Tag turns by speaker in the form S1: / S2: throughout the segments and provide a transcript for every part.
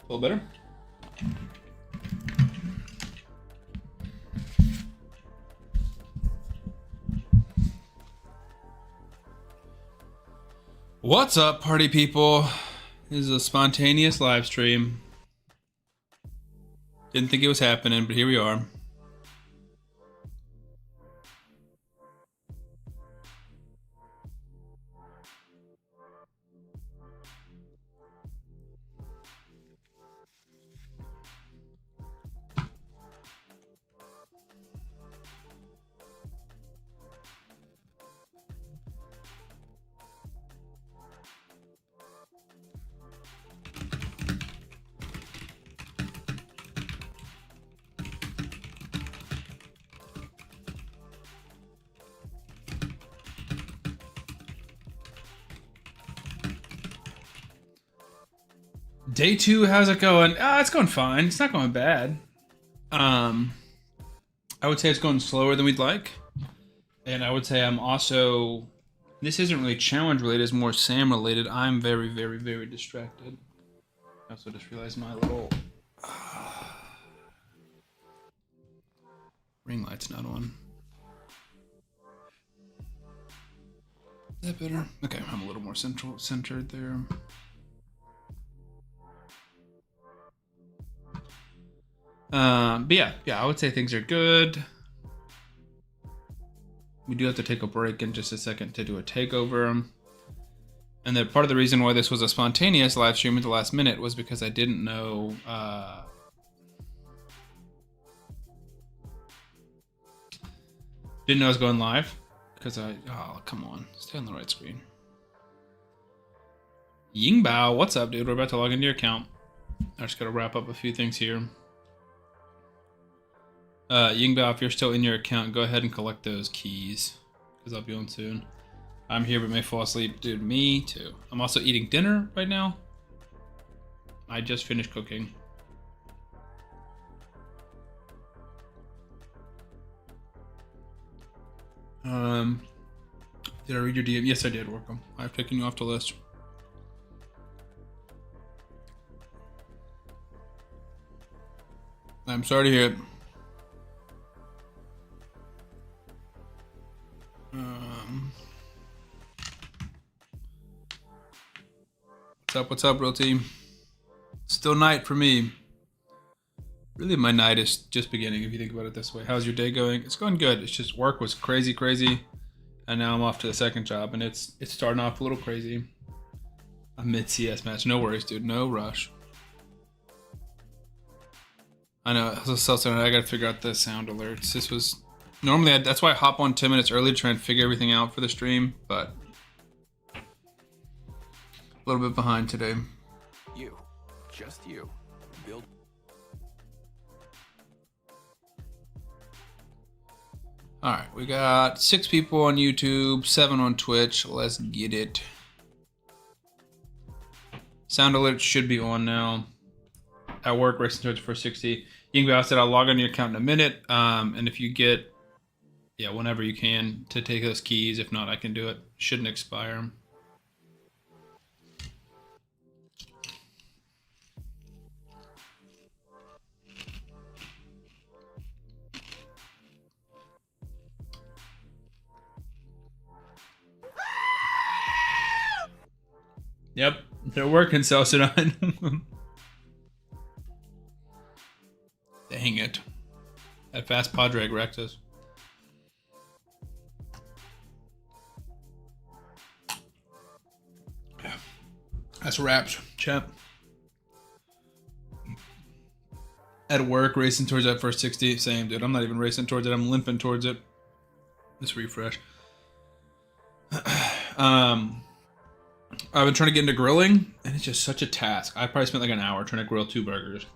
S1: A little better. What's up, party people? This is a spontaneous live stream. Didn't think it was happening, but here we are. Day 2, how's it going? It's going fine. It's not going bad. I would say it's going slower than we'd like. And I would say I'm also... This isn't really challenge related, it's more Sam related. I'm very, very, very distracted. I also just realized my little... ring light's not on. Is that better? Okay, I'm a little more centered there. But yeah, I would say things are good. We do have to take a break in just a second to do a takeover. And then part of the reason why this was a spontaneous live stream at the last minute was because I didn't know, I was going live because oh, come on, stay on the right screen. Yingbao, what's up, dude? We're about to log into your account. I just gotta wrap up a few things here. Yingbao, if you're still in your account, go ahead and collect those keys, because I'll be on soon. I'm here but may fall asleep. Dude, me too. I'm also eating dinner right now. I just finished cooking. Did I read your DM? Yes, I did, Workham. I've taken you off the list. I'm sorry to hear it. What's up, real team? Still night for me. Really, my night is just beginning, if you think about it this way. How's your day going? It's going good. It's just work was crazy. And now I'm off to the second job, and it's starting off a little crazy. A mid-CS match. No worries, dude. No rush. I know. I gotta figure out the sound alerts. This was... Normally, that's why I hop on 10 minutes early to try and figure everything out for the stream, but... A little bit behind today.
S2: Just you. Build.
S1: All right, we got 6 people on YouTube, 7 on Twitch. Let's get it. Sound alert should be on now. At work, racing towards 460. Yingbao said I'll log on your account in a minute. And if you get, whenever you can, to take those keys. If not, I can do it. Shouldn't expire. Yep, they're working, Celsidine. Dang it. That fast pod drag wrecked us. Yeah. That's wraps, chat. At work, racing towards that first 60. Same, dude. I'm not even racing towards it. I'm limping towards it. Let's refresh. I've been trying to get into grilling, and it's just such a task. I probably spent like an hour trying to grill 2 burgers.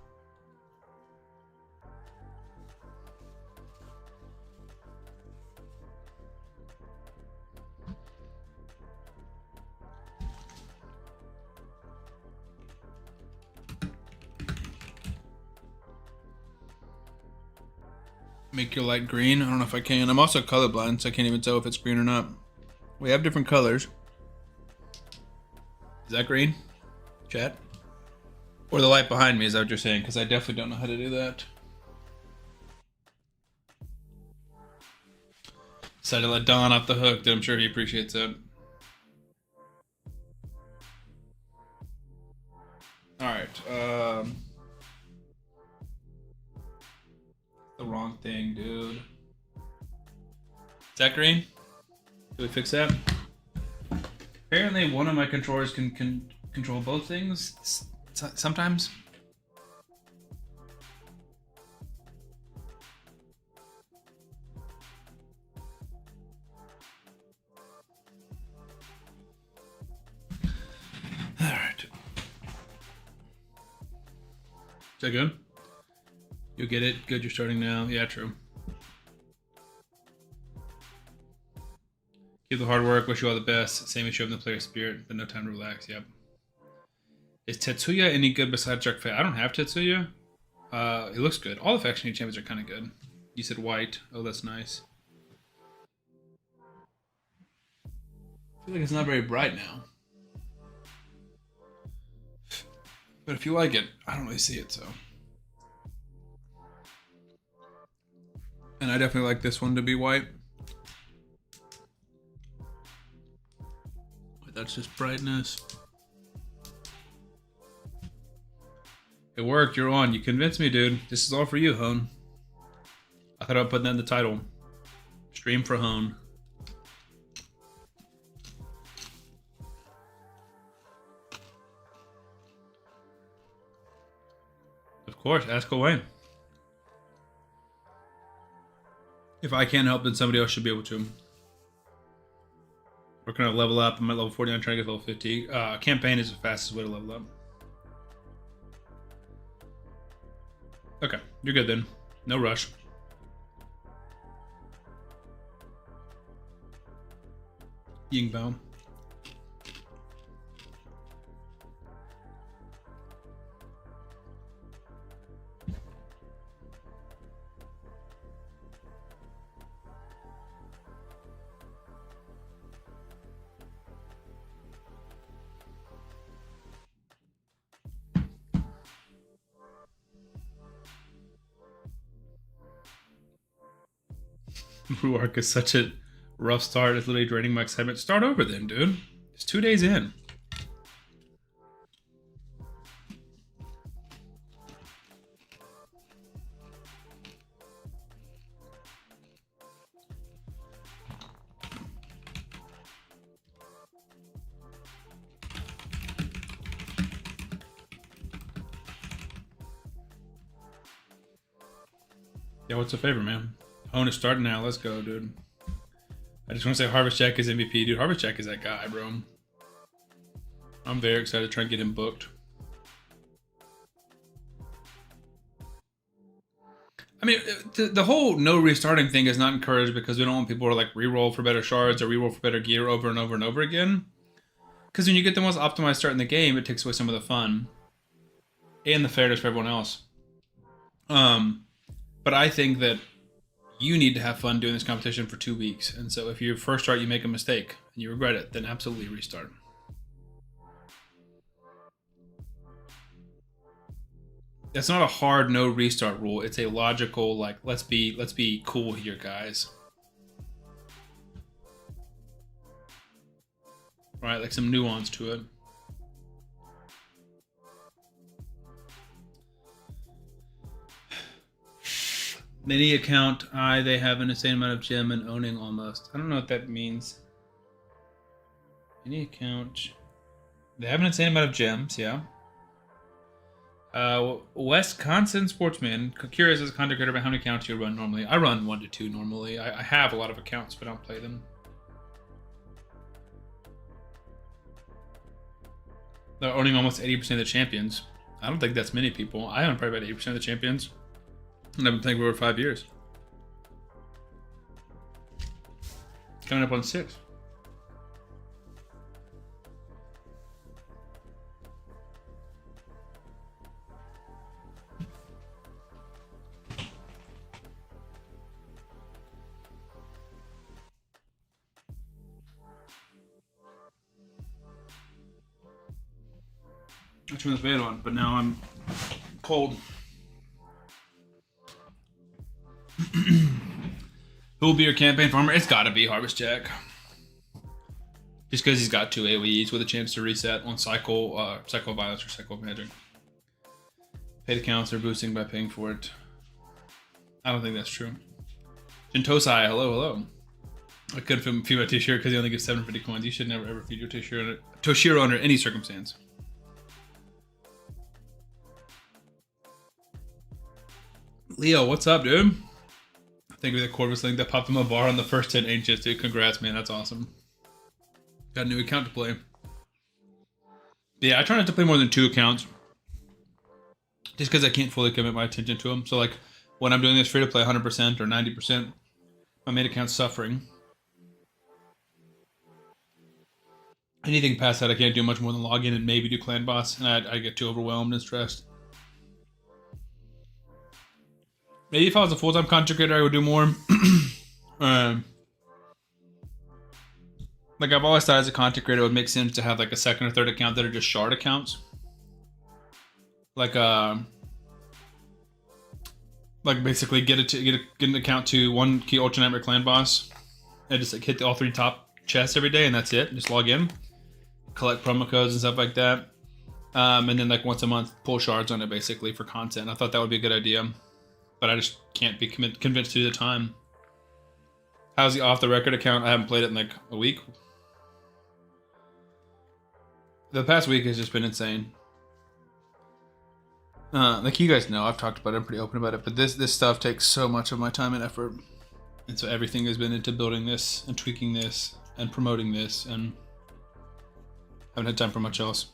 S1: Make your light green? I don't know if I can. I'm also colorblind, so I can't even tell if it's green or not. We have different colors. Is that green? Chat? Or the light behind me, is that what you're saying? Because I definitely don't know how to do that. Decided to let Don off the hook, that I'm sure he appreciates it. Alright, the wrong thing, dude. Is that green? Do we fix that? Apparently one of my controllers can control both things sometimes. Alright. Is that good? You'll get it. Good, you're starting now. Yeah, true. Keep the hard work. Wish you all the best. Same as you have in the player spirit, but no time to relax. Yep. Is Tetsuya any good besides Dark Fate? I don't have Tetsuya. It looks good. All the faction champions are kind of good. You said white. Oh, that's nice. I feel like it's not very bright now. But if you like it, I don't really see it, so. And I definitely like this one to be white. But that's just brightness. It worked, you're on. You convinced me, dude. This is all for you, Hone. I thought I'd put that in the title. Stream for Hone. Of course, ask away. If I can't help, then somebody else should be able to. Working on a level up. I'm at level 49, trying to get level 50. Campaign is the fastest way to level up. Okay, you're good then. No rush. Yingbao. Ruark is such a rough start. It's literally draining my excitement. Start over then, dude. It's 2 days in. Yeah, what's the favor, man? Hone is starting now. Let's go, dude. I just want to say Harvest Jack is MVP, dude. Harvest Jack is that guy, bro. I'm very excited to try and get him booked. I mean, the whole no restarting thing is not encouraged because we don't want people to like reroll for better shards or reroll for better gear over and over and over again. Because when you get the most optimized start in the game, it takes away some of the fun and the fairness for everyone else. But I think that you need to have fun doing this competition for 2 weeks. And so if your first start you make a mistake and you regret it, then absolutely restart. That's not a hard no restart rule. It's a logical, like, let's be cool here, guys. Right, like some nuance to it. Mini account, they have an insane amount of gem and owning almost. I don't know what that means. Mini account. They have an insane amount of gems, yeah. Wisconsin Sportsman. Curious as a content creator about how many accounts you run normally. I run 1 to 2 normally. I have a lot of accounts, but I don't play them. They're owning almost 80% of the champions. I don't think that's many people. I own probably about 80% of the champions. And I've been playing for over 5 years. Coming up on 6. I turned the fan on, but now I'm cold. Who will be your campaign farmer? It's got to be Harvest Jack. Just because he's got 2 AoEs with a chance to reset on cycle of violence or cycle of magic. Paid accounts are boosting by paying for it. I don't think that's true. Jintosai, hello. I couldn't feed my Toshiro because he only gives 750 coins. You should never ever feed your Toshiro under any circumstance. Leo, what's up, dude? Thank you for the Corvis link that popped him a bar on the first 10 ancients, dude. Congrats, man. That's awesome. Got a new account to play. Yeah, I try not to play more than 2 accounts. Just because I can't fully commit my attention to them. So, like, when I'm doing this free to play 100% or 90%, my main account's suffering. Anything past that, I can't do much more than log in and maybe do clan boss, and I get too overwhelmed and stressed. Maybe if I was a full-time content creator, I would do more. Like, I've always thought as a content creator, it would make sense to have like a second or third account that are just shard accounts. Like basically get an account to one key Ultra Nightmare clan boss, and just like hit all 3 top chests every day, and that's it. Just log in, collect promo codes and stuff like that, and then like once a month pull shards on it basically for content. I thought that would be a good idea, but I just can't be convinced to do the time. How's the off the record account? I haven't played it in like a week. The past week has just been insane. Like you guys know, I've talked about it, I'm pretty open about it, but this stuff takes so much of my time and effort. And so everything has been into building this and tweaking this and promoting this, and haven't had time for much else.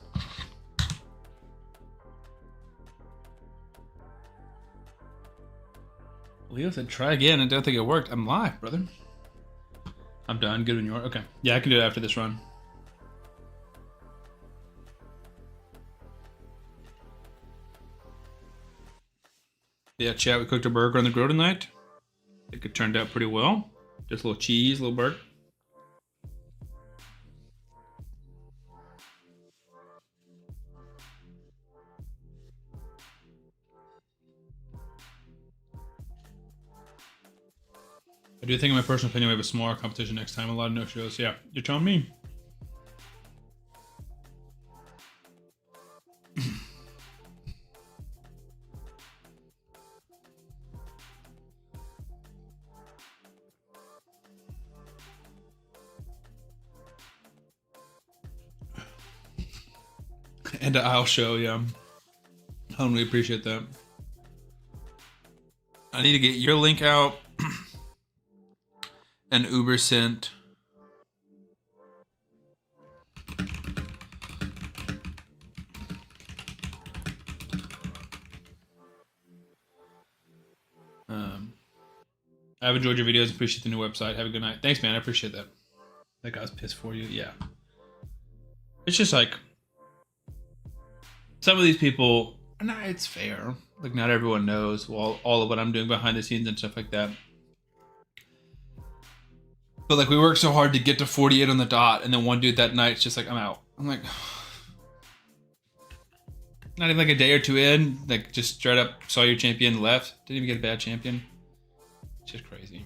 S1: Leo said try again and don't think it worked. I'm live, brother. I'm done. Good when you are. Okay. Yeah, I can do it after this run. Yeah, chat, we cooked a burger on the grill tonight. I think it turned out pretty well. Just a little cheese, a little burger. I do think in my personal opinion we have a smaller competition next time. A lot of no-shows. Yeah, you're telling me. And an aisle show, yeah. I really appreciate that. I need to get your link out and Uber sent. I've enjoyed your videos. Appreciate the new website. Have a good night. Thanks, man. I appreciate that. That guy's pissed for you. Yeah. It's just like some of these people, nah, it's fair. Like, not everyone knows all of what I'm doing behind the scenes and stuff like that. But like, we worked so hard to get to 48 on the dot, and then one dude that night's just like, I'm out. I'm like, not even like a day or two in, like just straight up saw your champion left. Didn't even get a bad champion. It's just crazy.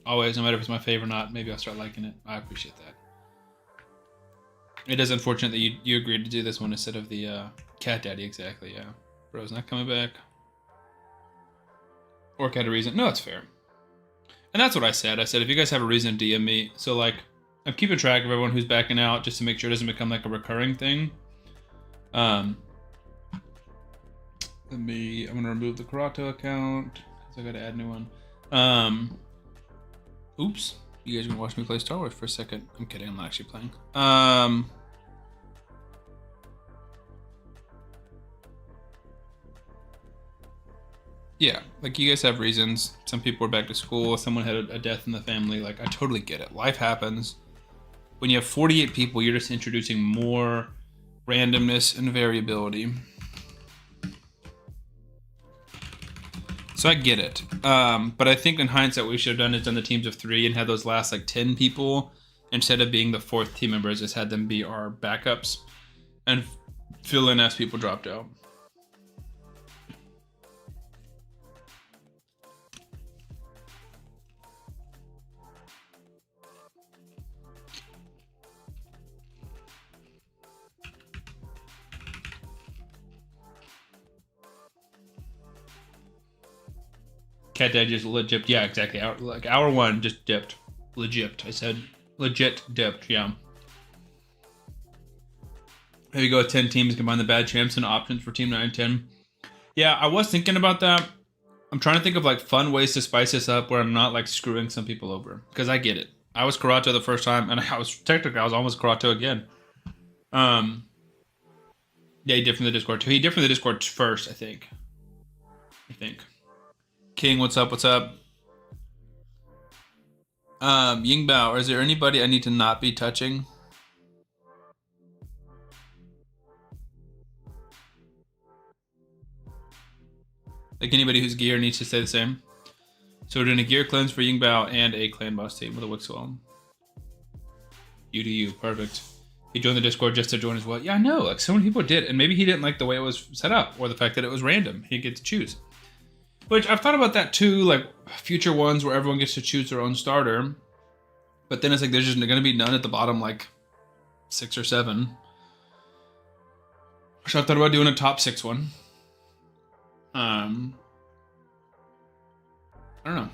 S1: Always, no matter if it's my favorite or not, maybe I'll start liking it. I appreciate that. It is unfortunate that you agreed to do this one instead of the Cat Daddy, exactly, yeah. Bro's not coming back. Orc had a reason. No, it's fair. And that's what I said. I said, if you guys have a reason, DM me. So, like, I'm keeping track of everyone who's backing out just to make sure it doesn't become, like, a recurring thing. I'm going to remove the Karato account because I got to add a new one. Oops. You guys are going to watch me play Star Wars for a second. I'm kidding. I'm not actually playing. Yeah, like, you guys have reasons. Some people are back to school. Someone had a death in the family. Like, I totally get it. Life happens. When you have 48 people, you're just introducing more randomness and variability. So I get it. But I think in hindsight, what we should have done is done the teams of 3 and had those last, like, 10 people, instead of being the 4th team members, just had them be our backups. And fill in as people dropped out. Cat Dad just legit, yeah, exactly. Hour one just dipped. Legit, I said. Legit dipped, yeah. Here you go, 10 teams, combine the bad champs and options for Team 9 and 10. Yeah, I was thinking about that. I'm trying to think of like fun ways to spice this up where I'm not like screwing some people over. Because I get it. I was Karato the first time, and I was almost Karato again. Yeah, he dipped from the Discord too. He dipped from the Discord first, I think. King, what's up? What's up? Yingbao, is there anybody I need to not be touching? Like anybody whose gear needs to stay the same. So we're doing a gear cleanse for Yingbao and a clan boss team with a Wixwell. You do you, perfect. He joined the Discord just to join as well. Yeah, I know, like so many people did, and maybe he didn't like the way it was set up, or the fact that it was random. He didn't get to choose. Which I've thought about that too, like future ones where everyone gets to choose their own starter. But then it's like there's just going to be none at the bottom, like 6 or 7. So I've thought about doing a top 6 one. I don't know.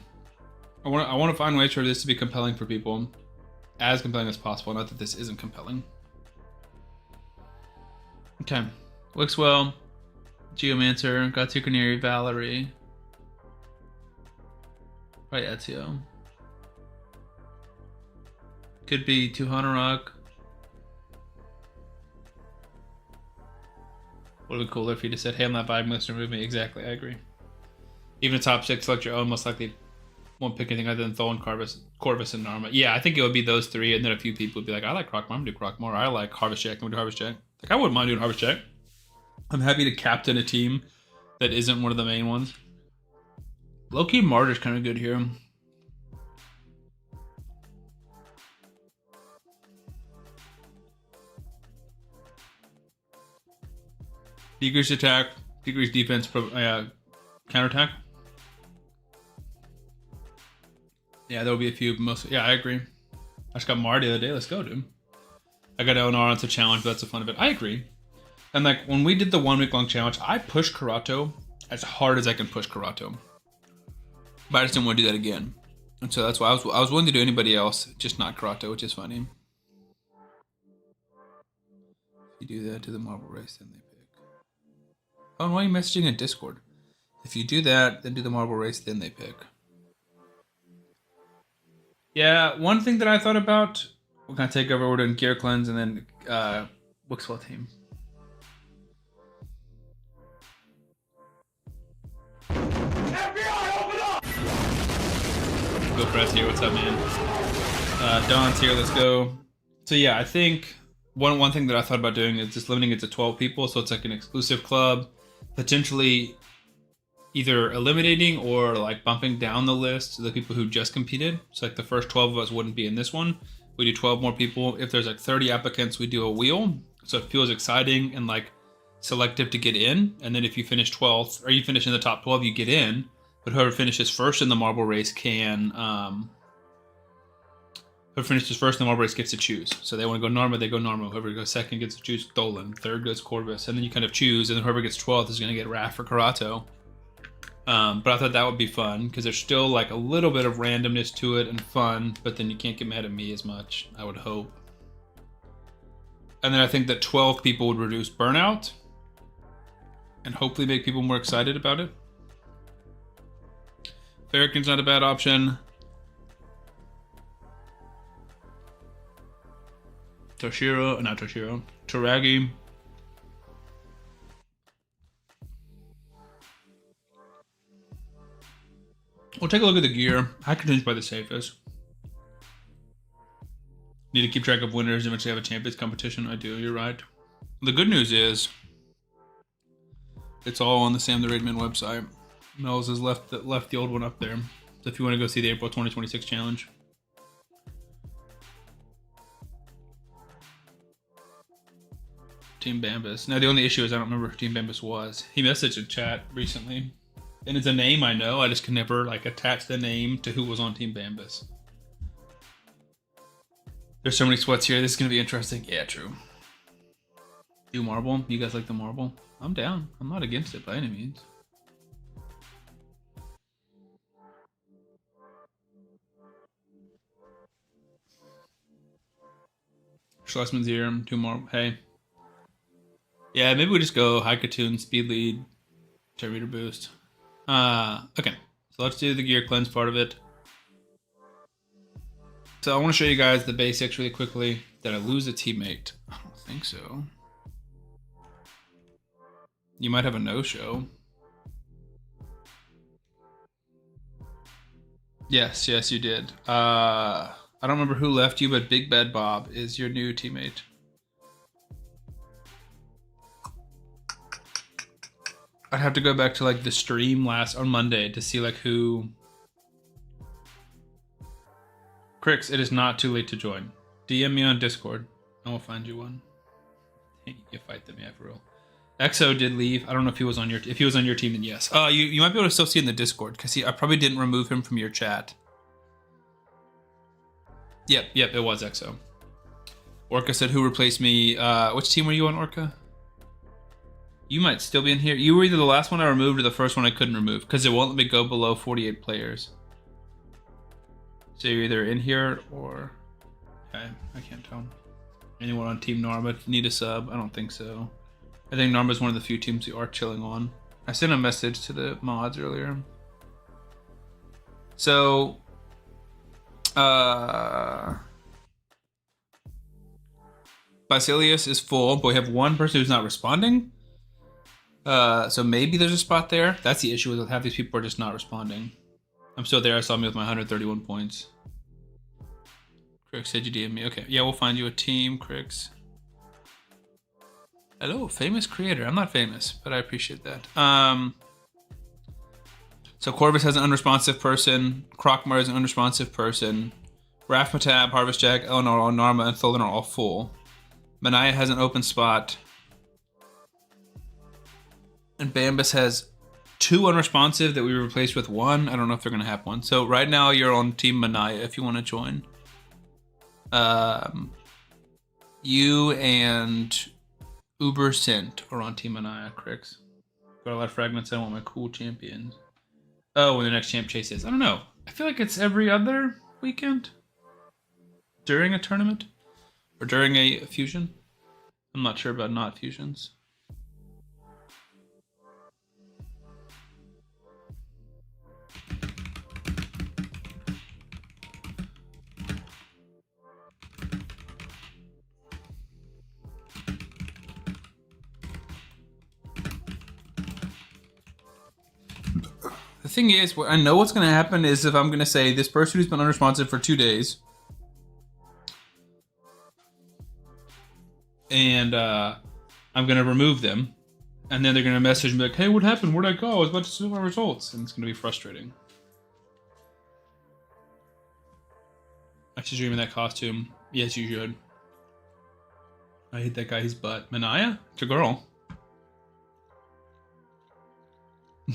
S1: I want to find ways for this to be compelling for people, as compelling as possible. Not that this isn't compelling. Okay, Wixwell, Geomancer, Gatsukaniri, Valerie. Right, Ezio. Could be Tuhanarok. Would have been cooler if he just said, hey, I'm not vibing with this, remove me. Exactly, I agree. Even a top 6, select your own, most likely won't pick anything other than Thol and Corvis and Narma. Yeah, I think it would be those 3, and then a few people would be like, I like Crockmore, I'm gonna do Crockmore. I like Harvest Jack, I'm gonna do Harvest Jack. Like, I wouldn't mind doing Harvest Jack. I'm happy to captain a team that isn't one of the main ones. Low-key Martyr's kind of good here. Decrease attack, decrease defense, counterattack. Yeah, there will be a few. Yeah, I agree. I just got Mar the other day. Let's go, dude. I got LNR. It's a challenge, but that's the fun of it. I agree. And like when we did the 1 week long challenge, I pushed Karato as hard as I can push Karato. But I just didn't want to do that again. And so that's why I was willing to do anybody else, just not Karato, which is funny. If you do that to the marble race, then they pick. Oh, and why are you messaging in Discord? If you do that, then do the marble race, then they pick. Yeah, one thing that I thought about, we're going to take over, we're doing Gear Cleanse and then Wixwell team. FBI, open up! Go Press here, what's up, man? Don's here, let's go. So yeah, I think one thing that I thought about doing is just limiting it to 12 people, so it's like an exclusive club. Potentially either eliminating or like bumping down the list to the people who just competed. So like the first 12 of us wouldn't be in this one. We do 12 more people. If there's like 30 applicants, we do a wheel. So it feels exciting and like selective to get in. And then if you finish 12th or you finish in the top 12, you get in. But whoever finishes first in the marble race can, whoever finishes first in the marble race gets to choose. So they want to go Narma, they go Narma. Whoever goes second gets to choose Dolan. Third goes Corvus. And then you kind of choose, and then whoever gets 12th is going to get Raph or Karato. But I thought that would be fun, because there's still like a little bit of randomness to it and fun, but then you can't get mad at me as much, I would hope. And then I think that 12 people would reduce burnout, and hopefully make people more excited about it. Fahrakin's not a bad option. Taragi. We'll take a look at the gear. I continue by the safest. Need to keep track of winners and eventually have a champions competition. I do, you're right. The good news is it's all on the Sam the Raidman website. Mel's has left the old one up there. So if you want to go see the April 2026 challenge. Team Bambus. Now the only issue is I don't remember who Team Bambus was. He messaged in chat recently. And it's a name I know, I just can never like attach the name to who was on Team Bambus. There's so many sweats here, this is gonna be interesting. Yeah, true. Do marble? You guys like the marble? I'm down. I'm not against it by any means. Schlesman's here, 2 marble. Hey. Yeah, maybe we just go Haikatoon, speed lead, turn meter boost. Okay, so let's do the gear cleanse part of it. So I want to show you guys the basics really quickly. Did I lose a teammate? I don't think so. You might have a no-show. Yes, yes, you did. I don't remember who left you, but Big Bad Bob is your new teammate. I'd have to go back to like the stream on Monday to see like who. Crix, it is not too late to join. DM me on Discord and we'll find you one. You fight them, yeah, for real. EXO did leave. I don't know if he was on your team, then yes. You might be able to still see in the Discord because I probably didn't remove him from your chat. Yep, it was EXO. Orca said who replaced me. Which team were you on, Orca? You might still be in here. You were either the last one I removed or the first one I couldn't remove because it won't let me go below 48 players. So you're either in here or... Okay, I can't tell. Anyone on Team Narma need a sub? I don't think so. I think Narma's one of the few teams you are chilling on. I sent a message to the mods earlier. So... Basilius is full, but we have one person who's not responding. So maybe there's a spot there. That's the issue with half these people are just not responding. I'm still there. I saw me with my 131 points. Crix said you DM me. Okay, yeah, we'll find you a team, Crix. Hello, famous creator. I'm not famous, but I appreciate that. So Corvis has an unresponsive person. Krokmar is an unresponsive person. Raphmatab, Harvest Jack, Eleanor, Narma, and Tholen are all full. Manaya has an open spot. And Bambus has 2 unresponsive that we replaced with 1. I don't know if they're going to have 1. So right now you're on Team Manaya if you want to join. You and Uber Sint are on Team Manaya, Crix. Got a lot of fragments. I want my cool champions. Oh, when the next champ chase is. I don't know. I feel like it's every other weekend. During a tournament. Or during a fusion. I'm not sure about not fusions. The thing is, I know what's going to happen is if I'm going to say this person who's been unresponsive for 2 days and I'm going to remove them and then they're going to message me like, hey, what happened? Where'd I go? I was about to see my results. And it's going to be frustrating. I should dream in that costume. Yes, you should. I hate that guy. His butt. Manaya? It's a girl.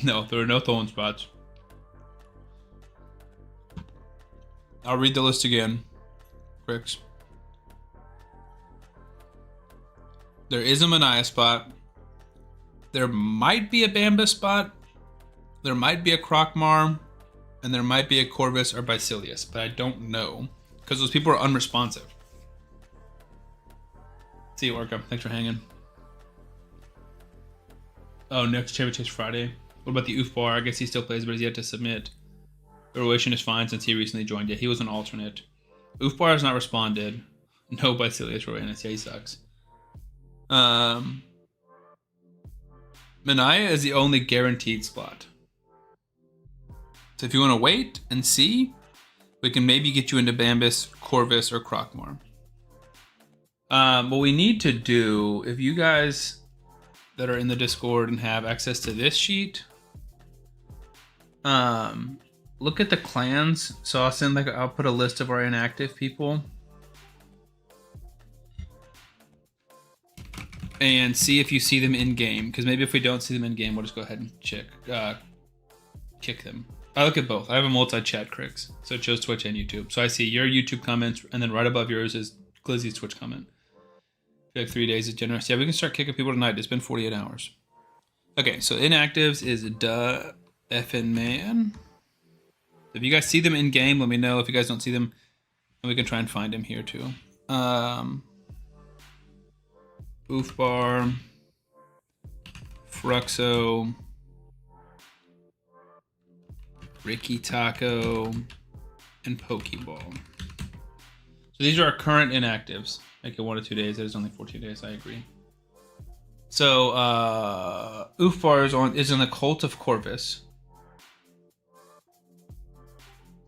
S1: No, there are no Tholen spots. I'll read the list again. Crix. There is a Manaya spot. There might be a Bambus spot. There might be a Krokmar. And there might be a Corvis or Basilius. But I don't know. Because those people are unresponsive. See you, Orca. Thanks for hanging. Oh, next championship Friday. What about the Ufbar? I guess he still plays, but he's yet to submit. The relation is fine since he recently joined. Yeah, he was an alternate. Ufbar has not responded. No Basilius Royanus. Yeah, he sucks. Manaya is the only guaranteed slot. So if you want to wait and see, we can maybe get you into Bambus, Corvis, or Krokmar. What we need to do, if you guys that are in the Discord and have access to this sheet, look at the clans. So I'll put a list of our inactive people. and see if you see them in game. Because maybe if we don't see them in game, we'll just go ahead and kick them. I look at both. I have a multi-chat cricks, so it shows Twitch and YouTube. So I see your YouTube comments, and then right above yours is Glizzy's Twitch comment. Like 3 days is generous. Yeah, we can start kicking people tonight. It's been 48 hours. Okay, so inactives is duh effing man. If you guys see them in game, let me know. If you guys don't see them, then we can try and find them here too. Oof bar, Fruxo, Ricky Taco, and Pokeball. So these are our current inactives. Like in 1 or 2 days. It is only 14 days. I agree. So Oofbar is in the Cult of Corvis.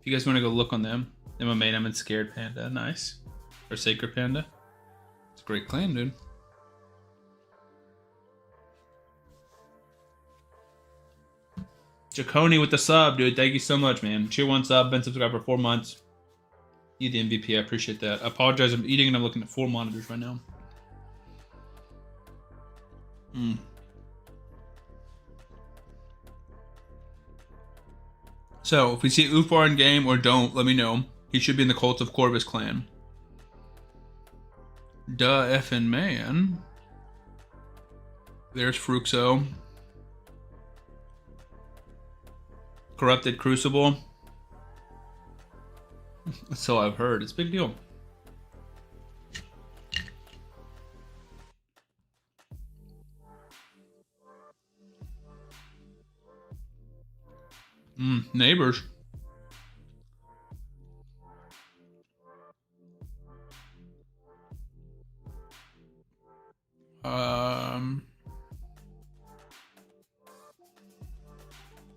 S1: If you guys want to go look on them, I'm a main. I'm in Scared Panda. Nice. Or Sacred Panda. It's a great clan, dude. Jaconi with the sub, dude. Thank you so much, man. Tier 1 sub. Been subscribed for 4 months. You the MVP. I appreciate that. I apologize. I'm eating and I'm looking at 4 monitors right now. So, if we see Ufar in game or don't, let me know. He should be in the Cult of Corvus clan. Duh effing man. There's Fruxo. Corrupted Crucible. So I've heard. It's a big deal. Neighbors.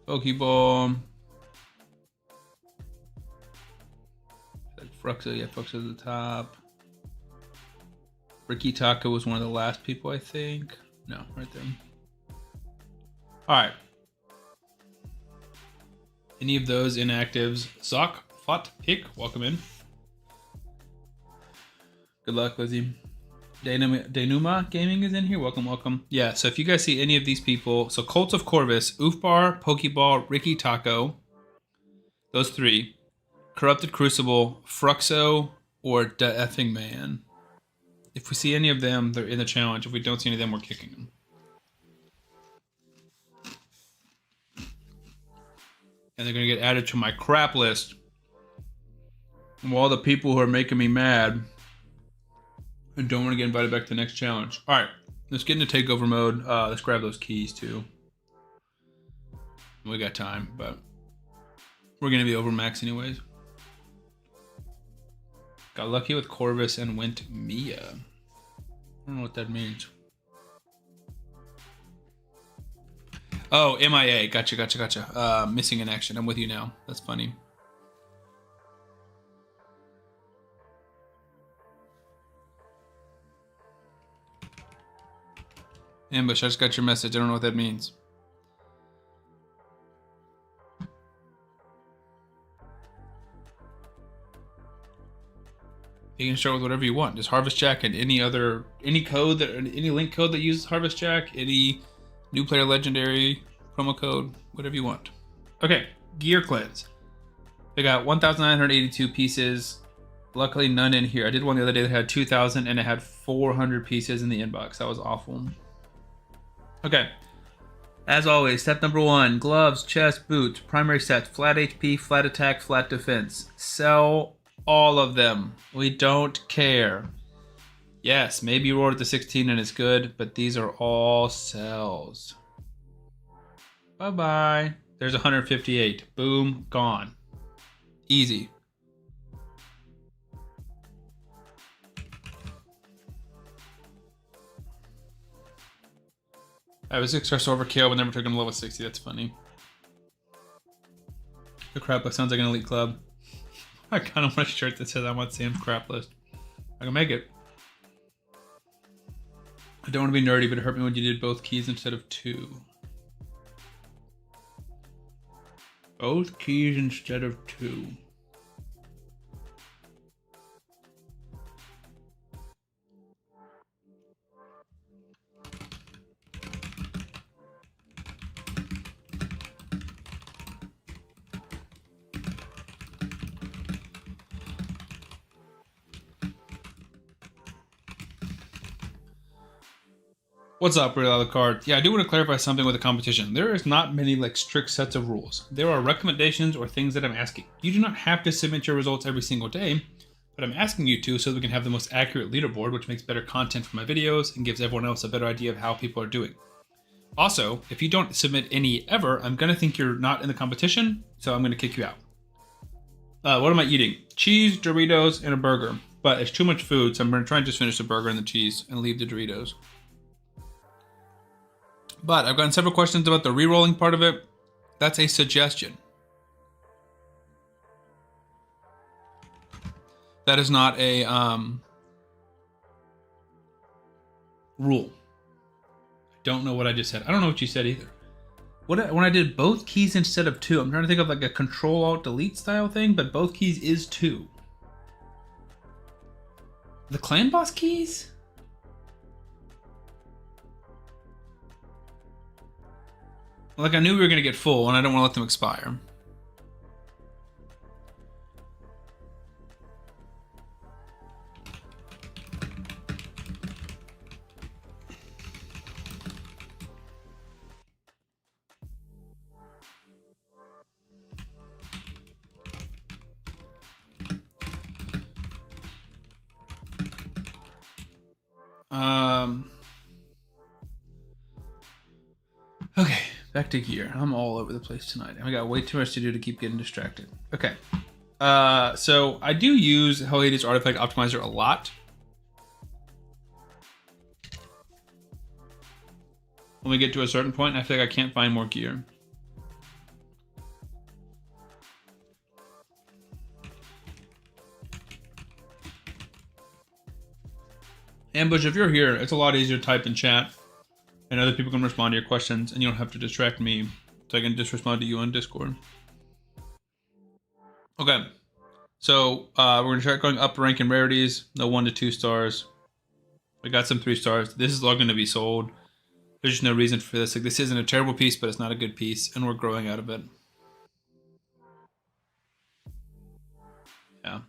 S1: Pokeball. Fruxo, yeah, Fruxo at the top. Ricky Taco was one of the last people, I think. No, right there. Alright. Any of those inactives? Zoc, Fot, Pick, welcome in. Good luck, Lizzie. Denuma Gaming is in here. Welcome, welcome. Yeah, so if you guys see any of these people, so Cult of Corvus, Oofbar, Pokeball, Ricky Taco, those 3. Corrupted Crucible, Fruxo, or Da Effing Man. If we see any of them, they're in the challenge. If we don't see any of them, we're kicking them. And they're going to get added to my crap list. Of all the people who are making me mad and don't want to get invited back to the next challenge. All right, let's get into takeover mode. Let's grab those keys too. We got time, but we're going to be over max anyways. Got lucky with Corvus and went Mia. I don't know what that means. Oh, MIA. Gotcha. Missing in action. I'm with you now. That's funny. Ambush, I just got your message. I don't know what that means. You can start with whatever you want. Just Harvest Jack and any link code that uses Harvest Jack, any new player legendary promo code, whatever you want. Okay, gear cleanse. We got 1,982 pieces. Luckily, none in here. I did one the other day that had 2,000 and it had 400 pieces in the inbox. That was awful. Okay. As always, step number 1, gloves, chest, boots, primary sets, flat HP, flat attack, flat defense. Sell all of them. We don't care. Yes, maybe you rolled at the 16 and it's good, but these are all sells. Bye-bye. There's 158. Boom, gone. Easy. I was 6 star overkill, but never took him to level 60. That's funny. The crap list sounds like an elite club. I kind of want a shirt that says I want Sam's crap list. I can make it. I don't want to be nerdy, but it hurt me when you did both keys instead of 2. Both keys instead of 2. What's up, Real Alucard? Yeah, I do want to clarify something with the competition. There is not many like strict sets of rules. There are recommendations or things that I'm asking. You do not have to submit your results every single day, but I'm asking you to so that we can have the most accurate leaderboard, which makes better content for my videos and gives everyone else a better idea of how people are doing. Also, if you don't submit any ever, I'm going to think you're not in the competition, so I'm going to kick you out. What am I eating? Cheese, Doritos, and a burger. But it's too much food, so I'm going to try and just finish the burger and the cheese and leave the Doritos. But I've gotten several questions about the re-rolling part of it. That's a suggestion. That is not a rule. I don't know what I just said. I don't know what you said either. When I did both keys instead of 2, I'm trying to think of like a Control-Alt-Delete style thing, but both keys is 2. The clan boss keys? Like, I knew we were going to get full, and I don't want to let them expire. Okay, back to gear. I'm all over the place tonight. I got way too much to do to keep getting distracted. Okay. So I do use Hades Artifact Optimizer a lot. When we get to a certain point, I feel like I can't find more gear. Ambush, if you're here, it's a lot easier to type in chat, and other people can respond to your questions, and you don't have to distract me, so I can just respond to you on Discord. Okay, so we're going to try going up rank in rarities, no 1 to 2 stars. We got some 3 stars. This is all going to be sold. There's just no reason for this. Like, this isn't a terrible piece, but it's not a good piece, and we're growing out of it. Yeah,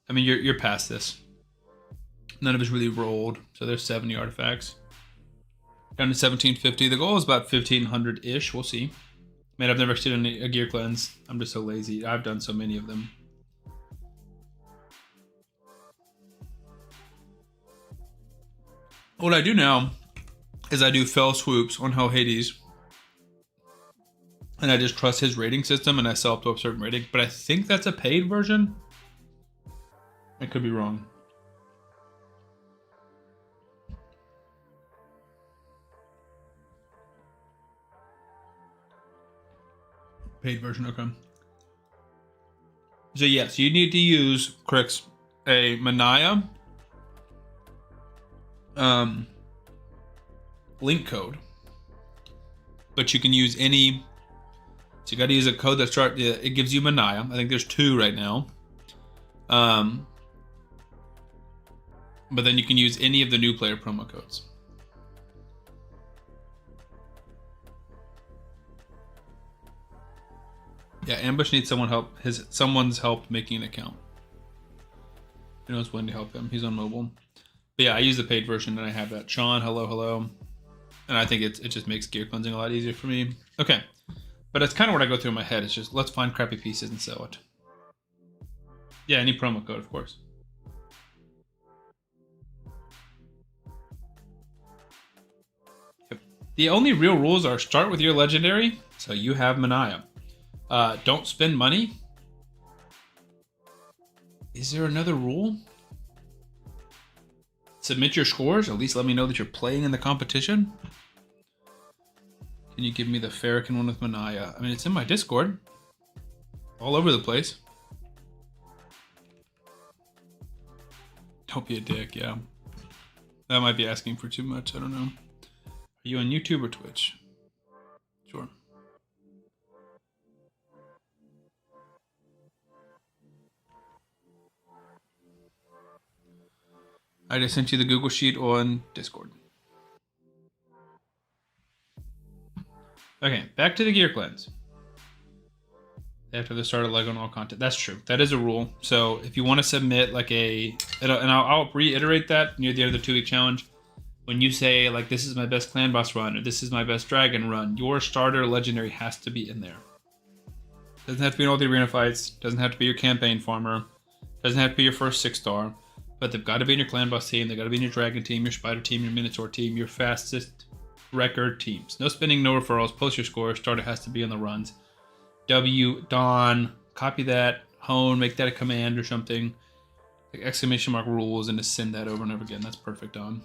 S1: I mean, you're past this. None of it's really rolled, so there's 70 artifacts. Down to 1750. The goal is about 1500-ish. We'll see. Man, I've never seen a gear cleanse. I'm just so lazy. I've done so many of them. What I do now is I do fell swoops on Hades, and I just trust his rating system, and I sell up to a certain rating. But I think that's a paid version. I could be wrong. Paid version, okay. So yes, you need to use, Crix, a Manaya link code. But you can use any, so you gotta use a code that starts, it gives you Manaya. I think there's 2 right now. But then you can use any of the new player promo codes. Yeah, Ambush needs someone's help making an account. He knows when to help him. He's on mobile. But yeah, I use the paid version and I have that. Sean, hello. And I think it just makes gear cleansing a lot easier for me. Okay. But that's kind of what I go through in my head. It's just, let's find crappy pieces and sell it. Yeah, any promo code, of course. Yep. The only real rules are start with your legendary, so you have Manaya. Don't spend money. Is there another rule? Submit your scores. At least let me know that you're playing in the competition. Can you give me the Fahrakin one with Manaya? I mean, it's in my Discord. All over the place. Don't be a dick, yeah. That might be asking for too much. I don't know. Are you on YouTube or Twitch? Sure. I just sent you the Google Sheet on Discord. Okay, back to the gear cleanse. After the start of Lego and all content. That's true. That is a rule. So if you want to submit like and I'll reiterate that near the end of the 2-week challenge. When you say, like, this is my best clan boss run, or this is my best dragon run, your starter legendary has to be in there. Doesn't have to be in all the arena fights, doesn't have to be your campaign farmer, doesn't have to be your first 6-star, but they've got to be in your clan boss team, they've got to be in your dragon team, your spider team, your minotaur team, your fastest record teams. No spinning, no referrals, post your score, starter has to be on the runs. W, Dawn, copy that, hone, make that a command or something. Like exclamation mark rules and just send that over and over again. That's perfect, Dawn.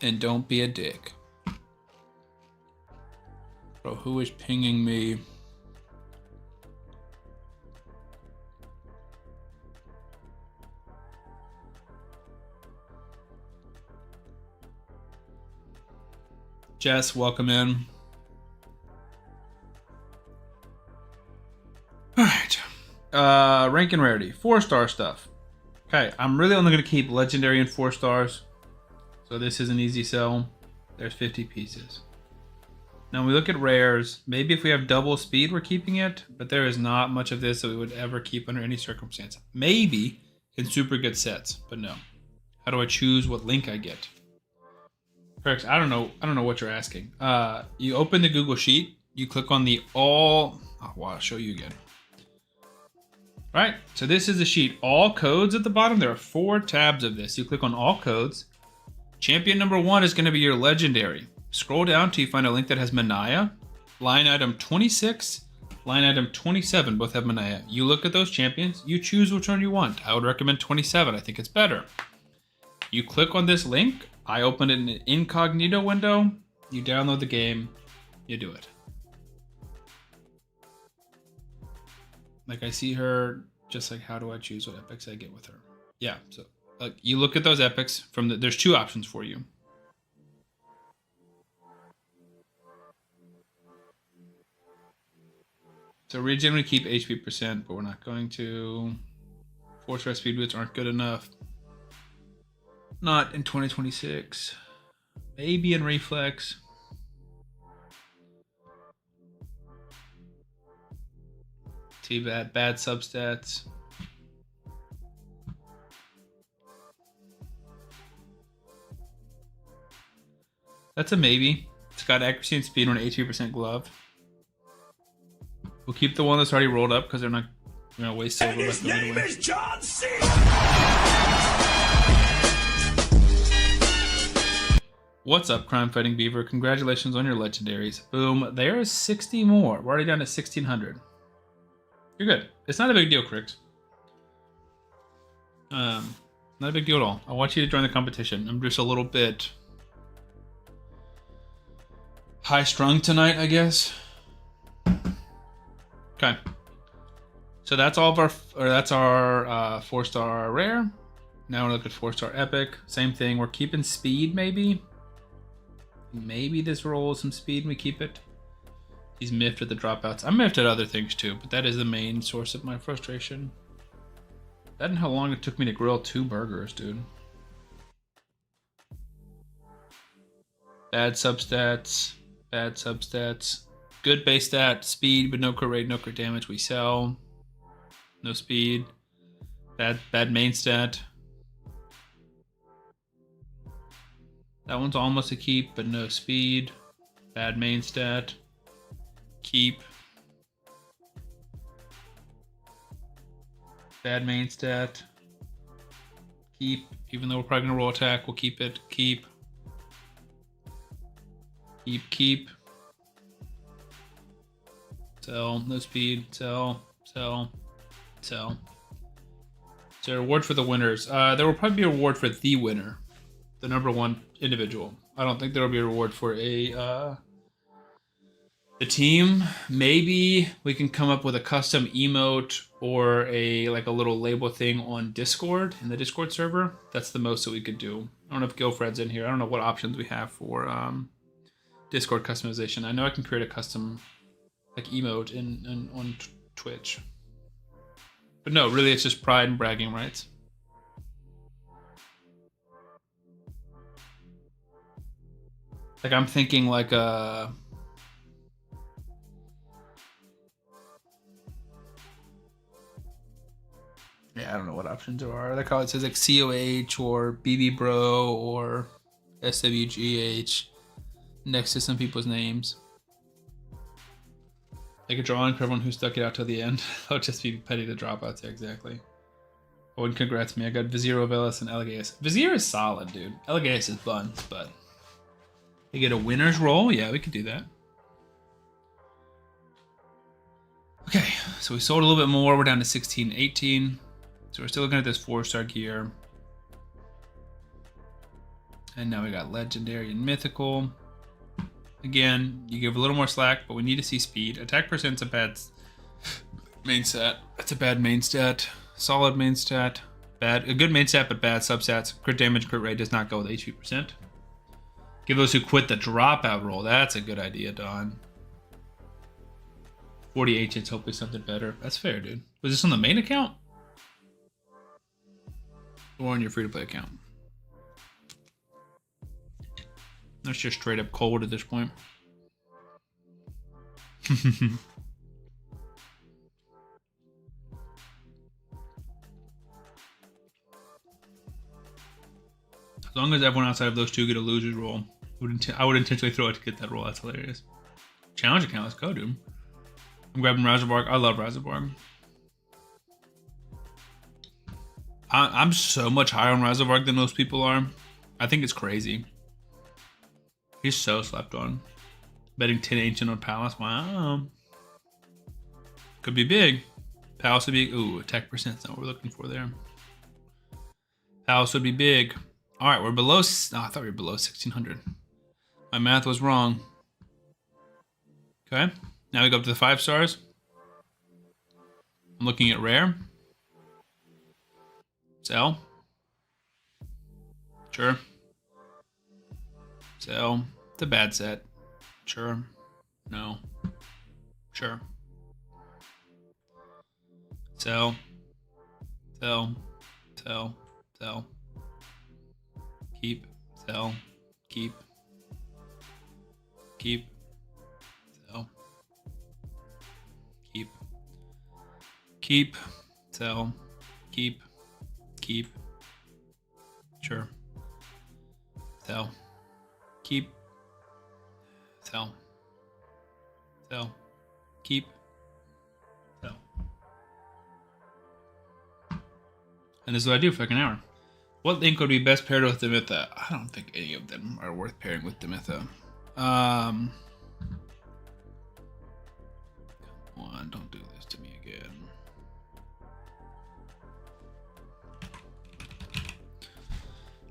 S1: And don't be a dick. Bro, who is pinging me? Jess, welcome in. Alright. Rank and rarity. 4-star stuff. Okay, I'm really only going to keep legendary and 4 stars. So this is an easy sell. There's 50 pieces. Now we look at rares. Maybe if we have double speed, we're keeping it. But there is not much of this that we would ever keep under any circumstance. Maybe in super good sets, but no. How do I choose what link I get? Correct. I don't know what you're asking. You open the Google Sheet. You click on the all. Oh, wow, I'll show you again. All right. So this is the sheet. All codes at the bottom. There are 4 tabs of this. You click on all codes. Champion number 1 is going to be your legendary. Scroll down till you find a link that has Manaya. Line item 26, line item 27 both have Manaya. You look at those champions. You choose which one you want. I would recommend 27. I think it's better. You click on this link. I open it in an incognito window. You download the game. You do it. Like I see her, just like how do I choose what epics I get with her? Yeah, so like you look at those epics from the, there's 2 options for you. So we generally keep HP percent, but we're not going to. 4-star speed boots aren't good enough. Not in 2026. Maybe in reflex. Bad substats. That's a maybe. It's got accuracy and speed on an 83% glove. We'll keep the one that's already rolled up because they're not gonna waste silver.
S3: And his name is John C.
S1: What's up, Crime Fighting Beaver? Congratulations on your legendaries. Boom. There's 60 more. We're already down to 1,600. You're good. It's not a big deal, Crix. Not a big deal at all. I want you to join the competition. I'm just a little bit high-strung tonight, I guess. Okay. So that's all of our, or that's our 4-star rare. Now we're looking at 4-star epic. Same thing. We're keeping speed, maybe. Maybe this rolls some speed and we keep it. He's miffed at the dropouts. I'm miffed at other things too, but that is the main source of my frustration. That and how long it took me to grill 2 burgers, dude. Bad substats. Bad substats. Good base stat. Speed, but no crit rate, no crit damage. We sell. No speed. Bad main stat. That one's almost a keep, but no speed. Bad main stat. Keep. Bad main stat. Keep. Even though we're probably gonna roll attack, we'll keep it. Keep. Keep. Sell. No speed. Sell. Sell. Sell. So reward for the winners. There will probably be a reward for the winner. The number 1 individual. I don't think there will be a reward for the team. Maybe we can come up with a custom emote or a little label thing on Discord, in the Discord server. That's the most that we could do. I don't know if Gilfred's in here. I don't know what options we have for Discord customization. I know I can create a custom emote in on Twitch. But no, really it's just pride and bragging rights. I'm thinking Yeah, I don't know what options there are. I like how it says like COH or BB Bro or SWGH next to some people's names. Like a drawing for everyone who stuck it out till the end. I'll just be petty the dropouts. Yeah, exactly. Oh, and congrats me. I got Vizier, Ovelis, and Elegaeus. Vizier is solid, dude. Elegaeus is buns, but they get a winner's roll. Yeah, we could do that. Okay, so we sold a little bit more. We're down to 16, 18. So we're still looking at this 4-star gear. And now we got Legendary and Mythical. Again, you give a little more slack, but we need to see speed. Attack percent's a bad main stat. That's a bad main stat. Solid main stat. Bad, a good main stat, but bad substats. Crit damage, crit rate does not go with HP percent. Give those who quit the dropout roll. That's a good idea, Don. 40 ancients, hopefully something better. That's fair, dude. Was this on the main account? Or on your free-to-play account? That's just straight up cold at this point. As long as everyone outside of those two get a loser's roll, I would intentionally throw it to get that roll. That's hilarious. Challenge account, let's go, dude. I'm grabbing Razorbark. I love Razorbark. I'm so much higher on Razorbark than most people are. I think it's crazy. He's so slept on. Betting 10 Ancient on Palace. Wow. Could be big. Palace would be... Ooh, attack percent's not what we're looking for there. Palace would be big. All right, we're below... Oh, I thought we were below 1,600. My math was wrong. Okay. Now we go up to the 5 stars. I'm looking at rare. Sell. Sure. Sell. It's a bad set. Sure. No. Sure. Sell. Sell. Sell. Sell. Keep. Sell. Keep. Keep. Sell. Keep. Keep. Sell. Keep. Keep. Sure. Sell. Keep. Sell. Sell. Keep. Sell. And this is what I do for like an hour. What link would be best paired with Demitha? I don't think any of them are worth pairing with Demitha. Come on, don't do this to me again.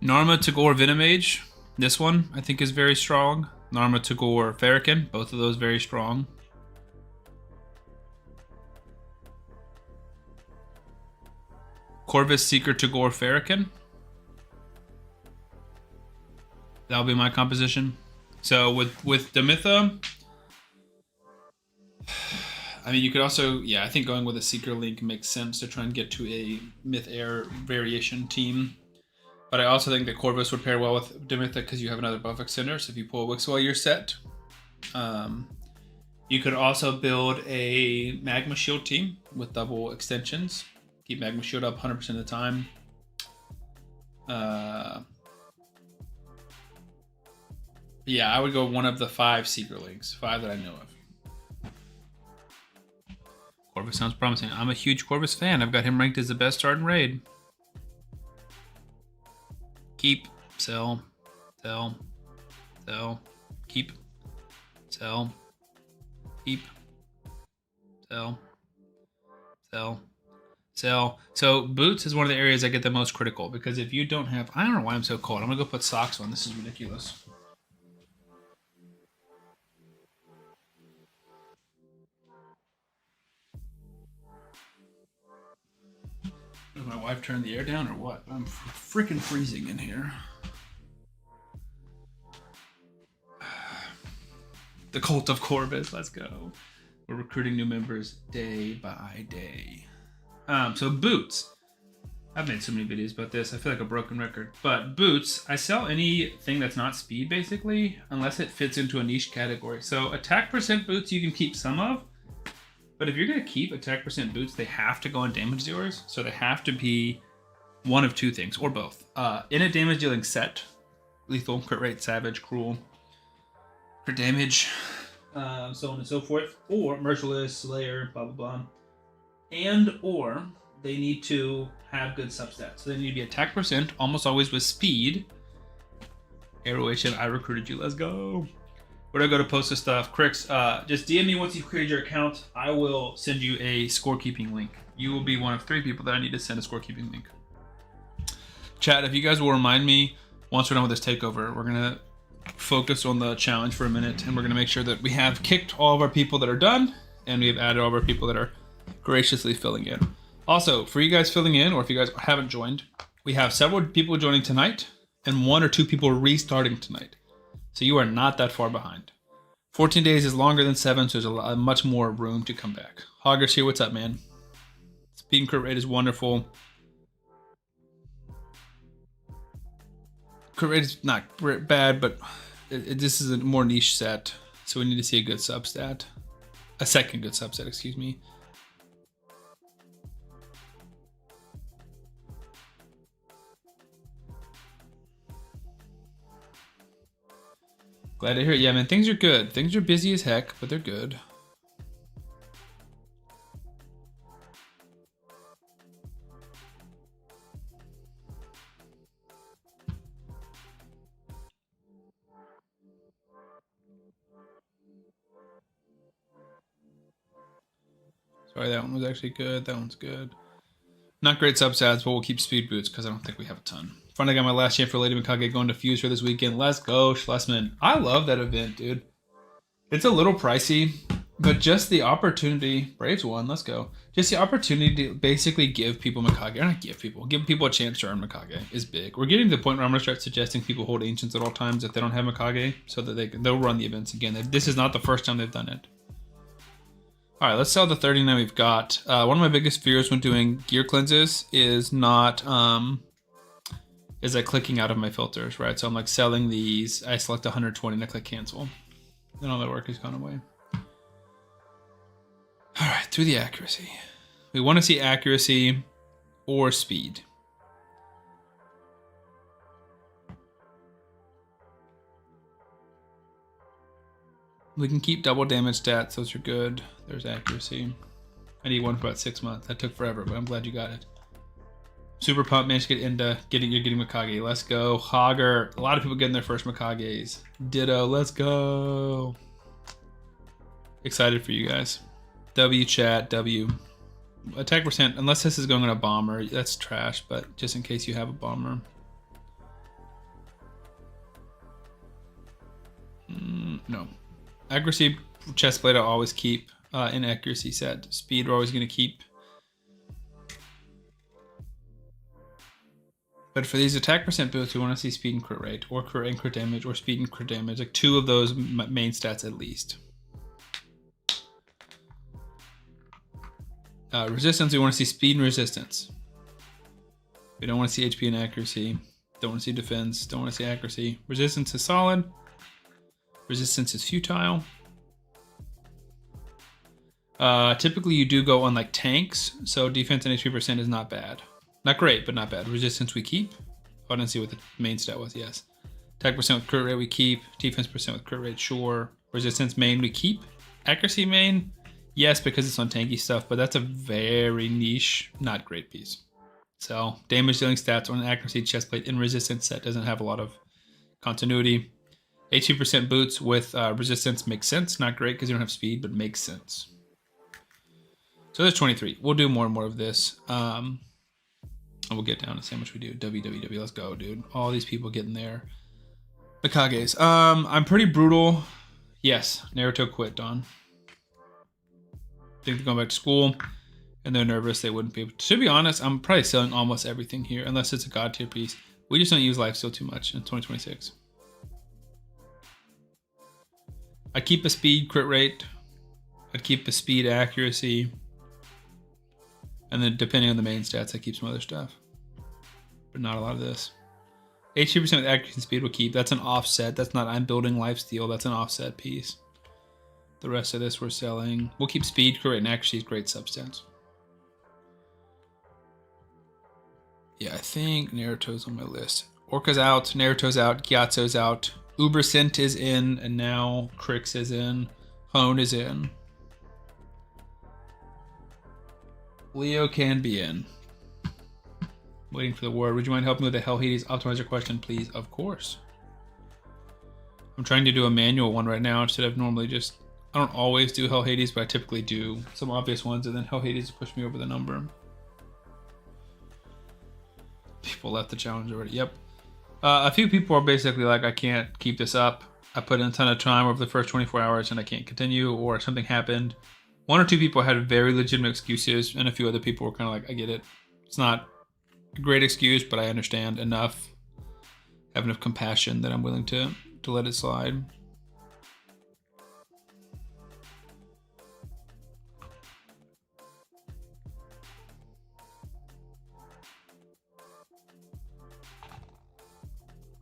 S1: Narma, Tagoar, Venomage. This one, I think, is very strong. Narma, Tagoar, Fahrakin. Both of those very strong. Corvis, Seeker, Tagoar, Fahrakin. That'll be my composition. So with Demitha, I mean, you could also, yeah, I think going with a Seeker link makes sense to try and get to a Myth Air variation team. But I also think that Corvus would pair well with Demitha because you have another buff extender. So if you pull a Wixwell, you're set. You could also build a Magma Shield team with double extensions. Keep Magma Shield up 100% of the time. Yeah, I would go one of the 5 Seeker links. 5 that I know of. Corvus sounds promising. I'm a huge Corvus fan. I've got him ranked as the best start in raid. Keep, sell, sell, sell, keep, sell, keep, sell, sell, sell. So boots is one of the areas I get the most critical because if you don't have, I don't know why I'm so cold. I'm gonna go put socks on. This is ridiculous. Did my wife turn the air down or what? I'm freaking freezing in here. The Cult of Corvus, let's go. We're recruiting new members day by day. So boots. I've made so many videos about this. I feel like a broken record. But boots, I sell anything that's not speed basically, unless it fits into a niche category. So attack percent boots you can keep some of. But if you're going to keep attack percent boots, they have to go on damage dealers. So they have to be one of two things, or both. In a damage dealing set, lethal, crit rate, savage, cruel, for damage, so on and so forth, or merciless, slayer, blah, blah, blah. And or they need to have good substats. So they need to be attack percent, almost always with speed. Arrowation, I recruited you, let's go. Where do I go to post this stuff? Crix, just DM me once you've created your account. I will send you a scorekeeping link. You will be one of 3 people that I need to send a scorekeeping link. Chat, if you guys will remind me, once we're done with this takeover, we're going to focus on the challenge for a minute, and we're going to make sure that we have kicked all of our people that are done, and we have added all of our people that are graciously filling in. Also, for you guys filling in, or if you guys haven't joined, we have several people joining tonight, and 1 or 2 people restarting tonight. So you are not that far behind. 14 days is longer than 7, so there's much more room to come back. Hoggers here, what's up, man? Speed and crit rate is wonderful. Crit rate is not bad, but this is a more niche set, so we need to see a good substat. A second good subset, excuse me. Glad to hear it. Yeah, man, things are good. Things are busy as heck, but they're good. Sorry, that one was actually good. That one's good. Not great substats, but we'll keep speed boots because I don't think we have a ton. Finally got my last chance for Lady Mikage going to Fuse for this weekend. Let's go, Schlesman. I love that event, dude. It's a little pricey, but just the opportunity. Braves won, let's go. Just the opportunity to basically give people Mikage, or not give people a chance to earn Mikage is big. We're getting to the point where I'm going to start suggesting people hold Ancients at all times if they don't have Mikage, so that they'll run the events again. This is not the first time they've done it. All right, let's sell the 39 we've got. One of my biggest fears when doing gear cleanses is not... is like clicking out of my filters, right? So I'm like selling these, I select 120 and I click cancel. Then all that work has gone away. All right, through the accuracy. We want to see accuracy or speed. We can keep double damage stats, those are good. There's accuracy. I need one for about 6 months. That took forever, but I'm glad you got it. Super pumped, managed to get into getting Mikage. Let's go. Hogger. A lot of people getting their first Mikages. Ditto. Let's go. Excited for you guys. W chat. W. Attack percent. Unless this is going on a bomber. That's trash, but just in case you have a bomber. No. Accuracy, chestplate I'll always keep. Inaccuracy set. Speed we're always going to keep. But for these attack percent boosts, we want to see speed and crit rate, or crit and crit damage, or speed and crit damage. Like 2 of those main stats at least. Resistance, we want to see speed and resistance. We don't want to see HP and accuracy. Don't want to see defense. Don't want to see accuracy. Resistance is solid. Resistance is futile. Typically you do go on like tanks, so defense and HP percent is not bad. Not great, but not bad. Resistance we keep. Oh, I didn't see what the main stat was. Yes. Attack percent with crit rate we keep. Defense percent with crit rate, sure. Resistance main we keep. Accuracy main, yes, because it's on tanky stuff, but that's a very niche, not great piece. So damage dealing stats on accuracy, chestplate, and resistance set doesn't have a lot of continuity. 80% boots with resistance makes sense. Not great because you don't have speed, but makes sense. So there's 23. We'll do more and more of this. We'll get down to see how much we do. WWW, let's go, dude. All these people getting there. Mikages. I'm pretty brutal. Yes, Naruto quit, Don. Think they're going back to school, and they're nervous they wouldn't be able to. To be honest, I'm probably selling almost everything here, unless it's a god tier piece. We just don't use lifesteal too much in 2026. I keep a speed crit rate. I'd keep a speed accuracy. And then depending on the main stats, I keep some other stuff. But not a lot of this. 82% with accuracy and speed will keep. That's an offset. That's not I'm building lifesteal. That's an offset piece. The rest of this we're selling. We'll keep Speed Crew right next. She's great substance. Yeah, I think Naruto's on my list. Orca's out, Naruto's out, Gyatso's out, Ubersint is in, and now Crix is in. Hone is in. Leo can be in. Waiting for the word. Would you mind helping with the Hell Hades optimizer question, please? Of course. I'm trying to do a manual one right now instead of normally just... I don't always do Hell Hades, but I typically do some obvious ones, and then Hell Hades push me over the number. People left the challenge already. Yep. A few people are basically like, I can't keep this up. I put in a ton of time over the first 24 hours and I can't continue, or something happened. One or two people had very legitimate excuses, and a few other people were kind of like, I get it. It's not a great excuse, but I understand enough. I have enough compassion that I'm willing to let it slide.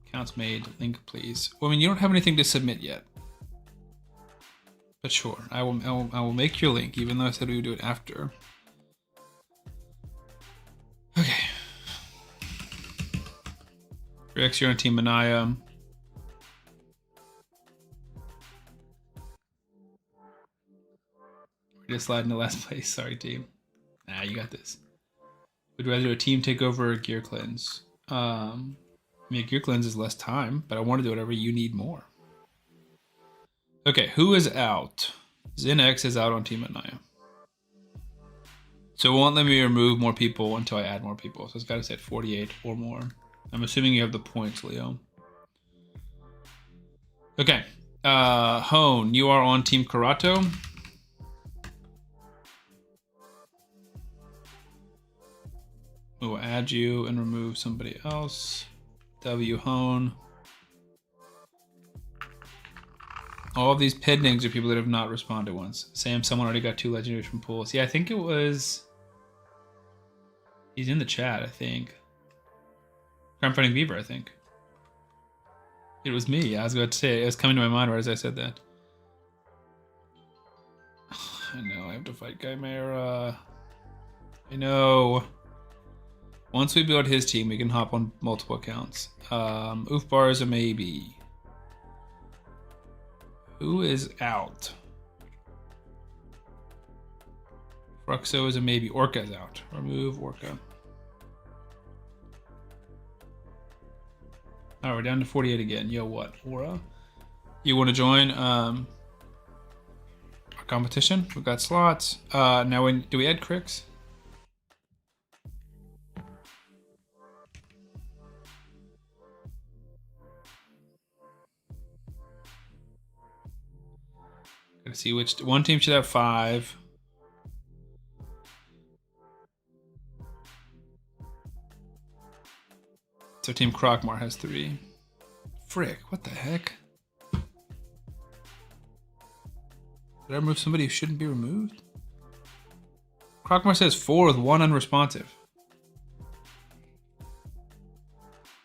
S1: Accounts made, link please. Well, I mean, you don't have anything to submit yet. But sure, I will make your link, even though I said we would do it after. Okay. Rex, you're on Team Manaya. We're just sliding to last place. Sorry, team. Nah, you got this. Would you rather do a team takeover or gear cleanse? I mean, gear cleanse is less time, but I want to do whatever you need more. Okay, who is out? ZenX is out on Team Manaya. So it won't let me remove more people until I add more people. So it's got to set 48 or more. I'm assuming you have the points, Leo. Okay. Hone, you are on Team Karato. We will add you and remove somebody else. W Hone. All of these pendings are people that have not responded once. Sam, someone already got 2 legendaries from pools. Yeah, I think it was... He's in the chat, I think. Crime Fighting Beaver, I think. It was me. I was about to say it. It was coming to my mind right as I said that. I know, I have to fight Chimera. I know. Once we build his team, we can hop on multiple accounts. Oofbar is a maybe. Who is out? Fruxo is a maybe. Orca's out. Remove Orca. Alright, we're down to 48 again. Yo, what? Aura? You want to join our competition? We've got slots. Now, do we add Crix? Gotta see which one team should have 5. So Team Krokmar has 3. Frick, what the heck? Did I remove somebody who shouldn't be removed? Krokmar says 4 with 1 unresponsive.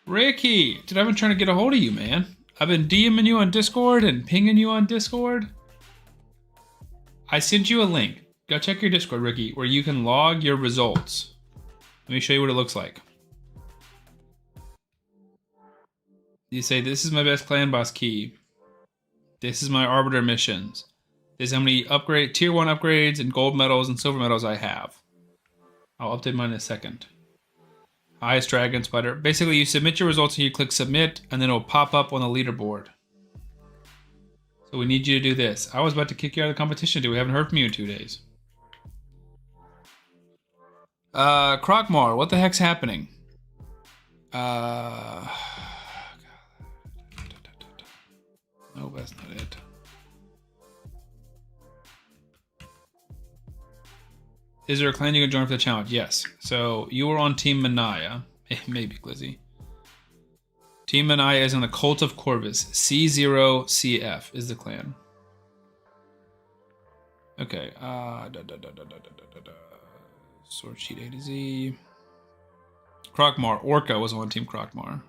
S1: Ricky, dude, I've been trying to get a hold of you, man. I've been DMing you on Discord and pinging you on Discord. I sent you a link. Go check your Discord, Ricky, where you can log your results. Let me show you what it looks like. You say, this is my best clan boss key. This is my arbiter missions. This is how many tier 1 upgrades and gold medals and silver medals I have. I'll update mine in a second. Highest dragon spider. Basically, you submit your results and you click submit, and then it'll pop up on the leaderboard. So we need you to do this. I was about to kick you out of the competition, dude. We haven't heard from you in 2 days. Krokmar, what the heck's happening? No, that's not it. Is there a clan you can join for the challenge? Yes. So you were on Team Manaya. Maybe, Glizzy. Team Manaya is in the Cult of Corvis. C0CF is the clan. Okay. Sword sheet A to Z. Krokmar. Orca was on Team Krokmar.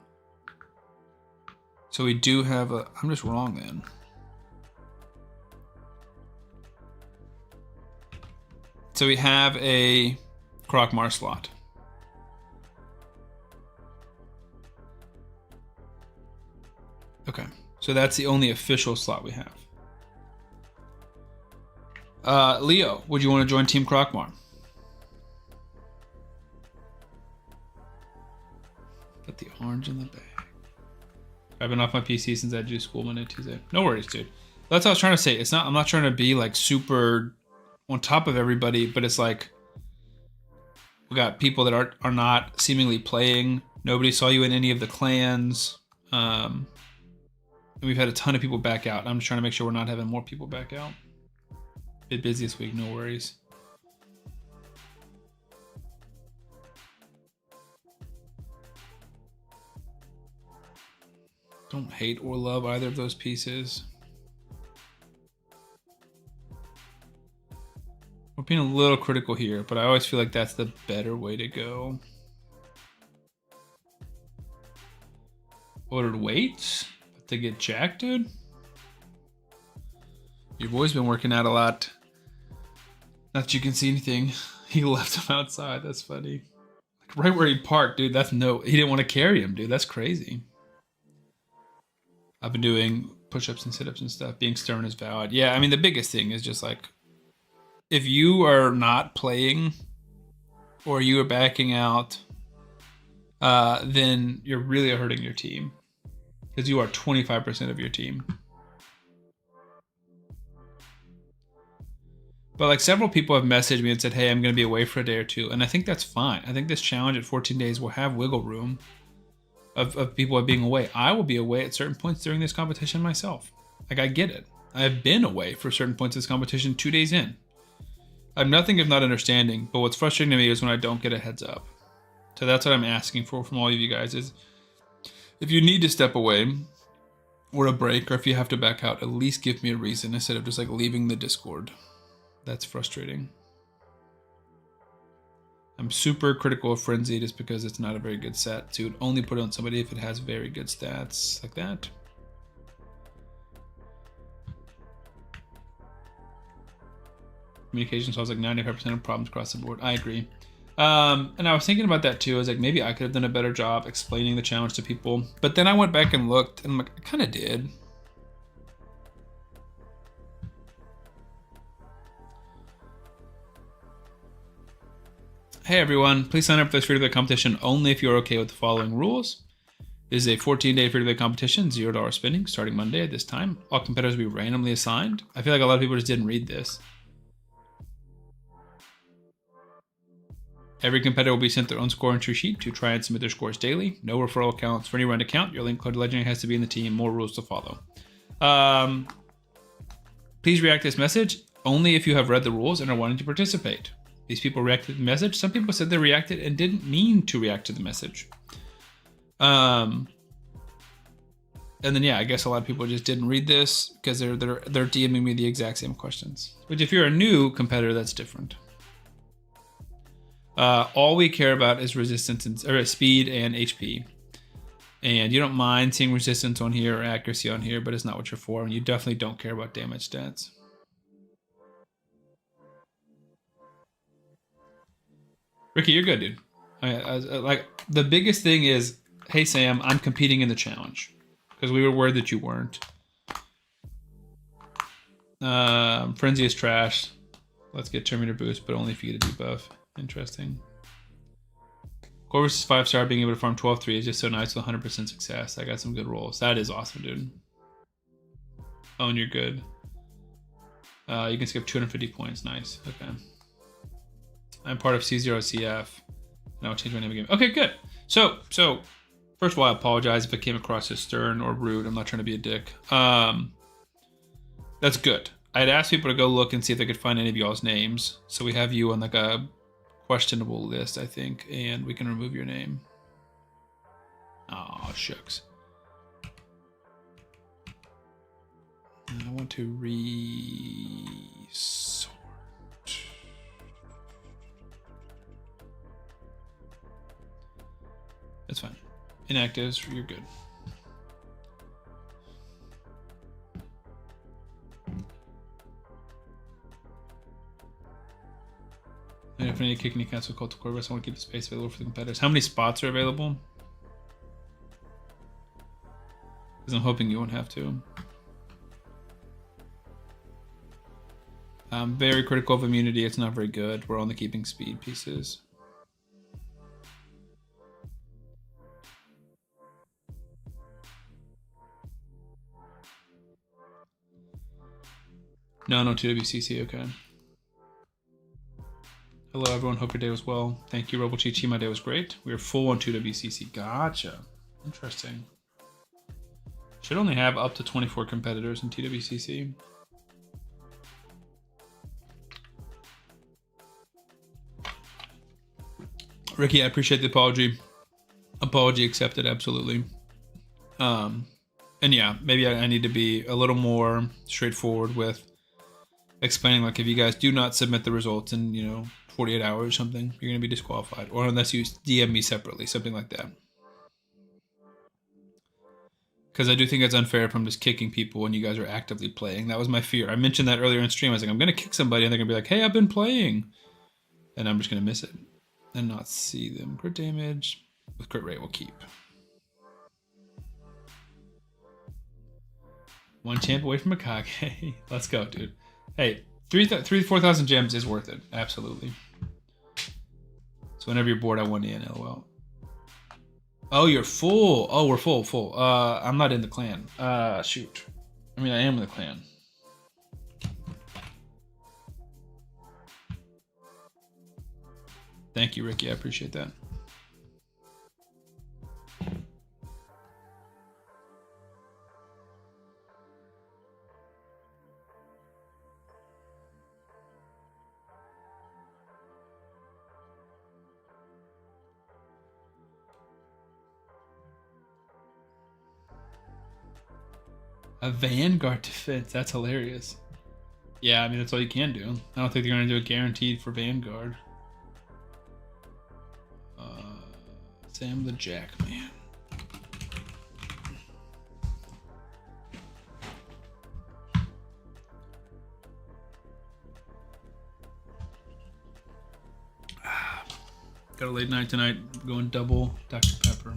S1: So we do have a... I'm just wrong then. So we have a Krokmar slot. Okay, so that's the only official slot we have. Leo, would you want to join Team Krokmar? Put the orange in the bag. I've been off my PC since I do school Monday, Tuesday. No worries, dude. That's what I was trying to say. It's not. I'm not trying to be like super on top of everybody, but it's like we got people that are not seemingly playing. Nobody saw you in any of the clans. And we've had a ton of people back out. I'm just trying to make sure we're not having more people back out. Bit busy this week, no worries. Don't hate or love either of those pieces. We're being a little critical here, but I always feel like that's the better way to go. Ordered weights to get jacked, dude. Your boy's been working out a lot. Not that you can see anything. He left him outside. That's funny. Like right where he parked, dude. That's no. He didn't want to carry him, dude. That's crazy. I've been doing push-ups and sit-ups and stuff. Being stern is valid. Yeah, I mean the biggest thing is just like, if you are not playing or you are backing out, then you're really hurting your team because you are 25% of your team. But like several people have messaged me and said, hey, I'm going to be away for a day or two. And I think that's fine. I think this challenge at 14 days will have wiggle room of people being away. I will be away at certain points during this competition myself. Like I get it. I've been away for certain points of this competition 2 days in. I'm nothing if not understanding, but what's frustrating to me is when I don't get a heads up. So that's what I'm asking for from all of you guys is if you need to step away or a break, or if you have to back out, at least give me a reason instead of just like leaving the Discord. That's frustrating. I'm super critical of Frenzy just because it's not a very good set. So you would only put it on somebody if it has very good stats like that. Communication solves like 95% of problems across the board. I agree. And I was thinking about that too. I was like, maybe I could have done a better job explaining the challenge to people. But then I went back and looked and I'm like, I kind of did. Hey everyone, please sign up for this free-to-play competition only if you're okay with the following rules. This is a 14-day free-to-play competition, $0 spending, starting Monday at this time. All competitors will be randomly assigned. I feel like a lot of people just didn't read this. Every competitor will be sent their own score entry sheet to try and submit their scores daily. No referral accounts for any round account. Your link code Legendary has to be in the team. More rules to follow. Please react to this message only if you have read the rules and are wanting to participate. These people reacted to the message. Some people said they reacted and didn't mean to react to the message. And then yeah, I guess a lot of people just didn't read this because they're DMing me the exact same questions. Which if you're a new competitor, that's different. All we care about is resistance or speed and HP. And you don't mind seeing resistance on here or accuracy on here, but it's not what you're for. And you definitely don't care about damage stats. Ricky, you're good, dude. Like the biggest thing is, hey Sam, I'm competing in the challenge because we were worried that you weren't. Frenzy is trash. Let's get Terminator boost, but only if you get a debuff. Interesting. Corvis is 5-star. Being able to farm 12-3 is just so nice with 100% success. I got some good rolls. That is awesome, dude. Oh, and you're good. You can skip 250 points. Nice. Okay. I'm part of C0CF. And I'll change my name again. Okay, good. So first of all, I apologize if I came across as stern or rude. I'm not trying to be a dick. That's good. I'd asked people to go look and see if they could find any of y'all's names. So we have you on like a questionable list, I think, and we can remove your name. Oh, shucks. I want to resort. That's fine. Inactives, you're good. And if I need to kick any cancel Cult of Corvus, I want to keep the space available for the competitors. How many spots are available? Because I'm hoping you won't have to. Very critical of immunity. It's not very good. We're on the keeping speed pieces. No 2WCC, okay. Hello everyone, hope your day was well. Thank you, Robo Chi. My day was great. We were full on 2WCC. Gotcha. Interesting. Should only have up to 24 competitors in TWCC. Ricky, I appreciate the apology. Apology accepted, absolutely. And yeah, maybe I need to be a little more straightforward with explaining, like, if you guys do not submit the results in, 48 hours or something, you're going to be disqualified. Or unless you DM me separately, something like that. Because I do think it's unfair if I'm just kicking people when you guys are actively playing. That was my fear. I mentioned that earlier in stream. I was like, I'm going to kick somebody and they're going to be like, hey, I've been playing. And I'm just going to miss it and not see them. Crit damage with crit rate will keep. One champ away from a Kage. Let's go, dude. Hey, 4,000 gems is worth it. Absolutely. So whenever you're bored, I want you in, LOL. Oh, you're full. Oh, we're full. I'm not in the clan. Shoot. I mean, I am in the clan. Thank you, Ricky. I appreciate that. A Vanguard defense. That's hilarious. Yeah, I mean, that's all you can do. I don't think they're going to do a guaranteed for Vanguard. Sam the Jack, man. Got a late night tonight. Going double Dr. Pepper.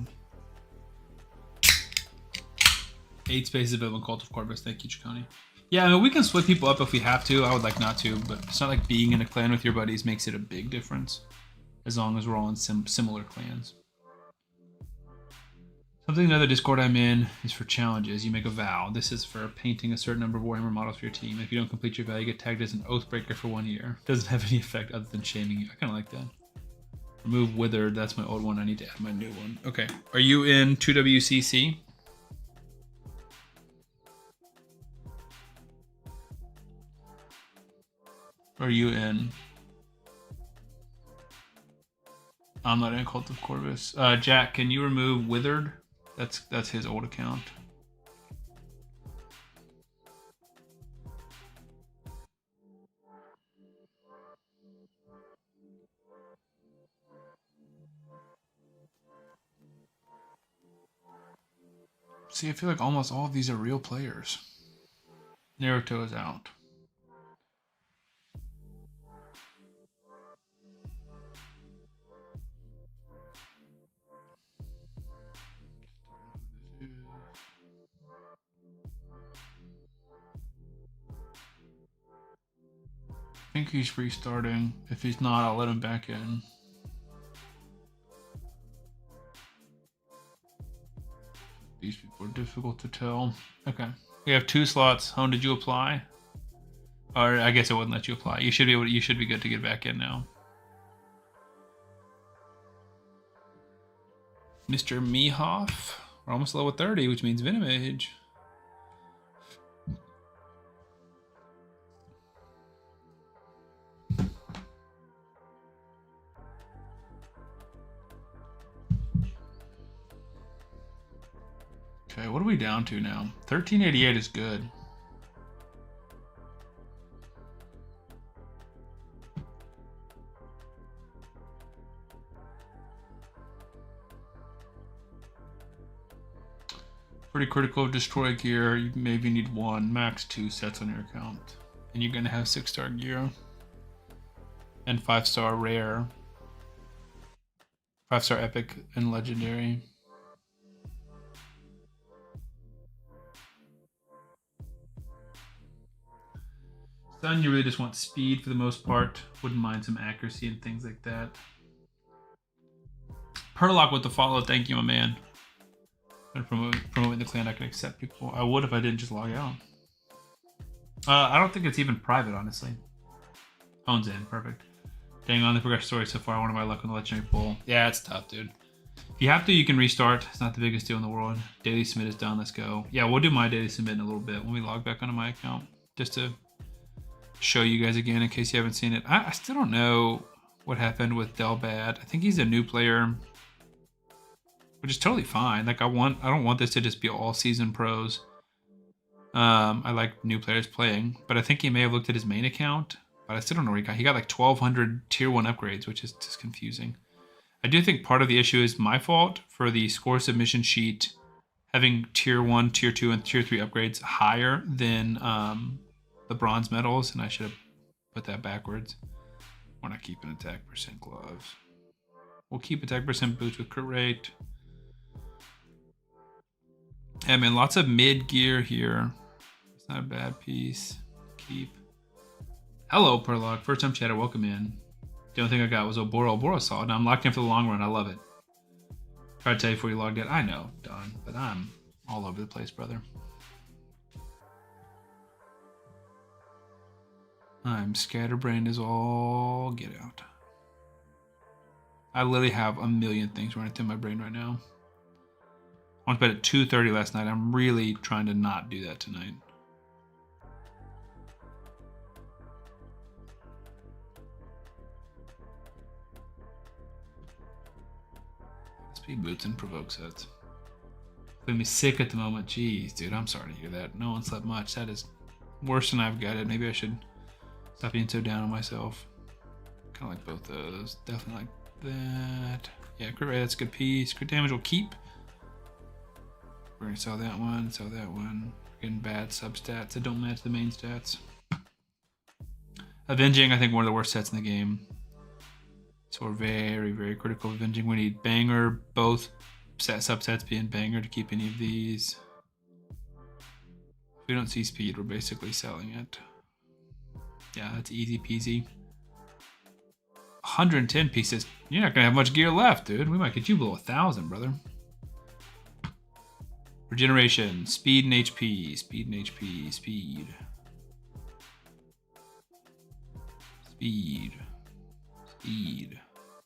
S1: 8 spaces available in Cult of Corvus. Thank you, Chiconi. Yeah, I mean, we can split people up if we have to. I would like not to, but it's not like being in a clan with your buddies makes it a big difference. As long as we're all in similar clans. Something another Discord I'm in is for challenges. You make a vow. This is for painting a certain number of Warhammer models for your team. If you don't complete your vow, you get tagged as an Oathbreaker for 1 year. Doesn't have any effect other than shaming you. I kind of like that. Remove Withered. That's my old one. I need to add my new one. Okay. Are you in 2WCC? Are you in? I'm not in Cult of Corvus. Jack, can you remove Withered? That's his old account. See, I feel like almost all of these are real players. Naruto is out. I think he's restarting. If he's not, I'll let him back in. These people are difficult to tell. Okay. We have 2 slots. Hone, did you apply? Or I guess it wouldn't let you apply. You should be able to, you should be good to get back in now. Mr. Mehoff. We're almost level 30, which means Venomage. Okay, what are we down to now? 1388 is good. Pretty critical of destroy gear. You maybe need 1, max 2 sets on your account. And you're gonna have 6-star gear. And 5-star rare. 5-star epic and legendary. Sun, you really just want speed for the most part. Wouldn't mind some accuracy and things like that. Perlock with the follow. Thank you, my man. I'm promoting the clan. I can accept people. I would if I didn't just log out. I don't think it's even private, honestly. Owns in. Perfect. Dang on the progression story so far. One of my luck on the legendary pool. Yeah, it's tough, dude. If you have to, you can restart. It's not the biggest deal in the world. Daily submit is done. Let's go. Yeah, we'll do my daily submit in a little bit when we log back onto my account. Just to show you guys again in case you haven't seen it. I still don't know what happened with Delbad. I think he's a new player, which is totally fine. Like I don't want this to just be all season pros. I like new players playing, but I think he may have looked at his main account, but I still don't know what he got. He got like 1,200 tier 1 upgrades, which is just confusing. I do think part of the issue is my fault for the score submission sheet having tier 1, tier 2, and tier 3 upgrades higher than the bronze medals, and I should have put that backwards. We're not keeping attack percent gloves. We'll keep attack percent boots with crit rate. Yeah, man, lots of mid gear here. It's not a bad piece. Keep. Hello, Perlock. First time chatter. Welcome in. The only thing I got was Oboro. Oboro solid. Now I'm locked in for the long run. I love it. Tried to tell you before you logged in. I know, Don, but I'm all over the place, brother. I'm scatterbrained as all get out. I literally have a million things running through my brain right now. I went to bed at 2:30 last night. I'm really trying to not do that tonight. Speed boots and provoke sets. Feeling me sick at the moment. Jeez, dude, I'm sorry to hear that. No one slept much. That is worse than I've got it. Maybe I should stop being so down on myself. Kind of like both those. Definitely like that. Yeah, crit rate, that's a good piece. Crit damage will keep. We're gonna sell that one, sell that one. We're getting bad substats that don't match the main stats. Avenging, I think, one of the worst sets in the game. So we're very, very critical of avenging. We need banger, both subsets being banger to keep any of these. If we don't see speed, we're basically selling it. Yeah, that's easy peasy. 110 pieces. You're not gonna have much gear left, dude. We might get you below 1,000, brother. Regeneration, speed and HP, speed and HP, speed. Speed. Speed.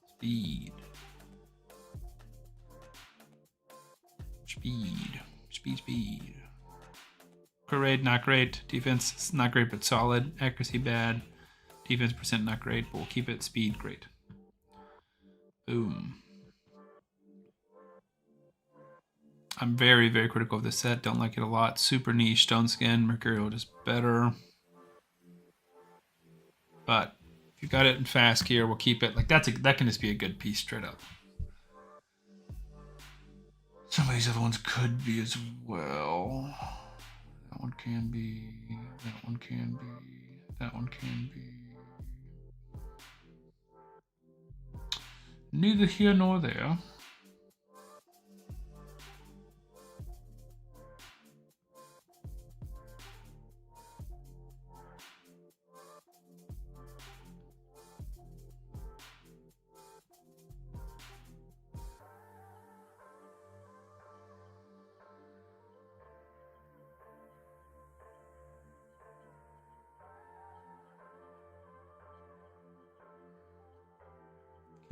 S1: Speed. Speed. Speed, speed. Crit rate, not great. Defense, not great, but solid. Accuracy, bad. Defense percent, not great, but we'll keep it. Speed, great. Boom. I'm very, very critical of this set. Don't like it a lot. Super niche. Stone skin. Mercurial just better. But if you got it in fast gear, we'll keep it. Like that can just be a good piece straight up. Some of these other ones could be as well. That one can be. That one can be. That one can be. Neither here nor there.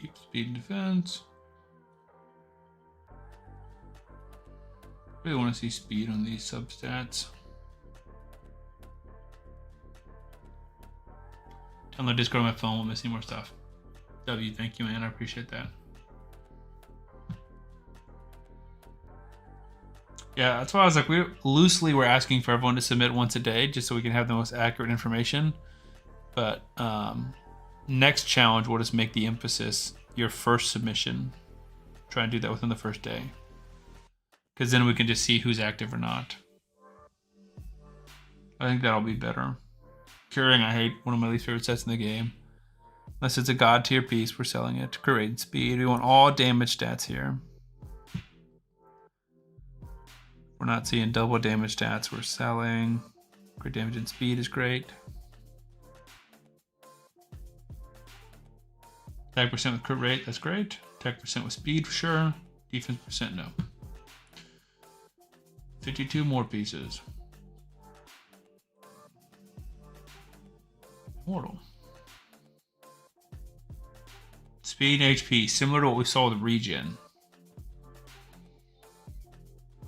S1: Keep speed and defense. Really want to see speed on these substats. Download Discord on my phone, we'll miss any more stuff. W, thank you, man. I appreciate that. Yeah, that's why I was like, we're asking for everyone to submit once a day just so we can have the most accurate information. But next challenge, we'll just make the emphasis your first submission. Try and do that within the first day. Because then we can just see who's active or not. I think that'll be better. Curing, I hate, one of my least favorite sets in the game. Unless it's a god tier piece, we're selling it. Crit rate and speed. We want all damage stats here. We're not seeing double damage stats. We're selling. Crit damage and speed is great. Attack percent with crit rate, that's great. Attack percent with speed for sure. Defense percent, no. 52 more pieces. Mortal. Speed and HP, similar to what we saw with Regen.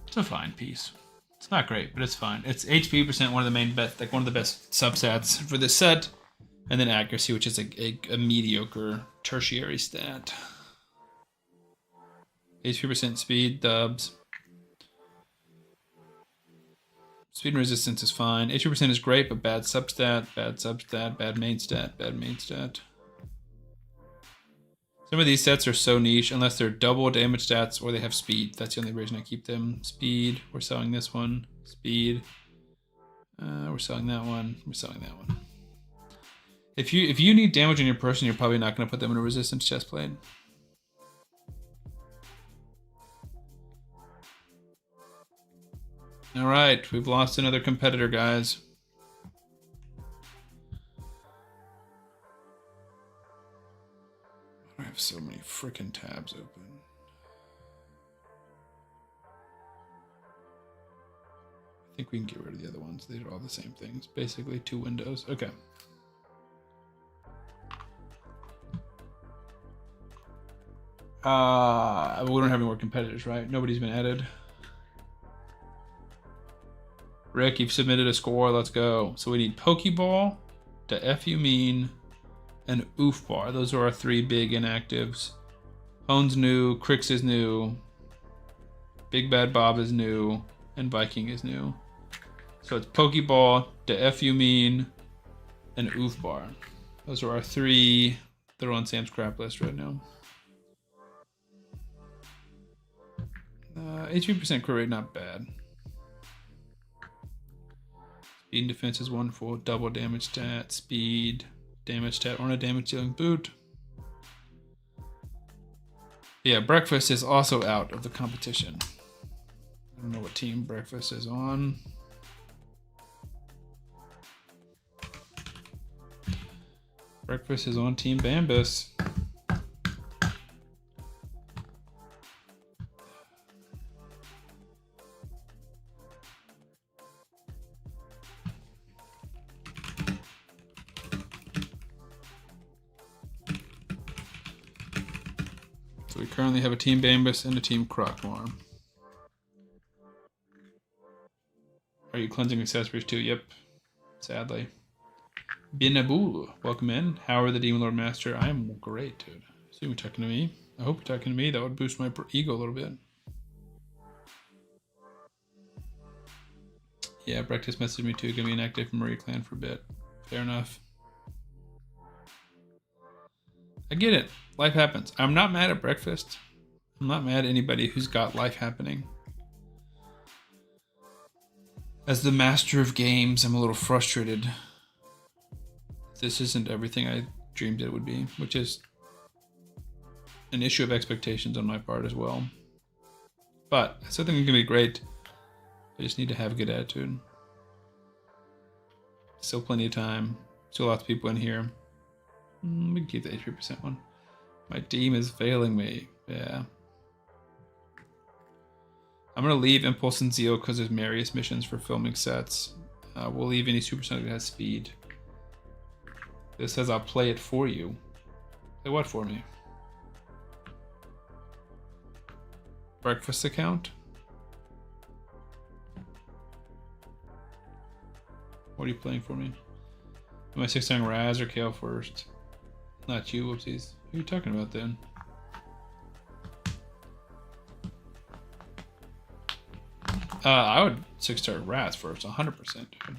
S1: It's a fine piece. It's not great, but it's fine. It's HP percent, one of the main best, like one of the best substats for this set, and then accuracy, which is a mediocre tertiary stat. HP percent, speed, dubs. Speed and resistance is fine. HP percent is great, but bad substat, bad main stat, bad main stat. Some of these sets are so niche, unless they're double damage stats or they have speed. That's the only reason I keep them. Speed, we're selling this one. Speed, we're selling that one. We're selling that one. If you need damage on your person, you're probably not going to put them in a resistance chestplate. All right, we've lost another competitor, guys. I have so many freaking tabs open. I think we can get rid of the other ones. These are all the same things. Basically, 2 windows. Okay. We don't have any more competitors, right? Nobody's been added. Rick, you've submitted a score. Let's go. So we need Pokeball, the F you mean, and Oof Bar. Those are our 3 big inactives. Hone's new, Crix is new, Big Bad Bob is new, and Viking is new. So it's Pokeball, the F you mean, and Oof Bar. Those are our 3 that are on Sam's crap list right now. HP percent crit rate, not bad. Speed and defense is wonderful. Double damage stat, speed, damage stat on a damage dealing boot. Yeah, Breakfast is also out of the competition. I don't know what team Breakfast is on. Breakfast is on Team Bambus. So we currently have a Team Bambus and a Team Crockmore. Are you cleansing accessories too? Yep. Sadly. Binabulu, welcome in. How are the Demon Lord Master? I am great, dude. So you're talking to me? I hope you're talking to me. That would boost my ego a little bit. Yeah, Breakfast messaged me too. Give me an active from Marie Clan for a bit. Fair enough. I get it. Life happens. I'm not mad at Breakfast. I'm not mad at anybody who's got life happening. As the master of games, I'm a little frustrated. This isn't everything I dreamed it would be, which is an issue of expectations on my part as well. But I still think it's going to be great. I just need to have a good attitude. Still plenty of time. Still lots of people in here. We can keep the 83% one. My team is failing me. Yeah. I'm going to leave Impulse and Zeal because there's Marius missions for filming sets. We'll leave any Supersonic that has speed. This says I'll play it for you. Play what for me? Breakfast account? What are you playing for me? Am I 6-9 Raz or Kale first? Not you, whoopsies. Who are you talking about then? I would 6-star Raz first, 100%, dude.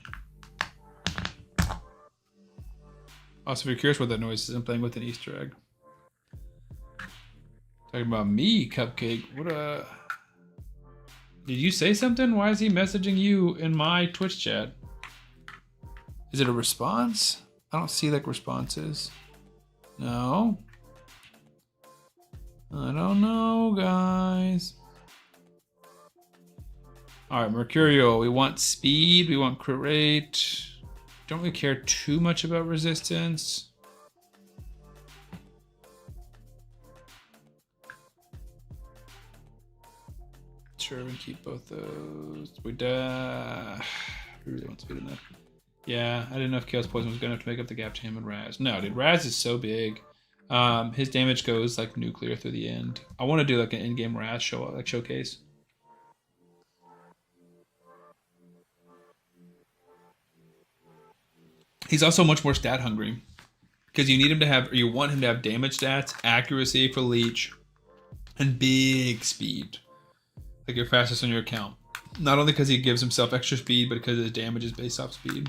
S1: Also, if you're curious what that noise is, I'm playing with an Easter egg. Talking about me, Cupcake. What a... Did you say something? Why is he messaging you in my Twitch chat? Is it a response? I don't see like responses. No. I don't know, guys. All right, Mercurial. We want speed. We want crit rate. Don't really care too much about resistance. Sure, we can keep both those. We really want speed in that. Yeah, I didn't know if Chaos Poison was going to have to make up the gap to him and Raz. No, dude, Raz is so big. His damage goes like nuclear through the end. I want to do like an in-game Raz showcase. He's also much more stat hungry because you need him to have, or you want him to have damage stats, accuracy for leech, and big speed. Like you're fastest on your account. Not only because he gives himself extra speed, but because his damage is based off speed.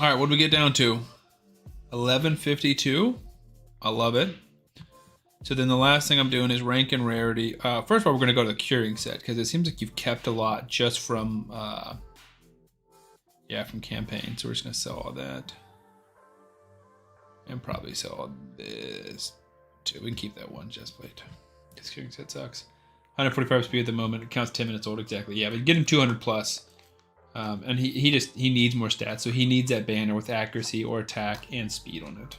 S1: All right, what do we get down to? 1152. I love it. So then the last thing I'm doing is rank and rarity. First of all, we're going to go to the curing set because it seems like you've kept a lot just from, from campaign. So we're just going to sell all that. And probably sell all this too. We can keep that one chest plate. This curing set sucks. 145 speed at the moment. It counts 10 minutes old exactly. Yeah, but get him 200 plus. And he needs more stats. So he needs that banner with accuracy or attack and speed on it.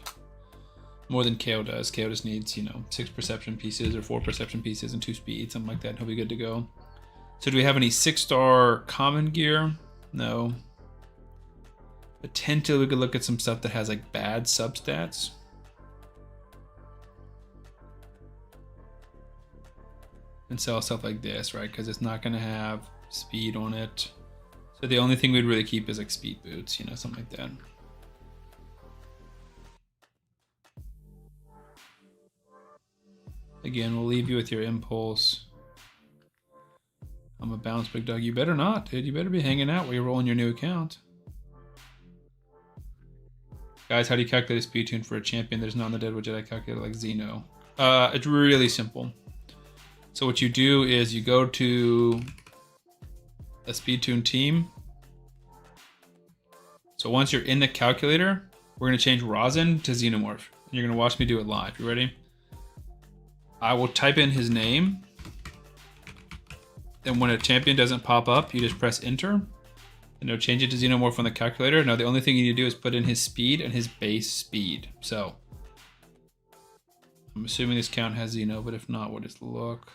S1: More than KO does. KO just needs, 6 perception pieces or 4 perception pieces and 2 speed, something like that. He'll be good to go. So do we have any 6-star common gear? No. Potentially we could look at some stuff that has like bad substats. And sell stuff like this, right? Because it's not going to have speed on it. So the only thing we'd really keep is like speed boots, something like that. Again, we'll leave you with your impulse. I'm a bounce, big dog. You better not, dude. You better be hanging out while you're rolling your new account. Guys, how do you calculate a speed tune for a champion that is not on the Deadwood Jedi calculator like Xeno? It's really simple. So what you do is you go to a speed tune team. So once you're in the calculator, we're going to change Rosin to Xenomorph. And you're going to watch me do it live. You ready? I will type in his name. Then when a champion doesn't pop up, you just press enter. And it'll change it to Xenomorph on the calculator. Now the only thing you need to do is put in his speed and his base speed. So I'm assuming this count has Xeno, but if not, we'll just look.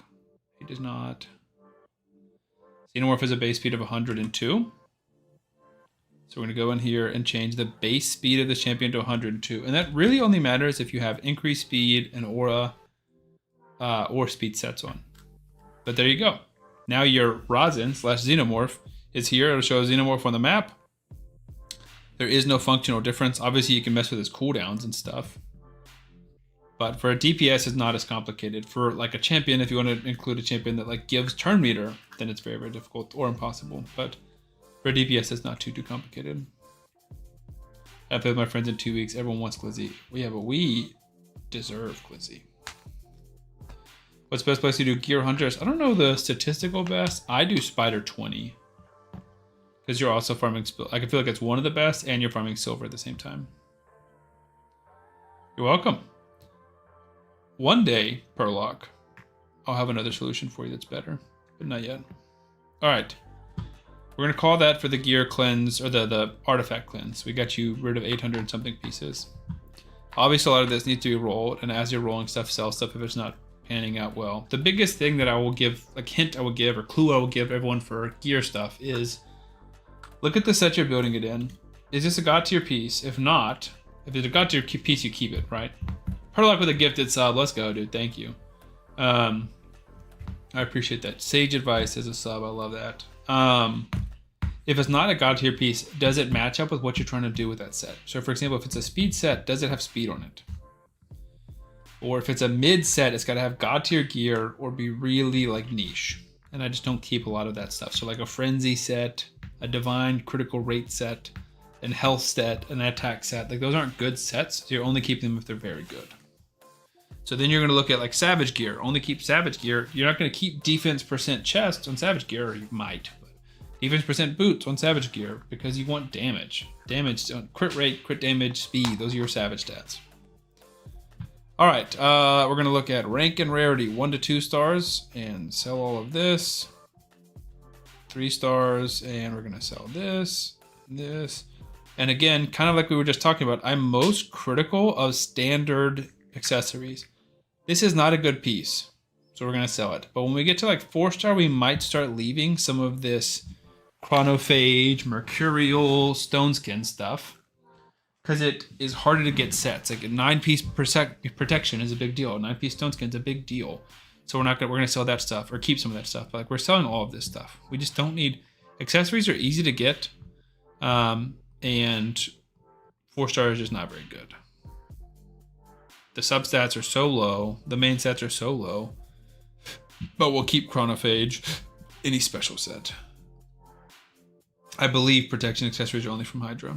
S1: He does not. Xenomorph has a base speed of 102. So we're going to go in here and change the base speed of the champion to 102. And that really only matters if you have increased speed and aura or speed sets on. But there you go. Now your Rosin / Xenomorph is here. It'll show a Xenomorph on the map. There is no functional difference. Obviously, you can mess with his cooldowns and stuff. But for a DPS, it's not as complicated. For like a champion, if you want to include a champion that like gives turn meter, then it's very, very difficult or impossible. But for a DPS, it's not too complicated. I played with my friends in 2 weeks. Everyone wants Glizzy. Well, yeah, but we deserve Glizzy. What's the best place to do Gear Hunters? I don't know the statistical best. I do Spider 20. Because you're also farming... I can feel like it's one of the best, and you're farming silver at the same time. You're welcome. One day, Perlock, I'll have another solution for you that's better. But not yet. Alright. We're going to call that for the gear cleanse, or the artifact cleanse. We got you rid of 800 something pieces. Obviously, a lot of this needs to be rolled, and as you're rolling stuff, sell stuff if it's not panning out well. The biggest thing that I will give, like hint I will give, or clue I will give everyone for gear stuff is, look at the set you're building it in. Is this a god tier piece? If not, if it's a god tier piece, you keep it, right? Perlock with a gifted sub. Let's go, dude. Thank you. I appreciate that. Sage advice as a sub. I love that. If it's not a god tier piece, does it match up with what you're trying to do with that set? So for example, if it's a speed set, does it have speed on it? Or if it's a mid set, it's got to have god tier gear or be really like niche. And I just don't keep a lot of that stuff. So like a frenzy set, a divine critical rate set, an health set, an attack set. Like those aren't good sets. So you're only keeping them if they're very good. So then you're going to look at like savage gear. Only keep savage gear. You're not going to keep defense % chest on savage gear, or you might. But Defense percent boots on savage gear because you want damage. Damage, crit rate, crit damage, speed. Those are your savage stats. All right, we're going to look at rank and rarity, 1 to 2 stars, and sell all of this. 3 stars, and we're going to sell this, this. And again, kind of like we were just talking about, I'm most critical of standard accessories. This is not a good piece, so we're going to sell it. But when we get to like 4-star, we might start leaving some of this chronophage, mercurial, stone skin stuff. Because it is harder to get sets. Like a 9-piece protection is a big deal. A 9-piece stone skin is a big deal. So we're gonna sell that stuff or keep some of that stuff. But like we're selling all of this stuff. We just don't need accessories are easy to get, and 4-star is just not very good. The substats are so low. The main stats are so low. But we'll keep chronophage, any special set. I believe protection accessories are only from Hydra.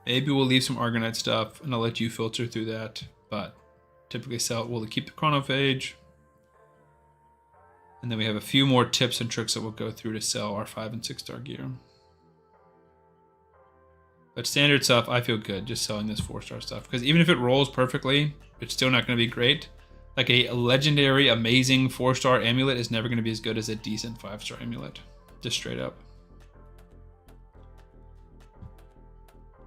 S1: Maybe we'll leave some Argonite stuff and I'll let you filter through that, but typically we'll keep the chronophage. And then we have a few more tips and tricks that we'll go through to sell our 5 and 6-star gear. But standard stuff, I feel good just selling this 4-star stuff because even if it rolls perfectly, it's still not going to be great. Like a legendary, amazing 4-star amulet is never going to be as good as a decent 5-star amulet, just straight up.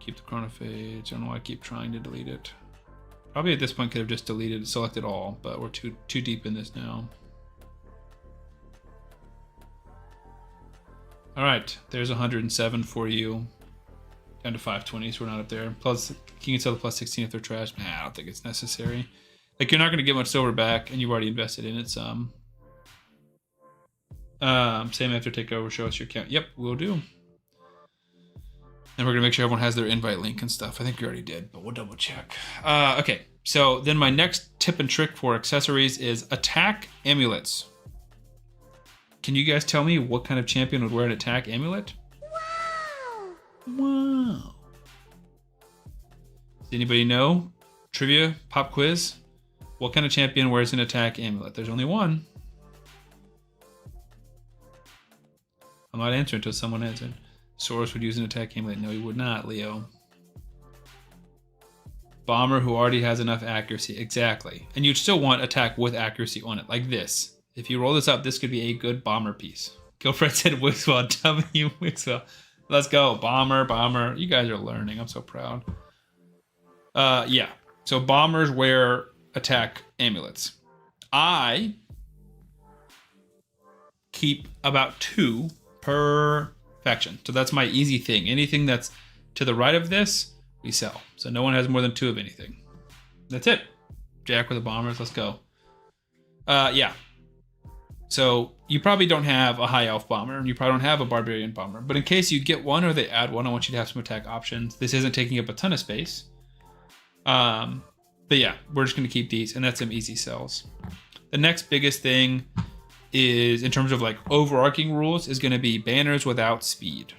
S1: Keep the chronophage. I don't know why I keep trying to delete it. Probably at this point could have just deleted, selected all, but we're too deep in this now. All right, there's 107 for you. Down to 520, so we're not up there. Plus, you can sell the plus 16 if they're trash. Nah, I don't think it's necessary. Like you're not going to get much silver back, and you've already invested in it some. Same after takeover. Show us your account. Yep, we'll do. And we're going to make sure everyone has their invite link and stuff. I think we already did, but we'll double check. Okay, so then my next tip and trick for accessories is attack amulets. Can you guys tell me what kind of champion would wear an attack amulet? Wow. Does anybody know? Trivia, pop quiz. What kind of champion wears an attack amulet? There's only one. I'm not answering until someone answered. Soros would use an attack amulet. No, he would not, Leo. Bomber who already has enough accuracy. Exactly. And you'd still want attack with accuracy on it, like this. If you roll this up, this could be a good bomber piece. Gilfred said Wixwell. W. Wixwell. Let's go. Bomber, bomber. You guys are learning. I'm so proud. Yeah. So bombers wear attack amulets. I keep about 2 per faction. So that's my easy thing. Anything that's to the right of this, we sell. So no one has more than 2 of anything. That's it. Jack with the bombers. Let's go. Yeah. So you probably don't have a high elf bomber, and you probably don't have a barbarian bomber. But in case you get one or they add one, I want you to have some attack options. This isn't taking up a ton of space. But yeah, we're just going to keep these, and that's some easy sells. The next biggest thing is, in terms of like overarching rules, is going to be banners without speed.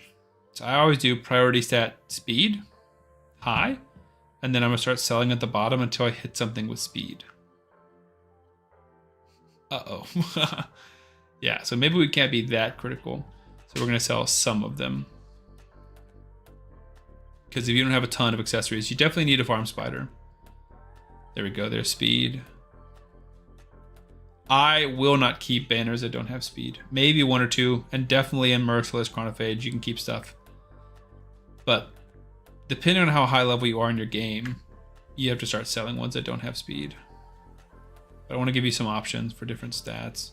S1: So I always do priority stat speed high, and then I'm going to start selling at the bottom until I hit something with speed. Uh-oh. Yeah, so maybe we can't be that critical. So we're going to sell some of them. Because if you don't have a ton of accessories, you definitely need a farm spider. There we go, there's speed. I will not keep banners that don't have speed. Maybe 1 or 2, and definitely in Merciless Chronophage, you can keep stuff. But depending on how high level you are in your game, you have to start selling ones that don't have speed. But I want to give you some options for different stats.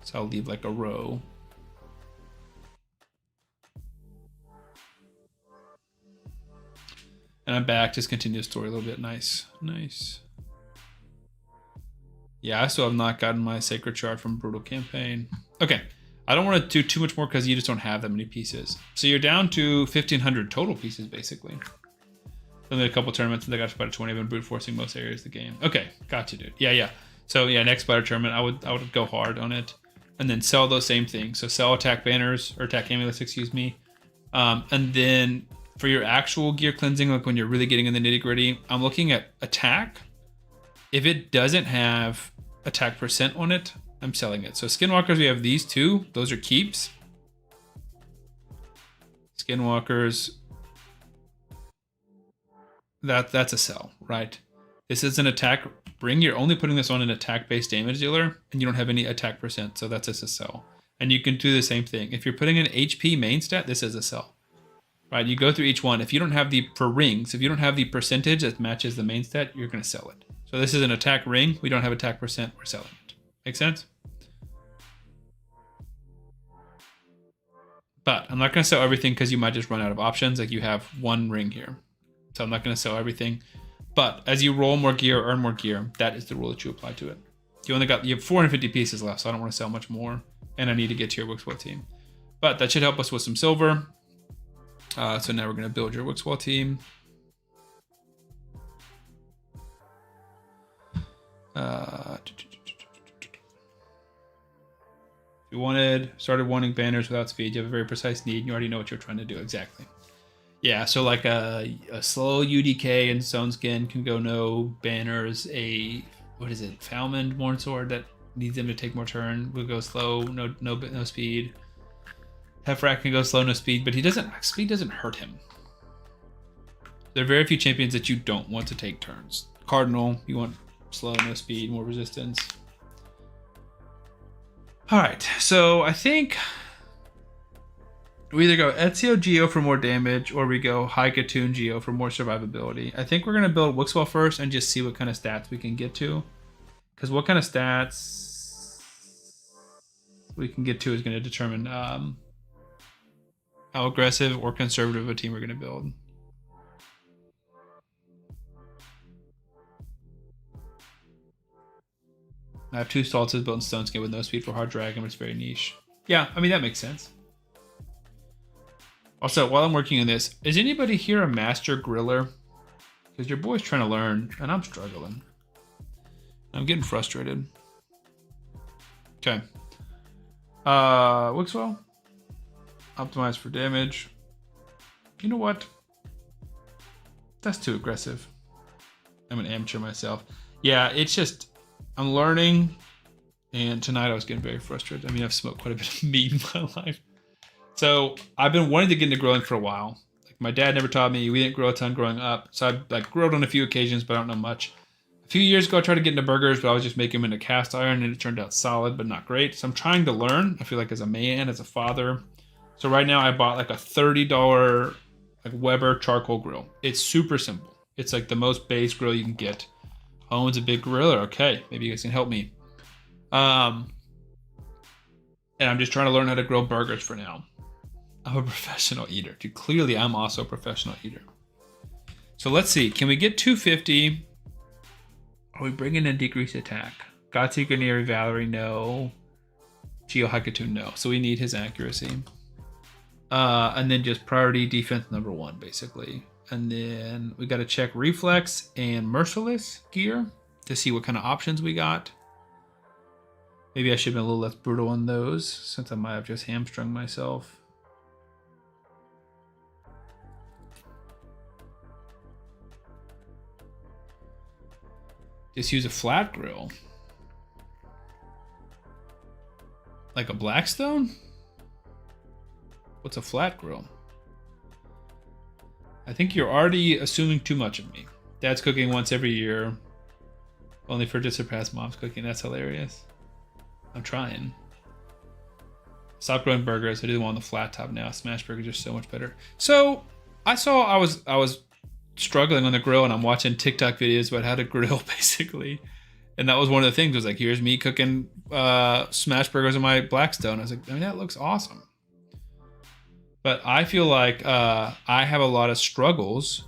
S1: So I'll leave like a row. And I'm back. Just continue the story a little bit. Nice. Nice. Yeah, I still have not gotten my Sacred Shard from Brutal Campaign. Okay. I don't want to do too much more because you just don't have that many pieces. So you're down to 1,500 total pieces, basically. Then a couple tournaments and they got Spider 20. I've been brute forcing most areas of the game. Okay. Gotcha, dude. Yeah. So yeah, next Spider tournament, I would go hard on it. And then sell those same things. So sell attack banners, or attack amulets, excuse me. And then for your actual gear cleansing, like when you're really getting in the nitty gritty, I'm looking at attack. If it doesn't have attack percent on it, I'm selling it. So Skinwalkers, we have these two. Those are keeps. Skinwalkers, that's a sell, right? This is an attack. You're only putting this on an attack-based damage dealer, and you don't have any attack percent, so that's just a sell. And you can do the same thing. If you're putting an HP main stat, this is a sell. Right, you go through each one. If you don't have the, for rings, if you don't have the percentage that matches the main stat, you're going to sell it. So this is an attack ring. We don't have attack percent. We're selling it. Make sense? But I'm not going to sell everything because you might just run out of options. Like you have one ring here. So I'm not going to sell everything. But as you roll more gear, earn more gear, that is the rule that you apply to it. You have 450 pieces left, so I don't want to sell much more. And I need to get to your Wixwell team. But that should help us with some silver. So now we're going to build your Wixwell team. If you started wanting banners without speed, you have a very precise need, and you already know what you're trying to do. Exactly. Yeah, so like a slow UDK and Stone Skin can go no banners. What is it? Falmond Mornsword that needs them to take more turn will go slow, no speed. Fahrakin can go slow, no speed, but speed doesn't hurt him. There are very few champions that you don't want to take turns. Cardinal, you want slow, no speed, more resistance. All right, so I think we either go Ezio Geo for more damage, or we go High Katoon Geo for more survivability. I think we're gonna build Wixwell first and just see what kind of stats we can get to. Because what kind of stats we can get to is gonna determine how aggressive or conservative a team we're gonna build. I have 2 Saltzes built in Stone Skin with no speed for Hard Dragon, but it's very niche. Yeah, I mean, that makes sense. Also, while I'm working on this, is anybody here a master griller? Because your boy's trying to learn, and I'm struggling. I'm getting frustrated. Okay. Wixwell. Optimize for damage. You know what? That's too aggressive. I'm an amateur myself. Yeah, it's just... I'm learning, and tonight I was getting very frustrated. I mean, I've smoked quite a bit of meat in my life. So I've been wanting to get into grilling for a while. Like my dad never taught me. We didn't grill a ton growing up. So I've like grilled on a few occasions, but I don't know much. A few years ago, I tried to get into burgers, but I was just making them into cast iron, and it turned out solid, but not great. So I'm trying to learn. I feel like as a man, as a father. So right now I bought like a $30 like Weber charcoal grill. It's super simple. It's like the most base grill you can get. Owen's a big griller. Okay, maybe you guys can help me. And I'm just trying to learn how to grill burgers for now. I'm a professional eater. Dude, clearly I'm also a professional eater. So let's see. Can we get 250? Are we bringing in decreased attack? Gatsy, Granary, Valerie, no. Geo Hakatoon, no. So we need his accuracy. And then just priority defense number 1, basically. And then we got to check reflex and merciless gear to see what kind of options we got. Maybe I should have been a little less brutal on those, since I might have just hamstrung myself. Just use a flat grill. Like a Blackstone? What's a flat grill? I think you're already assuming too much of me. Dad's cooking once every year. Only for to surpass mom's cooking. That's hilarious. I'm trying. Stop growing burgers. I do want the flat top now. Smash burgers are so much better. So I was struggling on the grill, and I'm watching TikTok videos about how to grill basically. And that was one of the things, was like, here's me cooking smash burgers on my Blackstone. I was like, I mean, that looks awesome. But I feel like I have a lot of struggles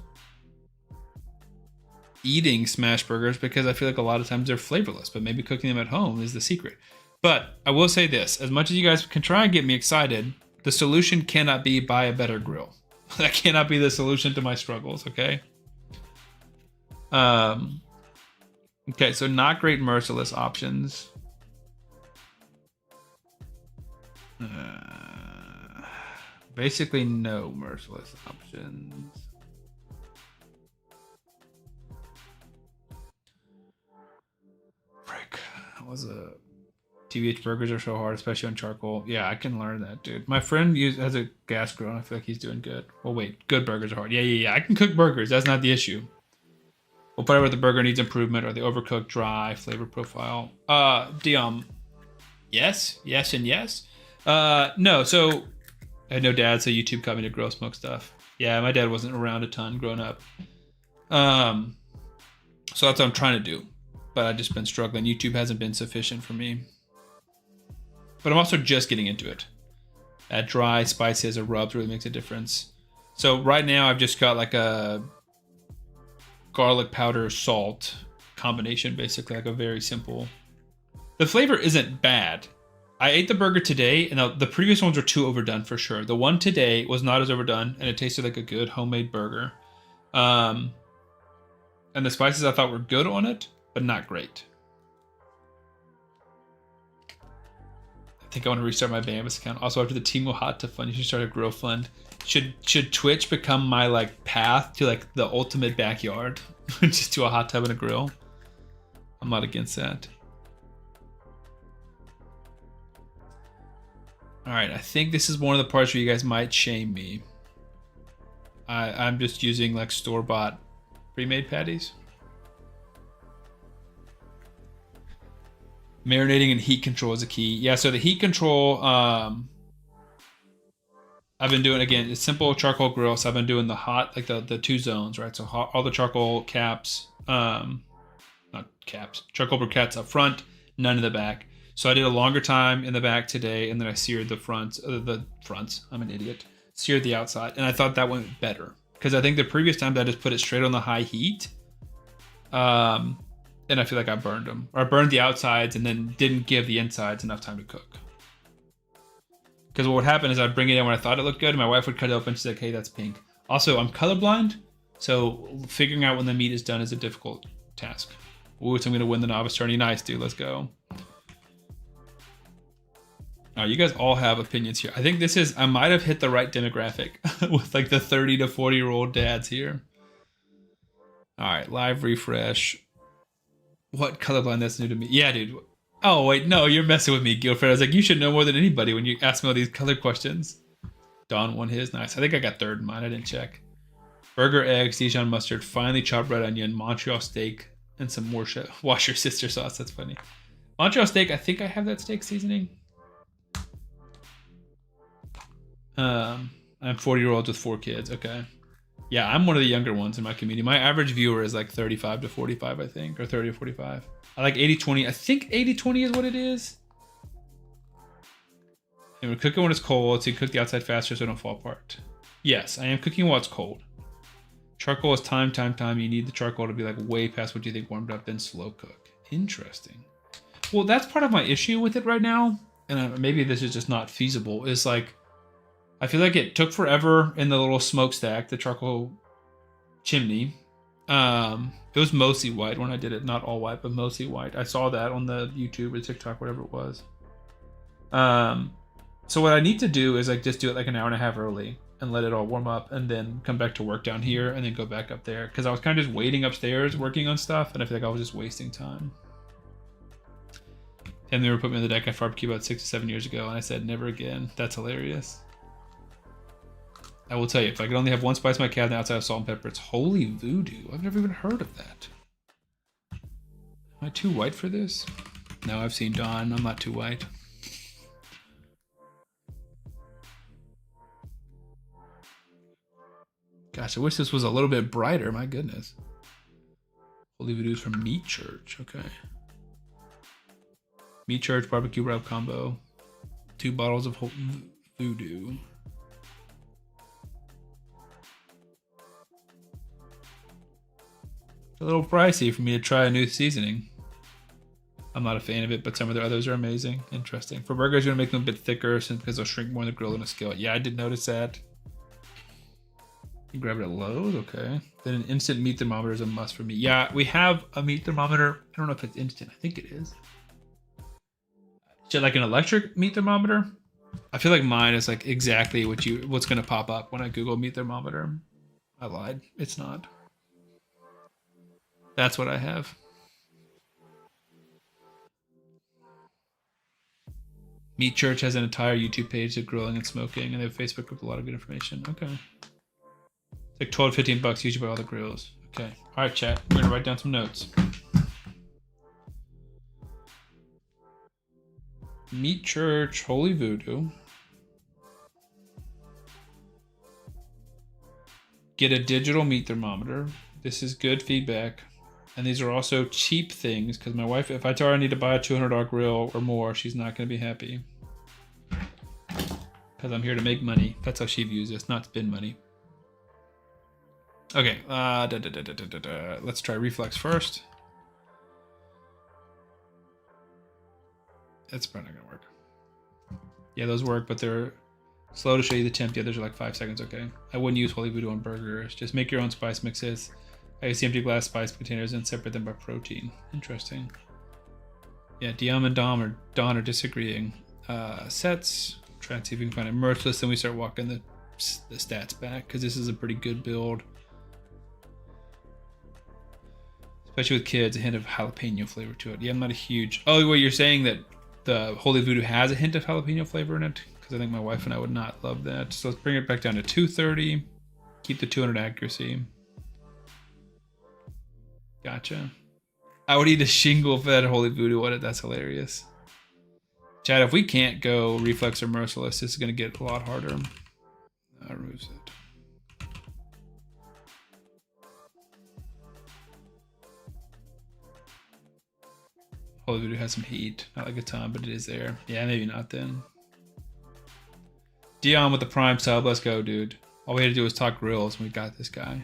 S1: eating smash burgers because I feel like a lot of times they're flavorless, but maybe cooking them at home is the secret. But I will say this, as much as you guys can try and get me excited, the solution cannot be buy a better grill. That cannot be the solution to my struggles, okay? Okay, so not great merciless options. Basically no merciless options. Frick, that was a TVH burgers are so hard, especially on charcoal. Yeah, I can learn that, dude. My friend has a gas grill, and I feel like he's doing good. Well, wait, good burgers are hard. Yeah. I can cook burgers. That's not the issue. We'll play where the burger needs improvement or the overcooked, dry flavor profile. Yes, and yes. No. So I had no dad, so YouTube got me to grill smoke stuff. Yeah, my dad wasn't around a ton growing up. So that's what I'm trying to do, but I've just been struggling. YouTube hasn't been sufficient for me. But I'm also just getting into it. That dry, spicy as a rub really makes a difference. So right now I've just got like a garlic powder salt combination, basically like a very simple. The flavor isn't bad. I ate the burger today, and the previous ones were too overdone for sure. The one today was not as overdone, and it tasted like a good homemade burger. And the spices I thought were good on it, but not great. I think I want to restart my Bambus account. Also, after the Timo Hot to Fund, you should start a grow fund. Should Twitch become my like path to like the ultimate backyard? Just do a hot tub and a grill. I'm not against that. All right, I think this is one of the parts where you guys might shame me. I'm just using like store-bought pre-made patties. Marinating and heat control is a key. Yeah, so the heat control, I've been doing, again, it's simple charcoal grill. So I've been doing the hot, like the two zones, right? So hot, all the charcoal caps, not caps, charcoal briquettes up front, none in the back. So I did a longer time in the back today, and then I seared the fronts, I'm an idiot. Seared the outside, and I thought that went better. Because I think the previous times I just put it straight on the high heat. And I feel like I burned them. Or I burned the outsides and then didn't give the insides enough time to cook. Because what would happen is I'd bring it in when I thought it looked good, and my wife would cut it open. She's like, hey, that's pink. Also, I'm colorblind, so figuring out when the meat is done is a difficult task. Ooh, so I'm going to win the novice tourney. Nice, dude. Let's go. All right, you guys all have opinions here. I think I might have hit the right demographic with like the 30 to 40-year-old dads here. All right, live refresh. What colorblind? That's new to me. Yeah, dude. Oh, wait, no, you're messing with me, Guildfred. I was like, you should know more than anybody when you ask me all these color questions. Don won his. Nice. I think I got third in mine. I didn't check. Burger, eggs, Dijon mustard, finely chopped red onion, Montreal steak, and some more wash your sister sauce. That's funny. Montreal steak, I think I have that steak seasoning. I'm 40-year-olds with 4 kids. Okay. Yeah, I'm one of the younger ones in my community. My average viewer is like 35 to 45, I think, or 30 to 45. I like 80-20. I think 80-20 is what it is. And we're cooking when it's cold, so you cook the outside faster so it don't fall apart. Yes, I am cooking while it's cold. Charcoal is time. You need the charcoal to be like way past what you think warmed up, then slow cook. Interesting. Well, that's part of my issue with it right now, and maybe this is just not feasible, is like, I feel like it took forever in the little smokestack, the charcoal chimney. It was mostly white when I did it. Not all white, but mostly white. I saw that on the YouTube or TikTok, whatever it was. So what I need to do is like just do it like an hour and a half early and let it all warm up and then come back to work down here and then go back up there. Because I was kind of just waiting upstairs working on stuff, and I feel like I was just wasting time. And they were put me on the deck at barbecue about 6 to 7 years ago, and I said never again. That's hilarious. I will tell you, if I could only have one spice in my cabinet outside of salt and pepper, it's holy voodoo. I've never even heard of that. Am I too white for this? No, I've seen Dawn. I'm not too white. Gosh, I wish this was a little bit brighter. My goodness. Holy voodoo's from Meat Church. Okay. Meat Church barbecue rub combo. 2 bottles of voodoo. A little pricey for me to try a new seasoning. I'm not a fan of it, but some of the others are amazing. Interesting. For burgers, you're gonna make them a bit thicker because they'll shrink more in the grill than a skillet. Yeah, I did notice that. You grab it at Lowe's, okay. Then an instant meat thermometer is a must for me. Yeah, we have a meat thermometer. I don't know if it's instant. I think it is. Is it like an electric meat thermometer? I feel like mine is like exactly what's gonna pop up when I Google meat thermometer. I lied. It's not. That's what I have. Meat Church has an entire YouTube page of grilling and smoking, and they have a Facebook with a lot of good information. Okay. It's like 12 to 15 bucks usually by all the grills. Okay. All right, chat. We're going to write down some notes. Meat Church, Holy Voodoo. Get a digital meat thermometer. This is good feedback. And these are also cheap things because my wife, if I tell her I need to buy a $200 grill or more, she's not going to be happy. Because I'm here to make money. That's how she views this, not spend money. Okay, let's try reflex first. That's probably not going to work. Yeah, those work, but they're slow to show you the temp. The others are like 5 seconds, okay. I wouldn't use Holy Voodoo on burgers. Just make your own spice mixes. I use the empty glass spice containers and separate them by protein. Interesting. Yeah, Diam and Don are disagreeing. Sets. Try and see if we can find a merciless. Then we start walking the stats back because this is a pretty good build. Especially with kids, a hint of jalapeno flavor to it. Yeah, I'm not a huge... Oh, wait, you're saying that the Holy Voodoo has a hint of jalapeno flavor in it? Because I think my wife and I would not love that. So let's bring it back down to 230. Keep the 200 accuracy. Gotcha. I would eat a shingle-fed Holy Voodoo on it. That's hilarious. Chad, if we can't go reflex or merciless, this is going to get a lot harder. Removes it. Holy Voodoo has some heat. Not like a ton, but it is there. Yeah, maybe not then. Dion with the prime sub. Let's go, dude. All we had to do was talk grills and we got this guy.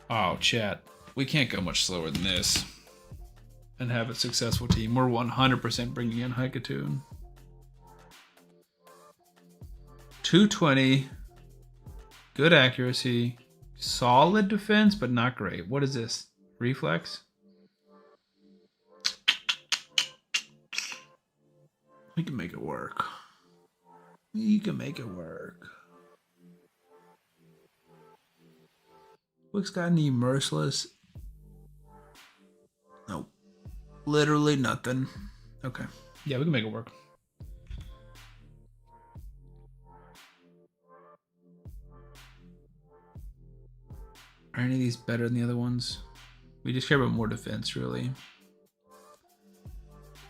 S1: Oh, chat. We can't go much slower than this and have a successful team. We're 100% bringing in Haikatoon. 220. Good accuracy. Solid defense, but not great. What is this? Reflex? We can make it work. We can make it work. Looks got any merciless? Nope. Literally nothing. Okay. Yeah, we can make it work. Are any of these better than the other ones? We just care about more defense, really.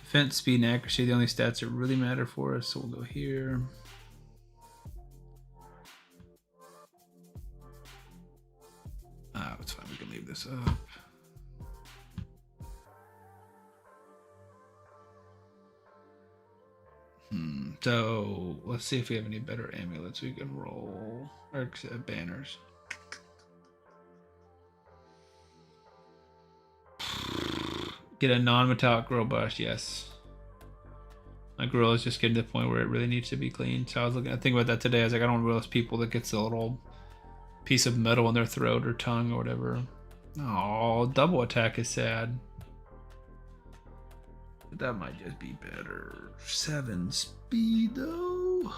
S1: Defense, speed, and accuracy, the only stats that really matter for us. So we'll go here. It's fine. We can leave this up. So let's see if we have any better amulets we can roll, or banners. Get a non-metallic grill brush, yes. My grill is just getting to the point where it really needs to be cleaned. So I was thinking about that today. I was like, I don't want to be those people that gets a little piece of metal in their throat or tongue or whatever. Oh, double attack is sad. But that might just be better. 7 speed though.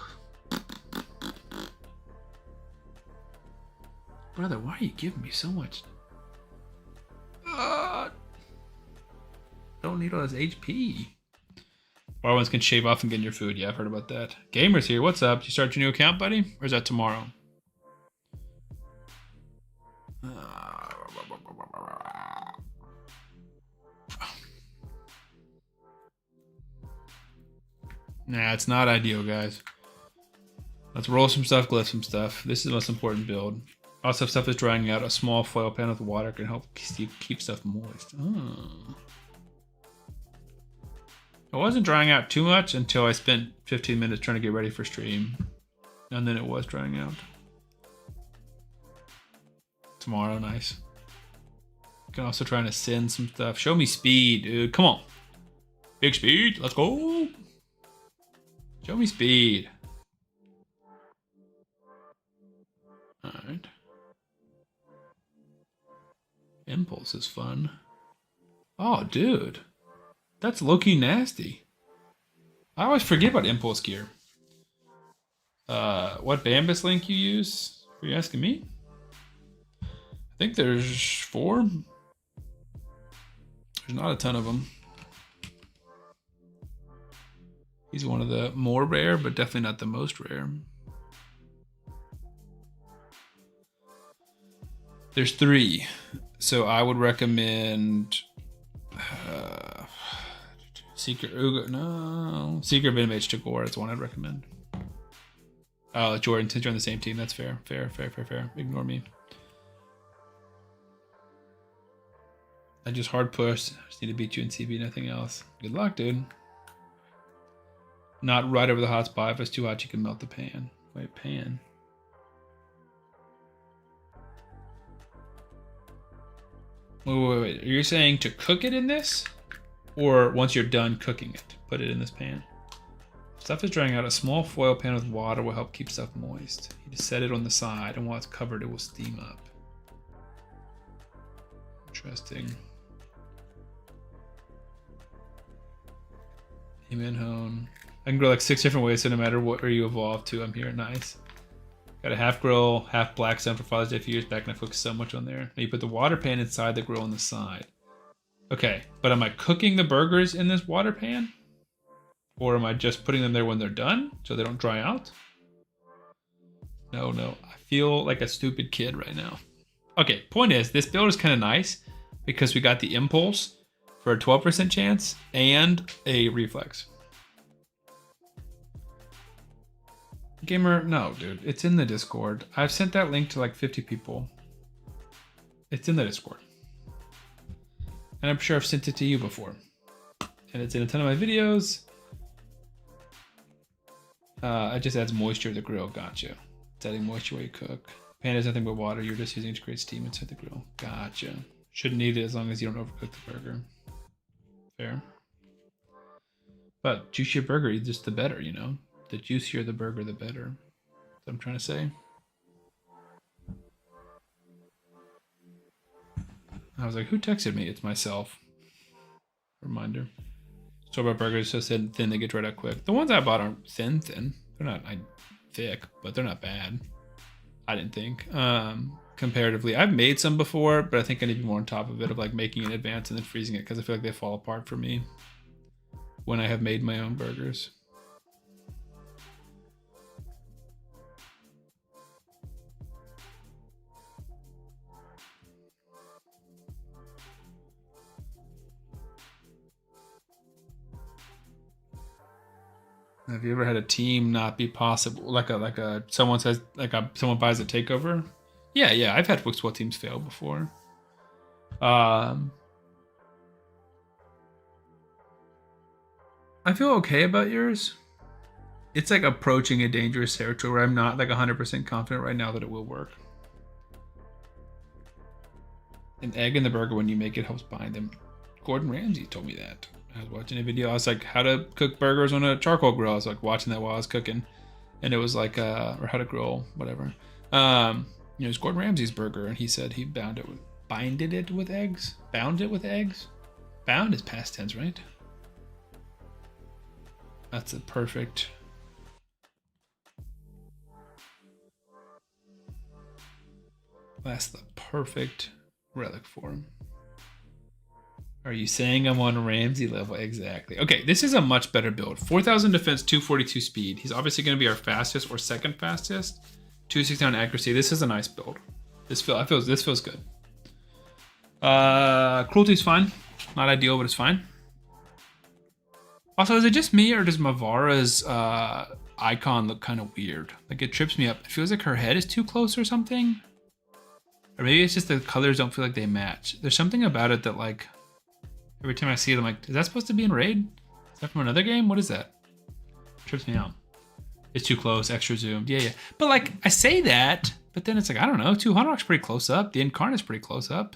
S1: Brother, why are you giving me so much? Don't need all this HP. Barwins can shave off and get in your food. Yeah, I've heard about that. Gamers here, what's up? Did you start your new account, buddy? Or is that tomorrow? Nah, it's not ideal, guys. Let's roll some stuff, glyph some stuff. This is the most important build. Also, if stuff is drying out, a small foil pan with water can help keep stuff moist. Oh. It wasn't drying out too much until I spent 15 minutes trying to get ready for stream. And then it was drying out. Tomorrow, nice. You can also try to send some stuff. Show me speed, dude. Come on. Big speed. Let's go. Show me speed. Alright. Impulse is fun. Oh, dude. That's low-key nasty. I always forget about impulse gear. What Bambus link you use? Are you asking me? I think there's 4. There's not a ton of them. He's one of the more rare, but definitely not the most rare. There's 3. So I would recommend Secret Uugo. No. Secret Venomage Tagoar. That's one I'd recommend. Oh, Jordan, since you're on the same team, that's fair. Fair. Ignore me. I just hard push. I just need to beat you in CB, nothing else. Good luck, dude. Not right over the hot spot. If it's too hot, you can melt the pan. Wait, pan. Wait. Are you saying to cook it in this? Or once you're done cooking it, put it in this pan? Stuff is drying out. A small foil pan with water will help keep stuff moist. You just set it on the side, and while it's covered, it will steam up. Interesting. Amen, hone. I can grow like 6 different ways, so no matter what where you evolve to, I'm here. Nice. Got a half grill, half black sun for Father's Day a few years back, and I focused so much on there. Now you put the water pan inside the grill on the side. Okay, but am I cooking the burgers in this water pan? Or am I just putting them there when they're done so they don't dry out? No. I feel like a stupid kid right now. Okay, point is, this build is kind of nice because we got the impulse for a 12% chance and a reflex. Gamer, no, dude. It's in the Discord. I've sent that link to like 50 people. It's in the Discord. And I'm sure I've sent it to you before. And it's in a ton of my videos. It just adds moisture to the grill. Gotcha. It's adding moisture while you cook. Pan is nothing but water. You're just using it to create steam inside the grill. Gotcha. Shouldn't need it as long as you don't overcook the burger. Fair. But juicier burger, just the better, you know? The juicier the burger, the better. That's what I'm trying to say. I was like, who texted me? It's myself. Reminder. Store-bought burgers so thin they get dried out quick. The ones I bought aren't thin. They're not thick, but they're not bad. I didn't think. Comparatively, I've made some before, but I think I need to be more on top of it, of like making it in advance and then freezing it, because I feel like they fall apart for me when I have made my own burgers. Have you ever had a team not be possible? Like someone says, someone buys a takeover? Yeah, I've had Wixwell teams fail before. I feel okay about yours. It's like approaching a dangerous territory where I'm not like 100% confident right now that it will work. An egg in the burger when you make it helps bind them. Gordon Ramsay told me that. I was watching a video. I was like, how to cook burgers on a charcoal grill. I was like watching that while I was cooking, and it was like, or how to grill, whatever. It was Gordon Ramsay's burger, and he said he bound it with eggs. Bound it with eggs. Bound is past tense, right? That's a perfect. That's the perfect relic for him. Are you saying I'm on Ramsey level? Exactly. Okay, this is a much better build. 4,000 defense, 242 speed. He's obviously going to be our fastest or second fastest. 269 accuracy. This is a nice build. This feels good. Cruelty's fine. Not ideal, but it's fine. Also, is it just me or does Mavara's icon look kind of weird? Like it trips me up. It feels like her head is too close or something. Or maybe it's just the colors don't feel like they match. There's something about it that like, every time I see it, I'm like, is that supposed to be in Raid? Is that from another game? What is that? Trips me out. It's too close, extra zoomed. Yeah. But like, I say that, but then it's like, I don't know, 200's pretty close up. The Incarnate's pretty close up.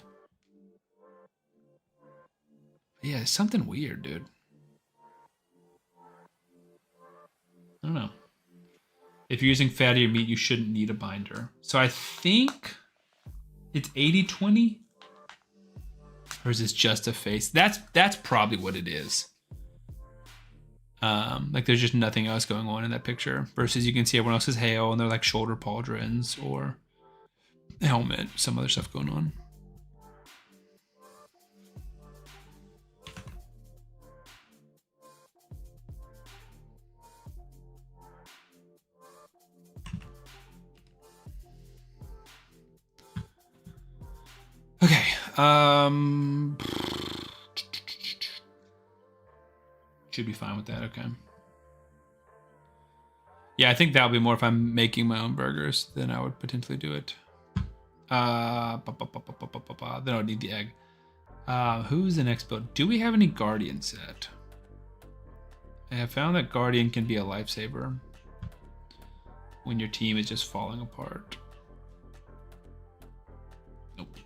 S1: Yeah, it's something weird, dude. I don't know. If you're using fattier meat, you shouldn't need a binder. So I think it's 80-20. Or is this just a face? That's probably what it is. Like there's just nothing else going on in that picture. Versus you can see everyone else's hail and they're like shoulder pauldrons or helmet, some other stuff going on. Should be fine with that. Okay. Yeah, I think that'll be more if I'm making my own burgers, then I would potentially do it. Then I would need the egg. Who's the next build? Do we have any Guardian set? I have found that Guardian can be a lifesaver when your team is just falling apart. Nope.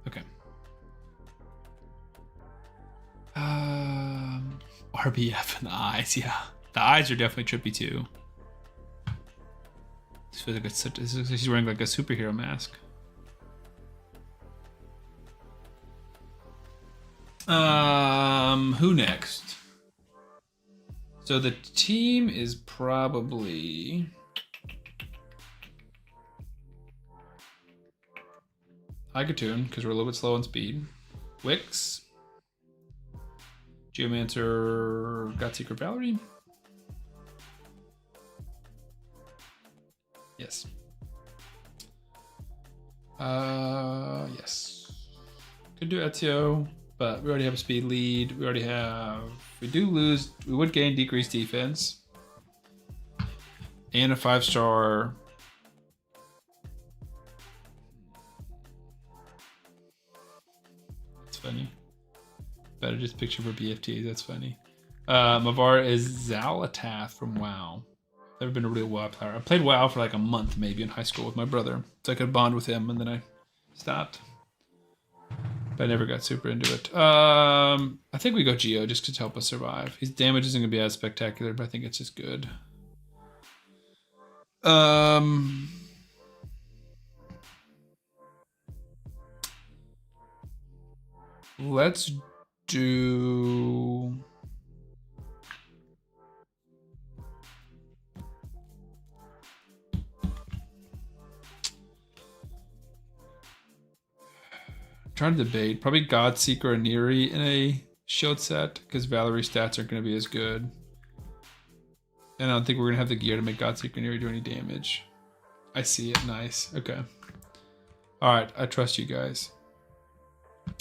S1: Okay. RBF and the eyes, yeah. The eyes are definitely trippy too. This feels like she's wearing like a superhero mask. Who next? So the team is probably Higatoon, because we're a little bit slow on speed. Wix. Geomancer, Godsecret Valerie. Yes. Yes. Could do Ezio, but we already have a speed lead. We already have. If we do lose, we would gain decreased defense and a 5-star. That's funny. Better just picture for BFT. That's funny. Mavar is Zalatath from WoW. Never been a real WoW player. I played WoW for like a month maybe in high school with my brother, so I could bond with him, and then I stopped. But I never got super into it. I think we go Geo just to help us survive. His damage isn't gonna be as spectacular, but I think it's just good. Let's do. Trying to debate. Probably Godseeker and Neri in a shield set, because Valerie's stats aren't going to be as good. And I don't think we're going to have the gear to make Godseeker and Neri do any damage. I see it. Nice. Okay. Alright, I trust you guys.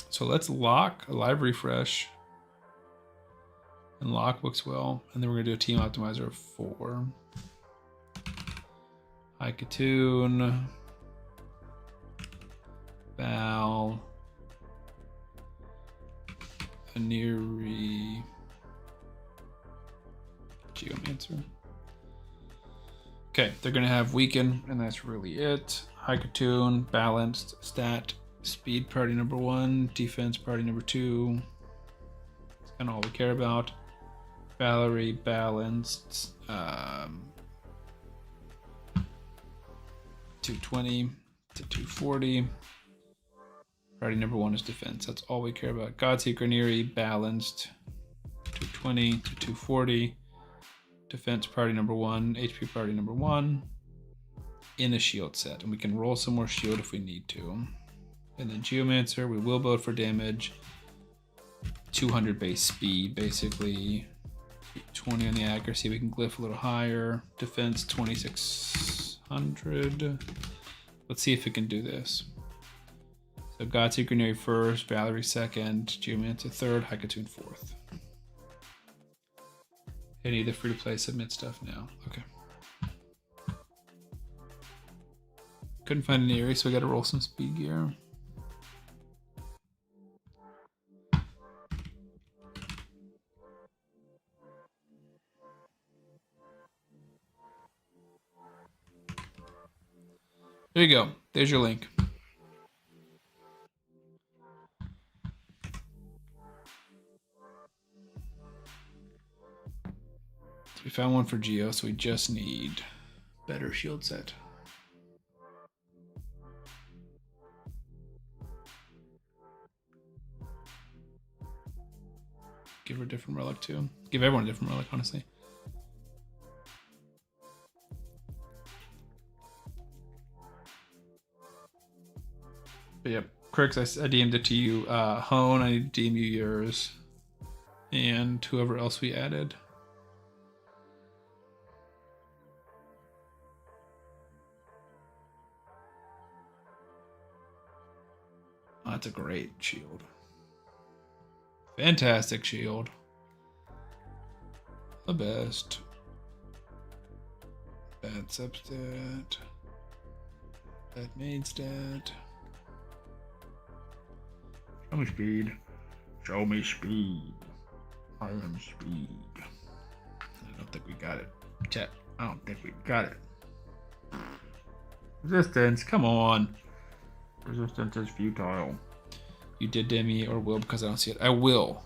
S1: So let's lock a live refresh. And lock looks well. And then we're going to do a team optimizer of 4. Higatoon. Val. Aniri. Geomancer. Okay, they're gonna have weaken, and that's really it. Higatoon, balanced, stat, speed priority number 1, defense priority number 2. That's kind of all we care about. Valerie, balanced, 220 to 240. Priority number 1 is defense. That's all we care about. Godseeker Neri, balanced, 220 to 240. Defense priority number 1, HP priority number 1. In a shield set. And we can roll some more shield if we need to. And then Geomancer, we will build for damage. 200 base speed, basically. 20 on the accuracy. We can glyph a little higher. Defense, 2600. Let's see if it can do this. So Godseeker Neri first, Valerie second, Geomancer third, Higatoon fourth. Any of the free-to-play submit stuff now. Okay. Couldn't find an Neri, so we gotta roll some speed gear. There you go. There's your link. We found one for Geo, so we just need better shield set. Give her a different relic too. Give everyone a different relic, honestly. But yep, Crix, I DM'd it to you. Hone, I need to DM you yours. And whoever else we added. that's a great shield. Fantastic shield. The best. Bad substat. Bad main stat. Show me speed. Show me speed. I am speed. I don't think we got it. Chat. I don't think we got it. Resistance. Come on. Resistance is futile. You did Demi or will because I don't see it. I will.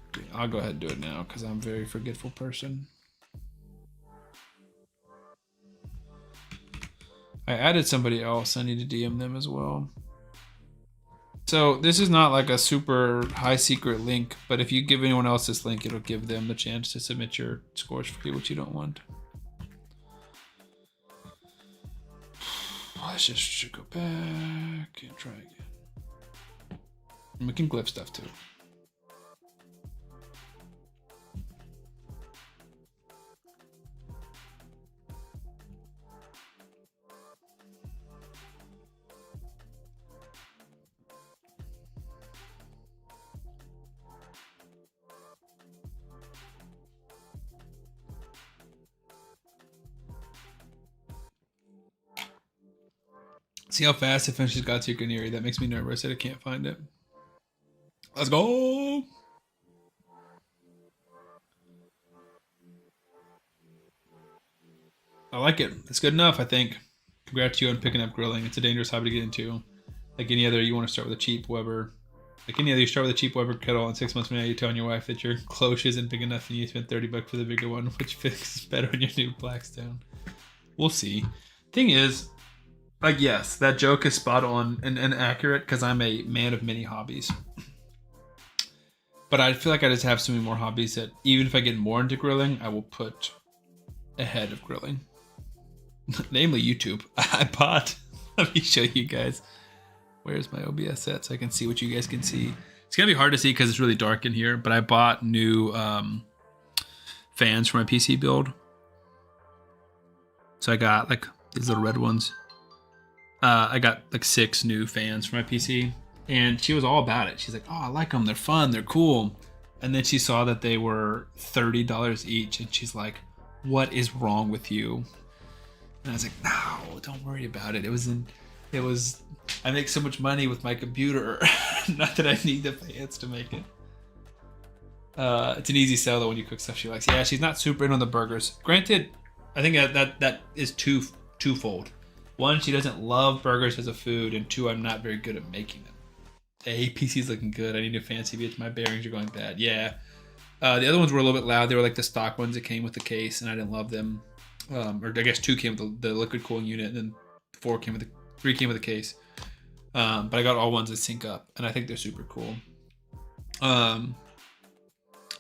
S1: Okay, I'll go ahead and do it now because I'm a very forgetful person. I added somebody else. I need to DM them as well. So this is not like a super high secret link, but if you give anyone else this link, it'll give them the chance to submit your scores for you, which you don't want. Let's just go back and try again. And we can glyph stuff too. See how fast it finishes Godseeker Canary. That makes me nervous that I can't find it. Let's go! I like it. It's good enough, I think. Congrats to you on picking up grilling. It's a dangerous hobby to get into. Like any other, you want to start with a cheap Weber. Like any other, you start with a cheap Weber kettle, and 6 months from now, you're telling your wife that your cloche isn't big enough and you spent $30 for the bigger one, which fits better on your new Blackstone. We'll see. Thing is, like, yes, that joke is spot on and accurate because I'm a man of many hobbies. But I feel like I just have so many more hobbies that even if I get more into grilling, I will put ahead of grilling. Namely YouTube. I bought, let me show you guys. Where's my OBS set so I can see what you guys can see. It's going to be hard to see because it's really dark in here, but I bought new fans for my PC build. So I got like these little red ones. I got like 6 new fans for my PC, and she was all about it. She's like, oh, I like them. They're fun. They're cool. And then she saw that they were $30 each, and she's like, what is wrong with you? And I was like, no, don't worry about it. I make so much money with my computer. Not that I need the fans to make it. It's an easy sell though when you cook stuff she likes. Yeah, she's not super in on the burgers. Granted, I think that is twofold. One, she doesn't love burgers as a food, and 2, I'm not very good at making them. Hey, PC's looking good. I need a fancy bitch. My bearings are going bad. Yeah. The other ones were a little bit loud. They were like the stock ones that came with the case, and I didn't love them. Or I guess 2 came with the liquid cooling unit, and then 3 came with the case. But I got all ones that sync up, and I think they're super cool. I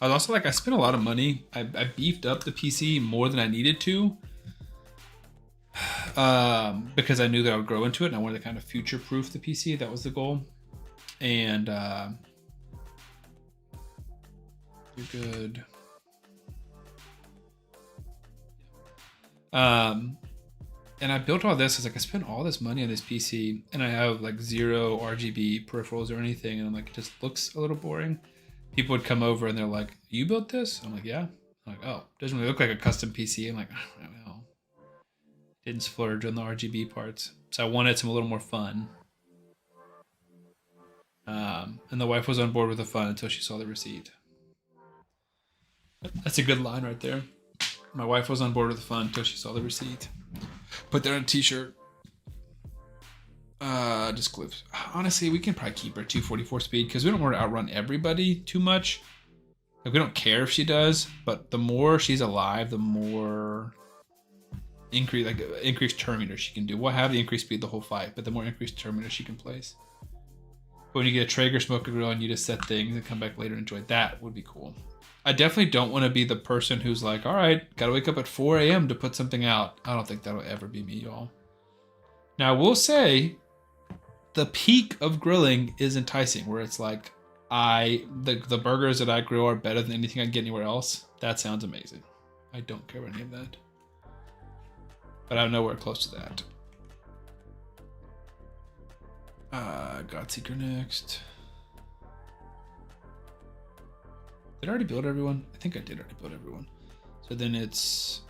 S1: was also like, I spent a lot of money. I beefed up the PC more than I needed to. Because I knew that I would grow into it and I wanted to kind of future-proof the PC. That was the goal. And you're good. And I built all this. I was like, I spent all this money on this PC and I have like 0 RGB peripherals or anything. And I'm like, it just looks a little boring. People would come over and they're like, you built this? I'm like, yeah. I'm like, oh, it doesn't really look like a custom PC. I'm like, I don't know. Didn't splurge on the RGB parts. So I wanted some a little more fun. And the wife was on board with the fun until she saw the receipt. That's a good line right there. My wife was on board with the fun until she saw the receipt. Put that on a t-shirt. Just clips. Honestly, we can probably keep her 244 speed because we don't want to outrun everybody too much. Like, we don't care if she does, but the more she's alive, the more increased turn meter she can do. We'll have the increased speed the whole fight, but the more increased turn meter she can place. But when you get a Traeger smoker grill and you just set things and come back later and enjoy, that would be cool. I definitely don't want to be the person who's like, all right, gotta wake up at 4 a.m. to put something out. I don't think that'll ever be me, y'all. Now, I will say the peak of grilling is enticing, where it's like, the burgers that I grill are better than anything I can get anywhere else. That sounds amazing. I don't care about any of that. But I'm nowhere close to that. Godseeker next. Did I already build everyone? I think I did already build everyone. So then it's...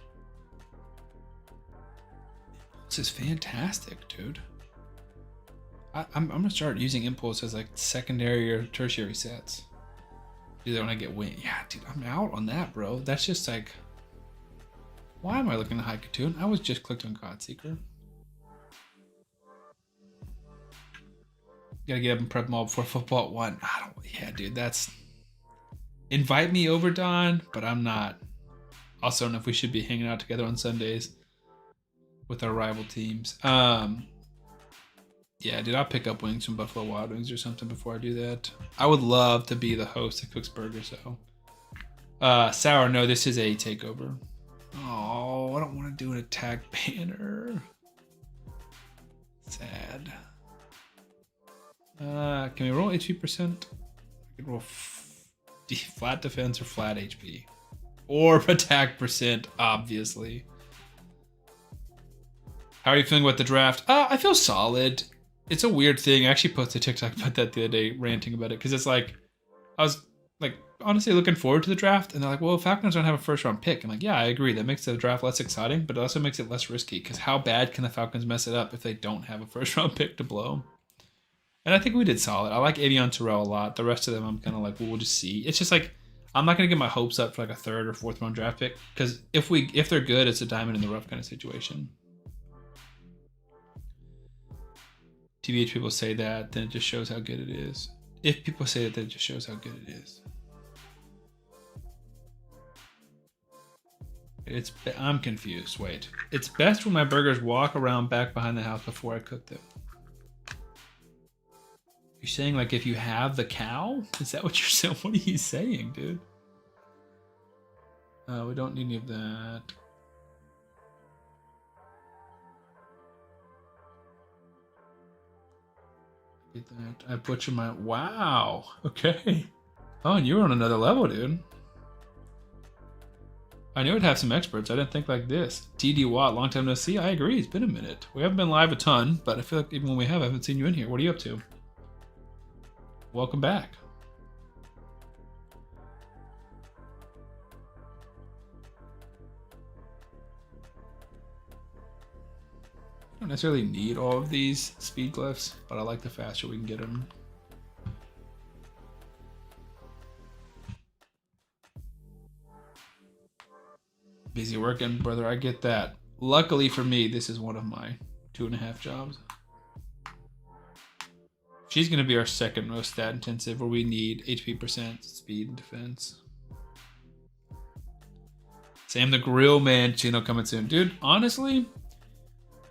S1: This is fantastic, dude. I'm gonna start using Impulse as like secondary or tertiary sets. Do that when I get win. Yeah, dude, I'm out on that, bro. That's just like... Why am I looking at Haikatoon? I was just clicked on Godseeker. Gotta get up and prep them all before football at 1. I don't... Yeah, dude, that's... Invite me over, Don, but I'm not. Also, I don't know if we should be hanging out together on Sundays with our rival teams. Yeah, dude, I'll pick up wings from Buffalo Wild Wings or something before I do that. I would love to be the host that cooks burgers, though. Sour, no, this is a takeover. Oh, I don't want to do an attack banner. Sad. Can we roll HP percent? I can roll flat defense or flat HP. Or attack percent, obviously. How are you feeling about the draft? I feel solid. It's a weird thing. I actually posted a TikTok about that the other day, ranting about it, because it's like, I was like honestly looking forward to the draft, and they're like, well, Falcons don't have a first round pick. I'm like, yeah, I agree. That makes the draft less exciting, but it also makes it less risky, because how bad can the Falcons mess it up if they don't have a first round pick to blow? And I think we did solid. I like Avion Terrell a lot. The rest of them, I'm kind of like, well, we'll just see. It's just like, I'm not going to get my hopes up for like a 3rd or 4th round draft pick, because if they're good, it's a diamond in the rough kind of situation. TBH people say that, then it just shows how good it is. If people say that, then it just shows how good it is. I'm confused. Wait. It's best when my burgers walk around back behind the house before I cook them. You're saying like if you have the cow? Is that what you're saying? What are you saying, dude? We don't need any of that. Get that. I butchered my... Wow. Okay. Oh, and you were on another level, dude. I knew I'd have some experts. I didn't think like this. TD Watt, long time no see. I agree. It's been a minute. We haven't been live a ton, but I feel like even when we have, I haven't seen you in here. What are you up to? Welcome back. I don't necessarily need all of these speed glyphs, but I like the faster we can get them. Busy working, brother. I get that. Luckily for me, this is one of my 2.5 jobs. She's going to be our second most stat intensive, where we need HP percent, speed, and defense. Sam the Grill Man channel coming soon. Dude, honestly,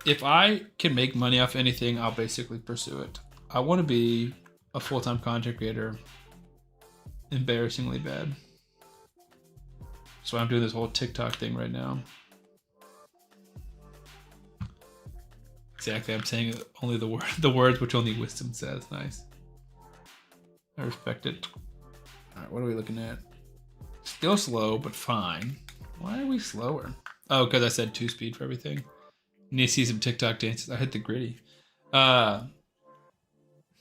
S1: if I can make money off anything, I'll basically pursue it. I want to be a full-time content creator. Embarrassingly bad. So I'm doing this whole TikTok thing right now. Exactly, I'm saying only the words which only wisdom says. Nice. I respect it. All right, what are we looking at? Still slow, but fine. Why are we slower? Oh, because I said 2 speed for everything. Need to see some TikTok dances. I hit the gritty. No,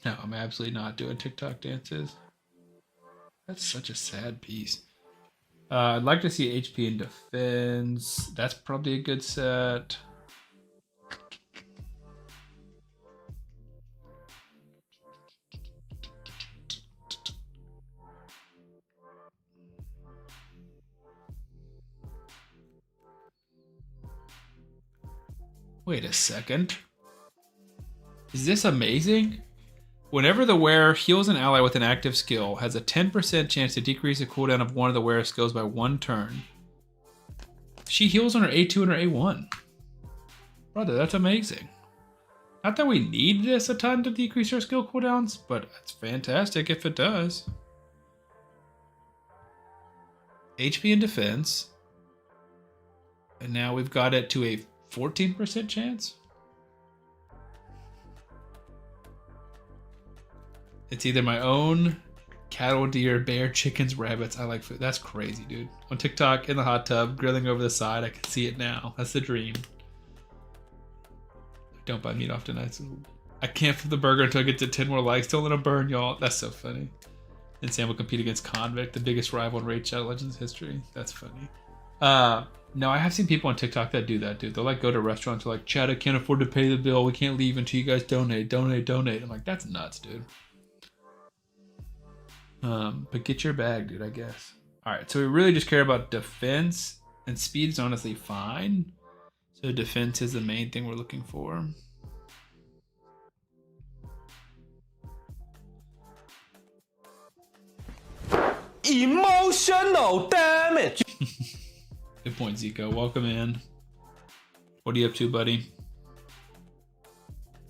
S1: I'm absolutely not doing TikTok dances. That's such a sad piece. I'd like to see HP and defense. That's probably a good set. Wait a second. Is this amazing? Whenever the wearer heals an ally with an active skill, has a 10% chance to decrease the cooldown of one of the wearer's skills by 1 turn. She heals on her A2 and her A1. Brother, that's amazing. Not that we need this a ton to decrease our skill cooldowns, but it's fantastic if it does. HP and defense. And now we've got it to a 14% chance. It's either my own cattle, deer, bear, chickens, rabbits. I like food. That's crazy, dude. On TikTok, in the hot tub, grilling over the side. I can see it now. That's the dream. I don't buy meat often. I can't flip the burger until I get to 10 more likes. Don't let him burn, y'all. That's so funny. And Sam will compete against Convict, the biggest rival in Raid Shadow Legends history. That's funny. No, I have seen people on TikTok that do that, dude. They'll like go to restaurants, like, Chad, I can't afford to pay the bill. We can't leave until you guys donate. I'm like, that's nuts, dude. But get your bag, dude, I guess. All right, so we really just care about defense, and speed is honestly fine. So defense is the main thing we're looking for.
S3: Emotional damage.
S1: Good point, Zico. Welcome in. What are you up to, buddy?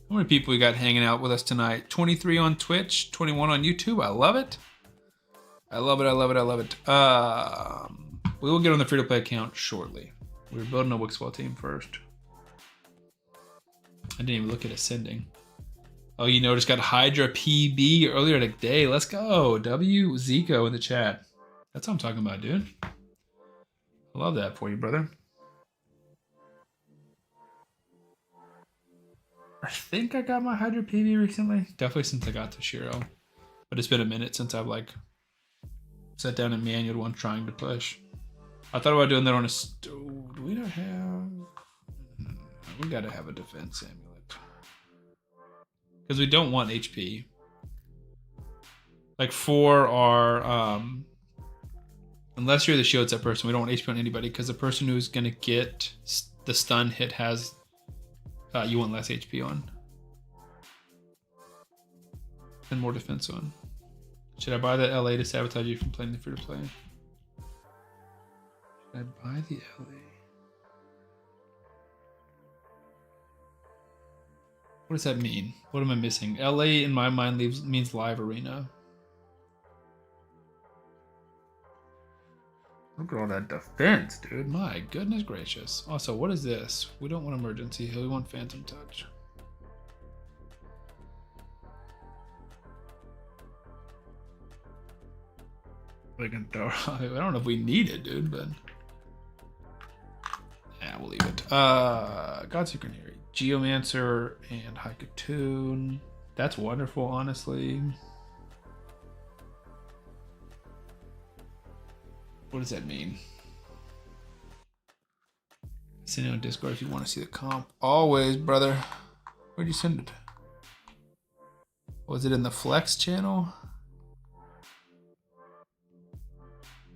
S1: How many people we got hanging out with us tonight? 23 on Twitch, 21 on YouTube. I love it. I love it. I love it. I love it. We will get on the free-to-play account shortly. We're building a Wixwell team first. I didn't even look at Ascending. Oh, you noticed got Hydra PB earlier today. Let's go. W Zico in the chat. That's what I'm talking about, dude. I love that for you, brother. I think I got my Hydra PB recently. Definitely since I got to Shiro. But it's been a minute since I've like sat down and manual one trying to push. I thought about doing that on a stove. Do we not have... We gotta have a defense amulet. Because we don't want HP. Like for our... unless you're the shield set person, we don't want HP on anybody. Because the person who's gonna get the stun hit has... you want less HP on. And more defense on. Should I buy the LA to sabotage you from playing the free-to-play? Should I buy the LA? What does that mean? What am I missing? LA in my mind means live arena. Look at all that defense, dude. My goodness gracious. Also, what is this? We don't want emergency heal. We want phantom touch. We can throw. I don't know if we need it, dude, but yeah, we'll leave it. Godseeker Neri, Geomancer, and Haikatoon. That's wonderful, honestly. What does that mean? Send it on Discord if you want to see the comp. Always, brother. Where'd you send it? Was it in the Flex channel?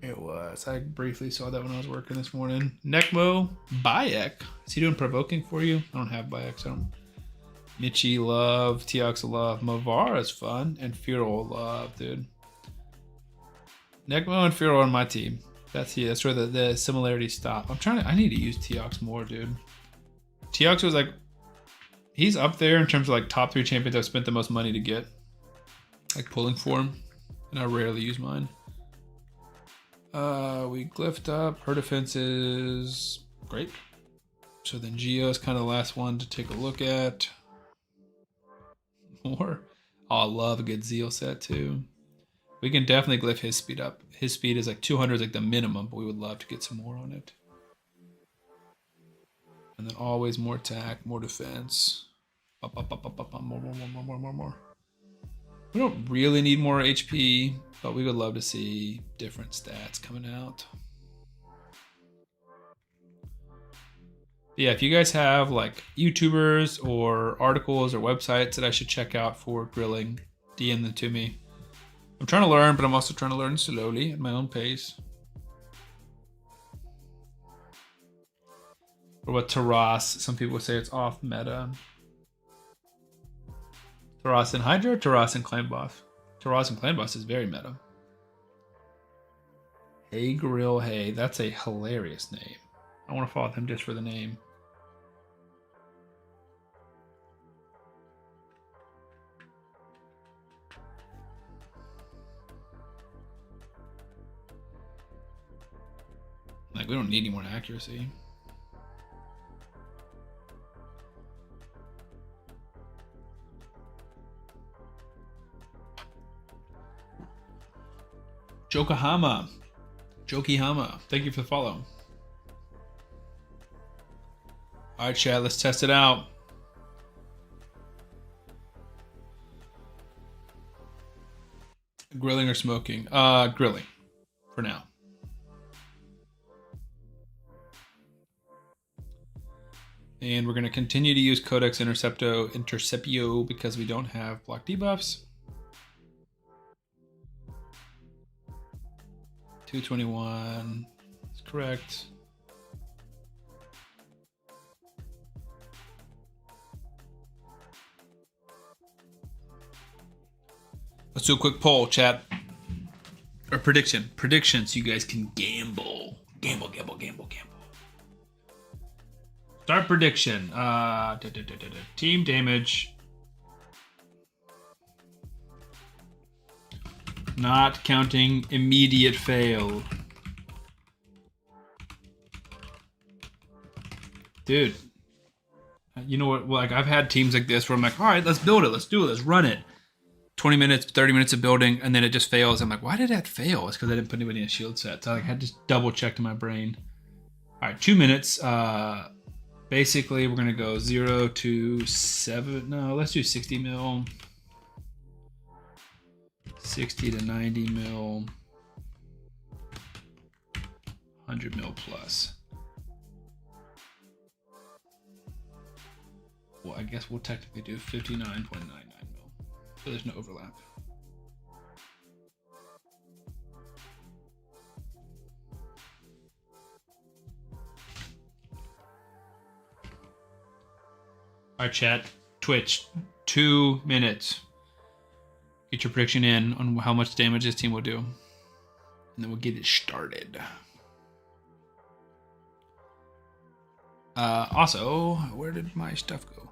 S1: It was. I briefly saw that when I was working this morning. Necmo, Bayek. Is he doing provoking for you? I don't have Bayek, so I don't. Michi, love. Tiox, love. Mavar is fun. And Firo, love, dude. Necmo and Firo on my team. That's where the similarities stop. I need to use Tiox more, dude. Tiox was like, he's up there in terms of like top 3 champions I've spent the most money to get. Like pulling for him. And I rarely use mine. We glyphed up. Her defense is great. So then Geo is kind of the last one to take a look at. More. Oh, I love a good Zeal set too. We can definitely glyph his speed up. His speed is like 200 is like the minimum, but we would love to get some more on it. And then always more attack, more defense. Up, more. We don't really need more HP, but we would love to see different stats coming out. Yeah, if you guys have like YouTubers or articles or websites that I should check out for grilling, DM them to me. I'm trying to learn, but I'm also trying to learn slowly at my own pace. What about Taras? Some people say it's off meta. Taras and Hydra or Taras and Clan Boss? Taras and Clan Boss is very meta. Hey Grill Hey, that's a hilarious name. I want to follow them just for the name. Like, we don't need any more accuracy. Jokahama. Thank you for the follow. Alright, chat, let's test it out. Grilling or smoking? Grilling for now. And we're going to continue to use Codex Interceptio because we don't have block debuffs. 221 is correct. Let's do a quick poll, chat. Or prediction. Predictions. You guys can gamble. Gamble. Start prediction. Team damage. Not counting immediate fail. Dude. You know what? Like, I've had teams like this where I'm like, all right, let's build it. Let's do it. Let's run it. 20 minutes, 30 minutes of building, and then it just fails. I'm like, why did that fail? It's because I didn't put anybody in a shield set. So I had to just double check in my brain. All right, 2 minutes. Basically, we're going to go 0 to 7. No, let's do 60 mil. 60 to 90 mil. 100 mil plus. Well, I guess we'll technically do 59.99 mil. So there's no overlap. All right, chat. Twitch, 2 minutes. Get your prediction in on how much damage this team will do. And then we'll get it started. Also, where did my stuff go?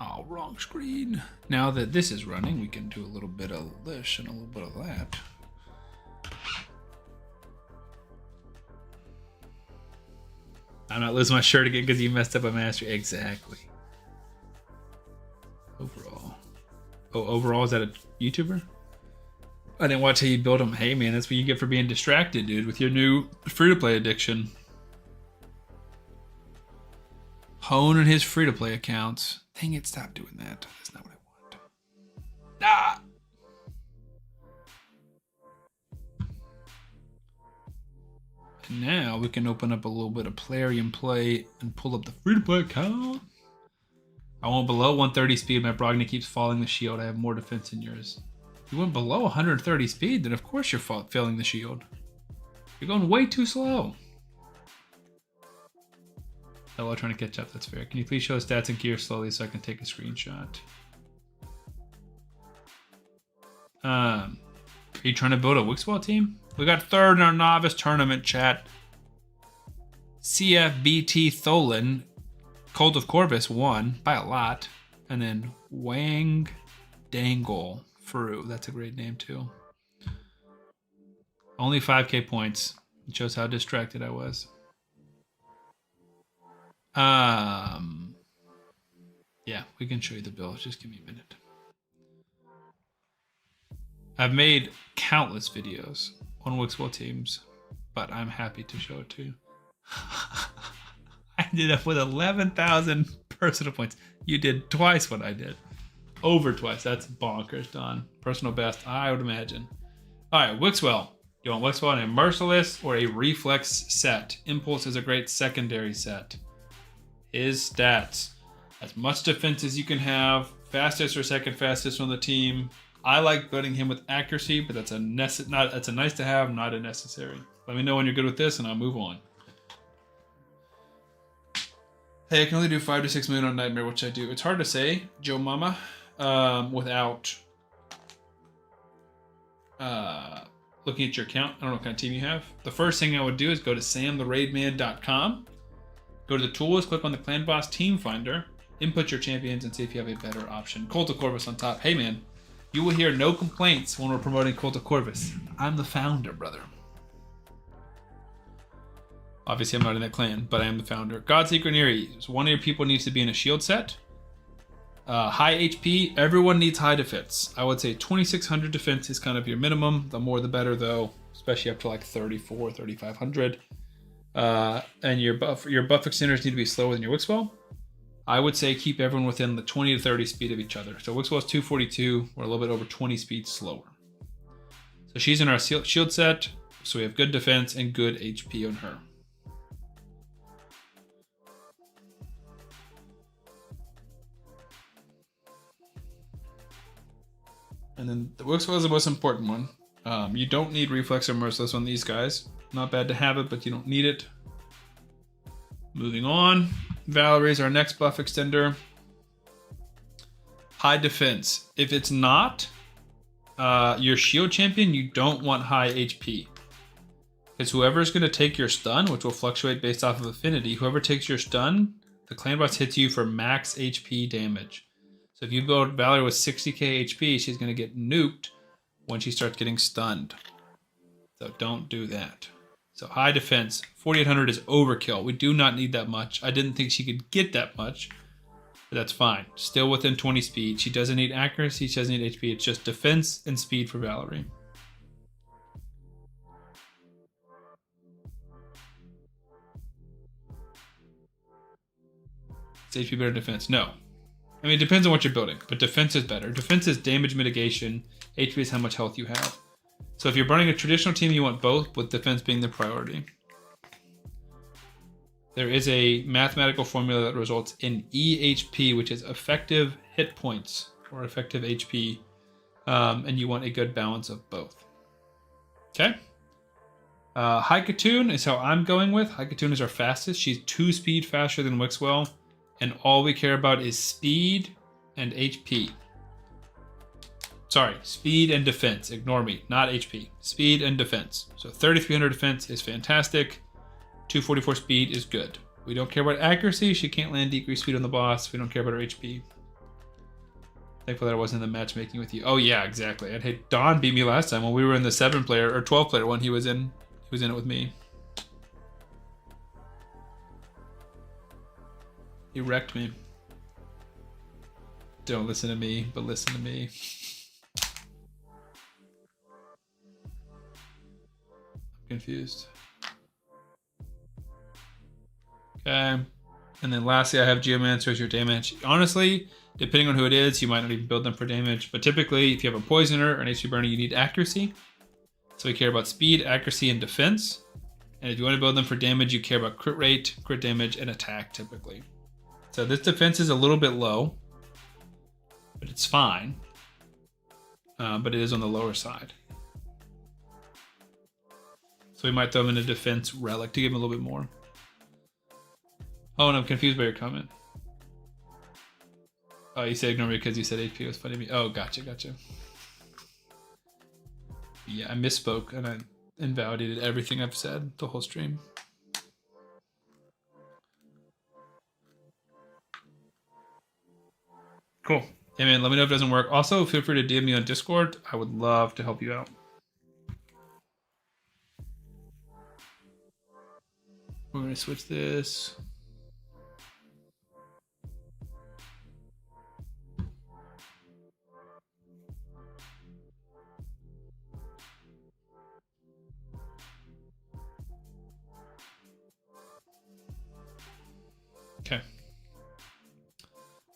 S1: No, wrong screen. Now that this is running, we can do a little bit of this and a little bit of that. I'm not losing my shirt again because you messed up a mastery. Exactly. Overall. Oh, overall, is that a YouTuber? I didn't watch how you build them. Hey, man, that's what you get for being distracted, dude, with your new free-to-play addiction. Honing his free-to-play accounts. Dang it, stop doing that. That's not what I want. Ah! And now we can open up a little bit of Plarium play and pull up the free-to-play account. I went below 130 speed. My Brogni keeps falling the shield. I have more defense than yours. You went below 130 speed, then of course you're failing the shield. You're going way too slow. Hello, trying to catch up. That's fair. Can you please show stats and gear slowly so I can take a screenshot? Are you trying to build a Wixwell team? We got third in our novice tournament, chat. CFBT Tholen, Cult of Corvis won by a lot. And then Wang Dangle Fru. That's a great name too. Only 5k points. It shows how distracted I was. Yeah, we can show you the bill. Just give me a minute. I've made countless videos on Wixwell teams, but I'm happy to show it to you. I ended up with 11,000 personal points. You did twice what I did. Over twice. That's bonkers, Don. Personal best, I would imagine. All right, Wixwell. You want Wixwell in a Merciless or a Reflex set? Impulse is a great secondary set. His stats. As much defense as you can have. Fastest or second fastest on the team. I like building him with accuracy, but that's a nice to have, not a necessary. Let me know when you're good with this, and I'll move on. Hey, I can only do 5 to 6 million on Nightmare, which I do. It's hard to say, Joe Mama, without looking at your account. I don't know what kind of team you have. The first thing I would do is go to samtheraidman.com. Go to the tools, click on the Clan Boss Team Finder, input your champions, and see if you have a better option. Cult of Corvis on top. Hey, man. You will hear no complaints when we're promoting Cult of Corvis. I'm the founder, brother. Obviously, I'm not in that clan, but I am the founder. Godseeker Neri. So one of your people needs to be in a shield set. High HP. Everyone needs high defense. I would say 2,600 defense is kind of your minimum. The more the better, though, especially up to like 3,400, 3,500. And your buff extenders need to be slower than your Wixwell. I would say keep everyone within the 20 to 30 speed of each other. So Wixwell is 242. We're a little bit over 20 speed slower. So she's in our shield set, so we have good defense and good HP on her. And then the Wixwell is the most important one. You don't need Reflex or Merciless on these guys. Not bad to have it, but you don't need it. Moving on. Valerie's our next buff extender. High defense. If it's not your shield champion, you don't want high HP. Because whoever's going to take your stun, which will fluctuate based off of affinity, whoever takes your stun, the clan boss hits you for max HP damage. So if you build Valerie with 60k HP, she's going to get nuked when she starts getting stunned. So don't do that. So high defense, 4800 is overkill. We do not need that much. I didn't think she could get that much, but that's fine. Still within 20 speed. She doesn't need accuracy, she doesn't need HP. It's just defense and speed for Valerie. Is HP better than defense? No. I mean, it depends on what you're building, but defense is better. Defense is damage mitigation. HP is how much health you have. So if you're running a traditional team, you want both, with defense being the priority. There is a mathematical formula that results in EHP, which is effective hit points or effective HP, and you want a good balance of both. Okay. Haikatoon is how I'm going with. Haikatoon is our fastest. She's 2 speed faster than Wixwell, and all we care about is speed and HP. Sorry, speed and defense. Ignore me, not HP. Speed and defense. So 3300 defense is fantastic. 244 speed is good. We don't care about accuracy. She can't land decreased speed on the boss. We don't care about her HP. Thankful that I wasn't in the matchmaking with you. Oh yeah, exactly. I'd hate Don beat me last time when we were in the 7-player or 12-player one. He was in it with me. He wrecked me. Don't listen to me, but listen to me. Confused. Okay. And then lastly, I have Geomancer as your damage. Honestly, depending on who it is, you might not even build them for damage. But typically, if you have a Poisoner or an HP Burner, you need accuracy. So we care about speed, accuracy, and defense. And if you want to build them for damage, you care about crit rate, crit damage, and attack typically. So this defense is a little bit low, but it's fine. But it is on the lower side. So we might throw him in a defense relic to give him a little bit more. Oh, and I'm confused by your comment. Oh, you said ignore me because you said HP was funny to me. Oh, gotcha. Yeah, I misspoke and I invalidated everything I've said the whole stream. Cool. Hey man, let me know if it doesn't work. Also, feel free to DM me on Discord. I would love to help you out. We're going to switch this. Okay.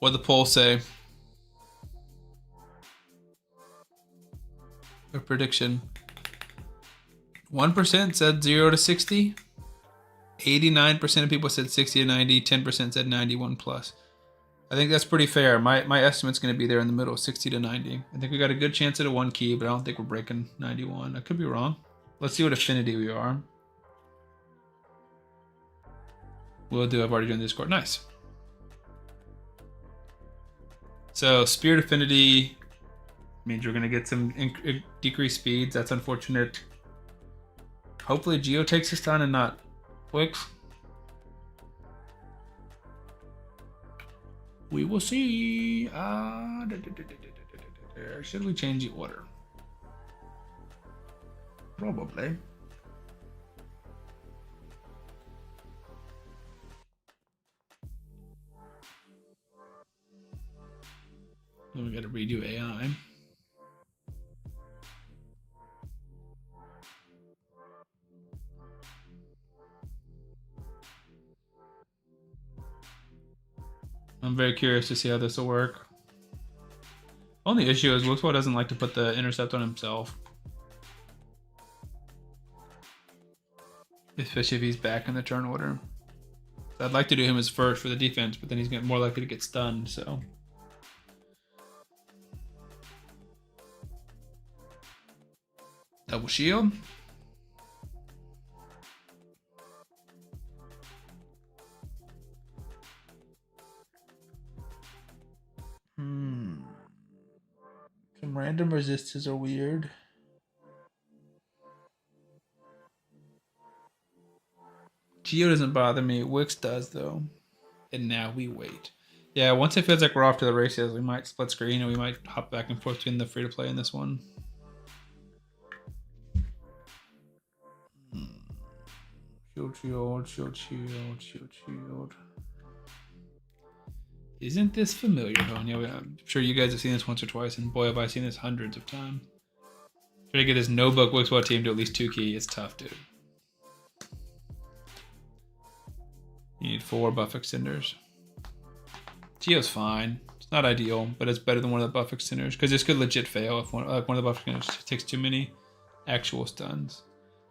S1: What'd the poll say? A prediction. 1% said 0 to 60. 89% of people said 60 to 90. 10% said 91 plus. I think that's pretty fair. My estimate's going to be there in the middle, 60 to 90. I think we got a good chance at a 1 key, but I don't think we're breaking 91. I could be wrong. Let's see what affinity we are. Will do. I've already done Discord. Nice. So Spirit Affinity means you're going to get some decreased speeds. That's unfortunate. Hopefully Geo takes this down and not Wix. We will see. Should we change the order? Probably. Then we got to redo AI. I'm very curious to see how this will work. Only issue is Wixwell doesn't like to put the intercept on himself. especially if he's back in the turn order. So I'd like to do him as first for the defense, but then he's more likely to get stunned, so. Double shield. Some random resistances are weird. Geo doesn't bother me. Wix does, though. And now we wait. Yeah, once it feels like we're off to the races, we might split screen and we might hop back and forth between the free-to-play and this one. Shield. Isn't this familiar? Oh, yeah, I'm sure you guys have seen this once or twice, and boy, have I seen this hundreds of times. Try to get this no-book Wixwell team to at least 2 key. It's tough, dude. You need 4 buff extenders. Geo's fine. It's not ideal, but it's better than one of the buff extenders, because this could legit fail if one of the buff extenders takes too many actual stuns.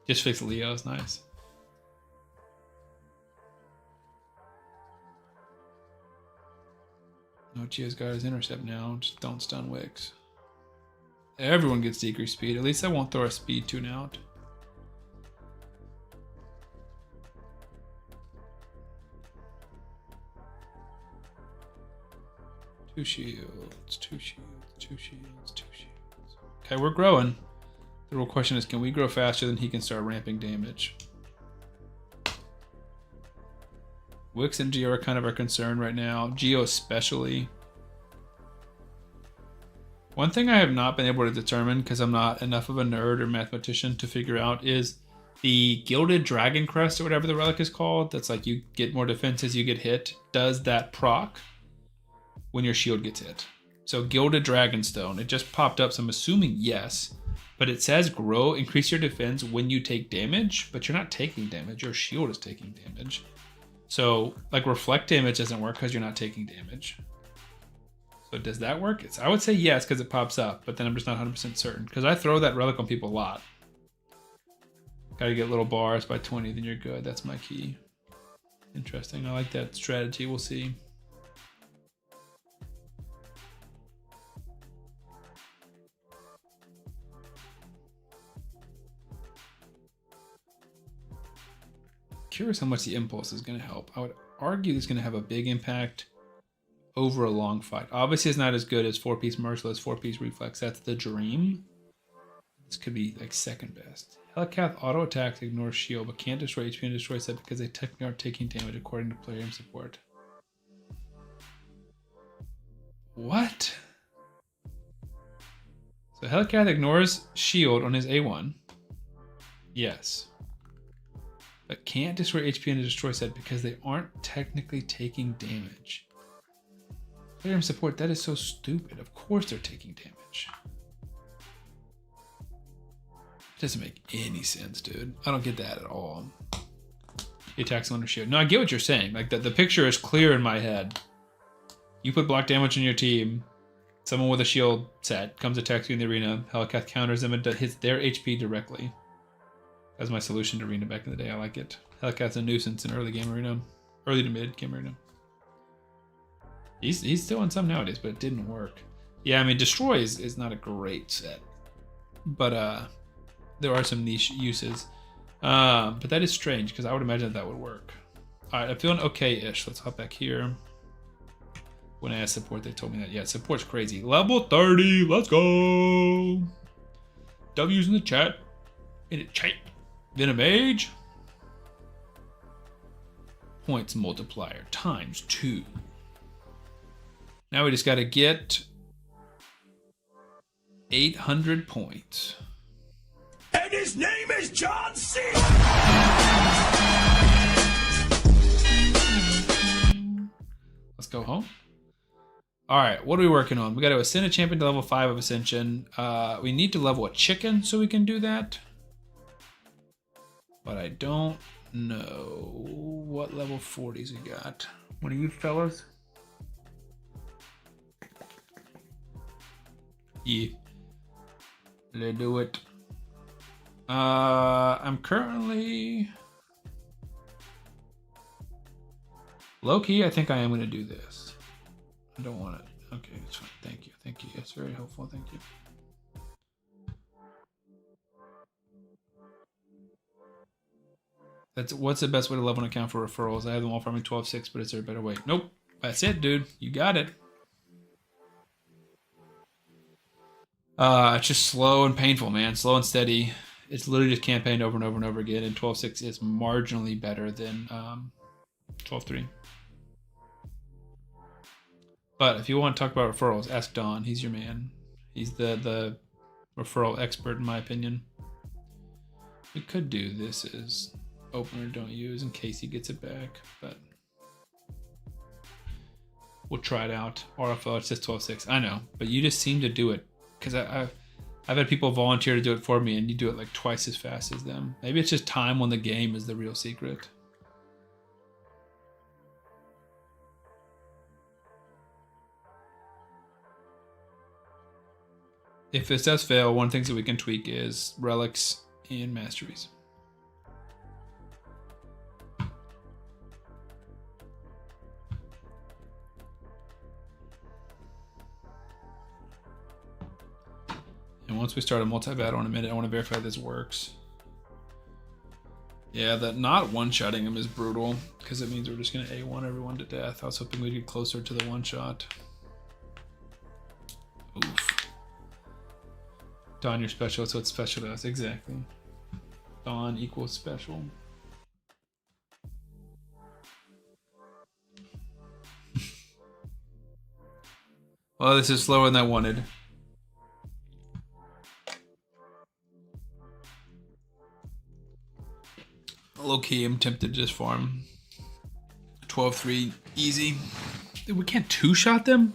S1: Just fix Leo is nice. No, Geo's got his intercept now. Just don't stun Wix. Everyone gets decreased speed. At least I won't throw a speed tune out. Two shields. Okay, we're growing. The real question is, can we grow faster than he can start ramping damage? Wix and Geo are kind of our concern right now. Geo especially. One thing I have not been able to determine, because I'm not enough of a nerd or mathematician to figure out, is the Gilded Dragon Crest or whatever the relic is called. That's like you get more defense as you get hit. Does that proc when your shield gets hit? So Gilded Dragonstone, it just popped up, so I'm assuming yes. But it says increase your defense when you take damage, but you're not taking damage. Your shield is taking damage. So, like, reflect damage doesn't work because you're not taking damage. So does that work? I would say yes because it pops up, but then I'm just not 100% certain. Because I throw that relic on people a lot. Gotta get little bars by 20, then you're good. That's my key. Interesting. I like that strategy. We'll see. Curious how much the impulse is going to help. I would argue it's going to have a big impact over a long fight. Obviously, it's not as good as 4-piece Merciless, 4-piece Reflex. That's the dream. This could be like second best. Hellcath auto attacks ignores shield, but can't destroy HP and destroy set because they technically aren't taking damage according to player aim support. What? So Hellcath ignores shield on his A1. Yes. But can't destroy HP and destroy set because they aren't technically taking damage. Player aim support, that is so stupid. Of course they're taking damage. It doesn't make any sense, dude. I don't get that at all. He attacks under shield. No, I get what you're saying. Like, the picture is clear in my head. You put block damage on your team, someone with a shield set comes attacks you in the arena, Hellcath counters them and hits their HP directly. That's my solution to arena back in the day. I like it. Hellcath's a nuisance in early game arena. Early to mid game arena. He's still in some nowadays, but it didn't work. Yeah, I mean, Destroy is not a great set. But there are some niche uses. But that is strange, because I would imagine that would work. Alright, I'm feeling okay-ish. Let's hop back here. When I asked support, they told me that. Yeah, support's crazy. Level 30, let's go! W's in the chat. In the chat. Venomage. Points multiplier times 2. Now we just got to get 800 points.
S3: And his name is John C.
S1: Let's go home. All right, what are we working on? We got to ascend a champion to level 5 of Ascension. We need to level a chicken so we can do that. But I don't know what level 40s we got. What are you fellas? Yeah. Let's do it. I'm currently Low key, I think I am going to do this. I don't want it. Okay, it's fine. Thank you. Thank you. It's very helpful. Thank you. What's the best way to level an account for referrals? I have them all farming 12-6, but is there a better way? Nope. That's it, dude. You got it. It's just slow and painful, man. Slow and steady. It's literally just campaigned over and over and over again, and 12-6 is marginally better than 12-3. But if you want to talk about referrals, ask Don. He's your man. He's the referral expert, in my opinion. We could do this as opener don't use in case he gets it back, but we'll try it out. RFO, it's just 12-6. I know, but you just seem to do it because I've had people volunteer to do it for me, and you do it like twice as fast as them. Maybe it's just time on the game is the real secret. If this does fail, one of the things that we can tweak is relics and masteries. And once we start a multi-battle in a minute, I want to verify this works. Yeah, that not one-shotting him is brutal, because it means we're just going to A1 everyone to death. I was hoping we'd get closer to the one-shot. Oof. Dawn, you're special, so it's special to us. Exactly. Dawn equals special. Well, this is slower than I wanted. Low key, I'm tempted to just farm 12-3 easy. We can't two-shot them?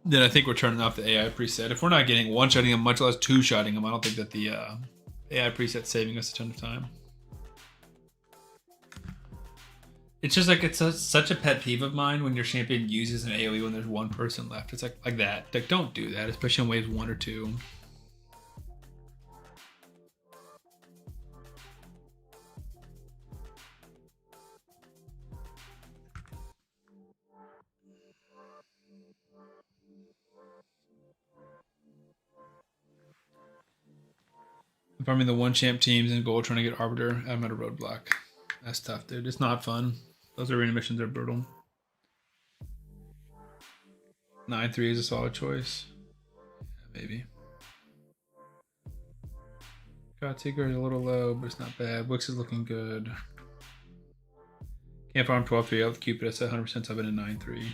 S1: Then I think we're turning off the AI preset. If we're not getting one-shotting them, much less two-shotting them, I don't think that the AI preset's saving us a ton of time. It's just like, it's such a pet peeve of mine when your champion uses an AoE when there's one person left. It's like that. Like, don't do that, especially in waves 1 or 2. I'm farming the one champ teams in gold trying to get Arbiter. I'm at a roadblock. That's tough, dude. It's not fun. Those arena missions are brutal. 9-3 is a solid choice. Yeah, maybe. Godseeker is a little low, but it's not bad. Wix is looking good. Can't farm 12-3 out with Cupid. That's 100% so I've been in 9-3.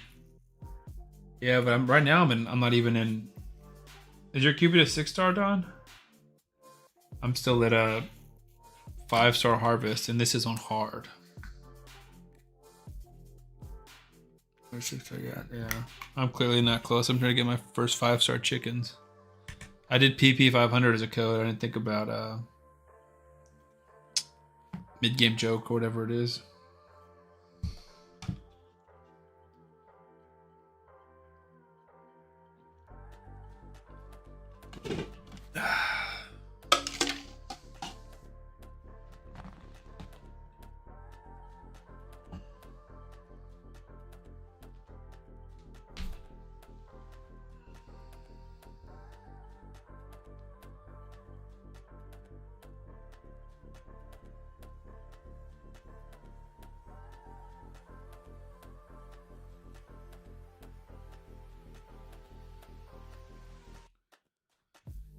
S1: Yeah, but right now I'm not even in. Is your Cupid a 6-star, Don? I'm still at a 5-star harvest, and this is on hard. Where's 6 I got? Yeah. I'm clearly not close. I'm trying to get my first 5-star chickens. I did PP 500 as a code. I didn't think about mid-game joke or whatever it is.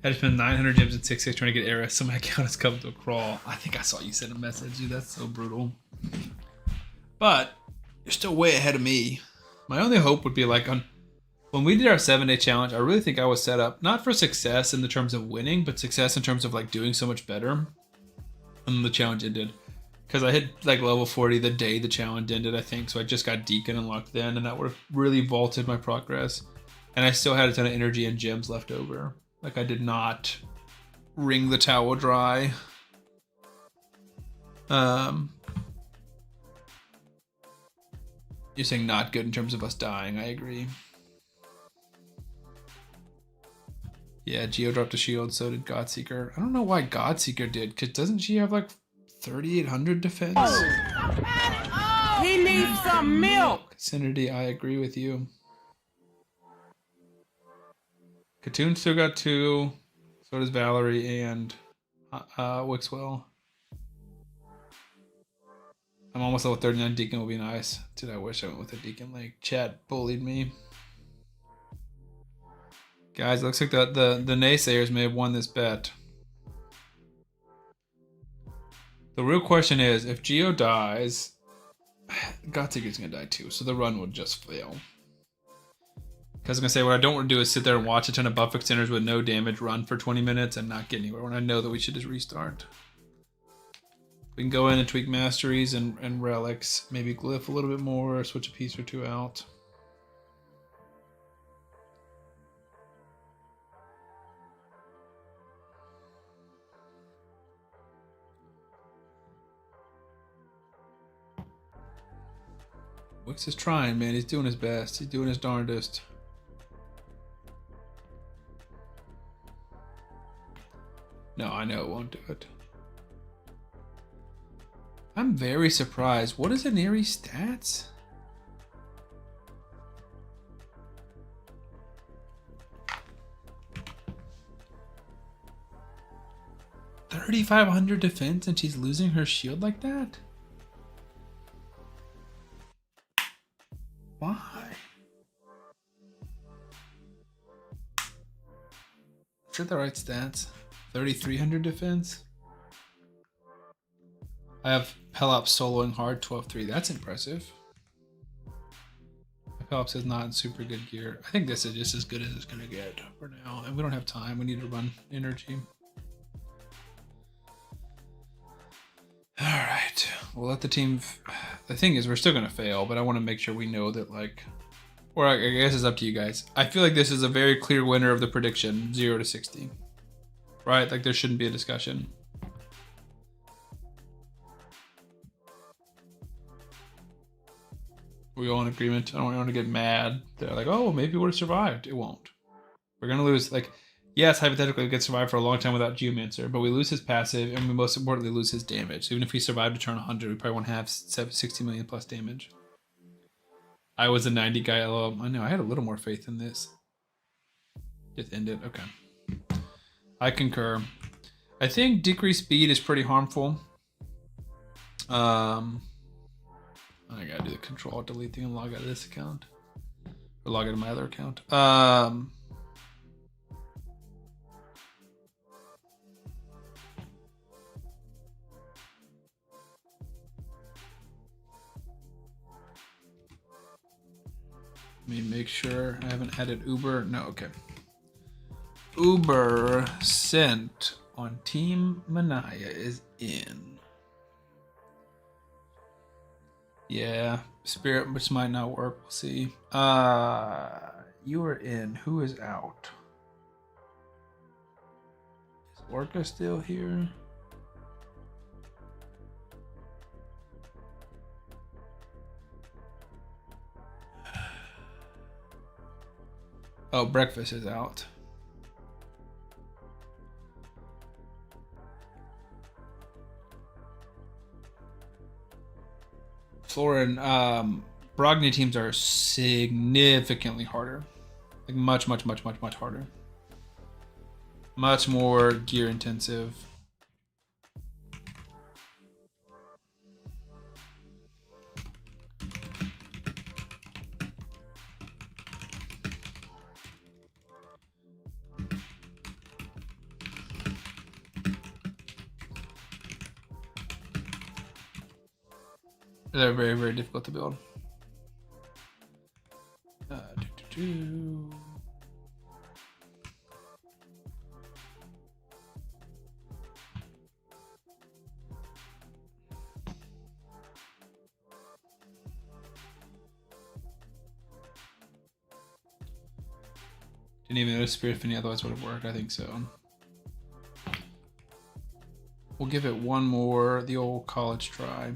S1: I just spent 900 gems in 6-6 trying to get Era. So my account has come to a crawl. I think I saw you send a message. Dude, that's so brutal. But you're still way ahead of me. My only hope would be like when we did our 7-day challenge, I really think I was set up not for success in the terms of winning, but success in terms of like doing so much better. And the challenge ended. Because I hit like level 40 the day the challenge ended, I think. So I just got Deacon unlocked then, and that would have really vaulted my progress. And I still had a ton of energy and gems left over. Like, I did not wring the towel dry. You're saying not good in terms of us dying. I agree. Yeah, Geo dropped a shield, so did Godseeker. I don't know why Godseeker did, because doesn't she have like 3,800 defense?
S4: He needs some milk.
S1: Vicinity, I agree with you. Katoon still got 2. So does Valerie and Wixwell. I'm almost level 39. Deacon will be nice. Dude, I wish I went with a Deacon. Like, chat bullied me. Guys, it looks like the naysayers may have won this bet. The real question is, if Geo dies, Godzig's gonna die too, so the run would just fail. Because I'm gonna say, what I don't want to do is sit there and watch a ton of buff extenders with no damage run for 20 minutes and not get anywhere when I know that we should just restart. We can go in and tweak masteries and relics, maybe glyph a little bit more, switch a piece or 2 out. Wix is trying, man. He's doing his best. He's doing his darndest. No, I know it won't do it. I'm very surprised. What is Aniri's stats? $3,500 defense and she's losing her shield like that? Why? Is that the right stats? 3,300 defense? I have Pelops soloing hard 12-3. That's impressive. Pelops is not in super good gear. I think this is just as good as it's going to get for now. And we don't have time. We need to run energy. Alright. We'll let the team... The thing is, we're still going to fail, but I want to make sure we know that, like... Or I guess it's up to you guys. I feel like this is a very clear winner of the prediction, 0 to 60. Right? Like, there shouldn't be a discussion. We all in agreement? I don't want to get mad. They're like, oh, maybe we would have survived. It won't. We're going to lose, like... Yes, hypothetically, we could survive for a long time without Geomancer, but we lose his passive, and we most importantly lose his damage. So even if we survive to turn 100, we probably won't have 60 million plus damage. I was a 90 guy. I know, I had a little more faith in this. Just end it. Okay. I concur. I think decreased speed is pretty harmful. I gotta do the control delete thing and log out of this account. Or log out of my other account. Let me make sure I haven't added Uber. No, okay. Uber sent on Team Manaya is in. Yeah, Spirit, which might not work. We'll see. You are in. Who is out? Is Orca still here? Oh, Breakfast is out. Flora and Brogni teams are significantly harder. Like much harder. Much more gear intensive. They're very difficult to build. Didn't even notice Spirit Finny, otherwise would have worked. I think so. We'll give it one more, the old college try.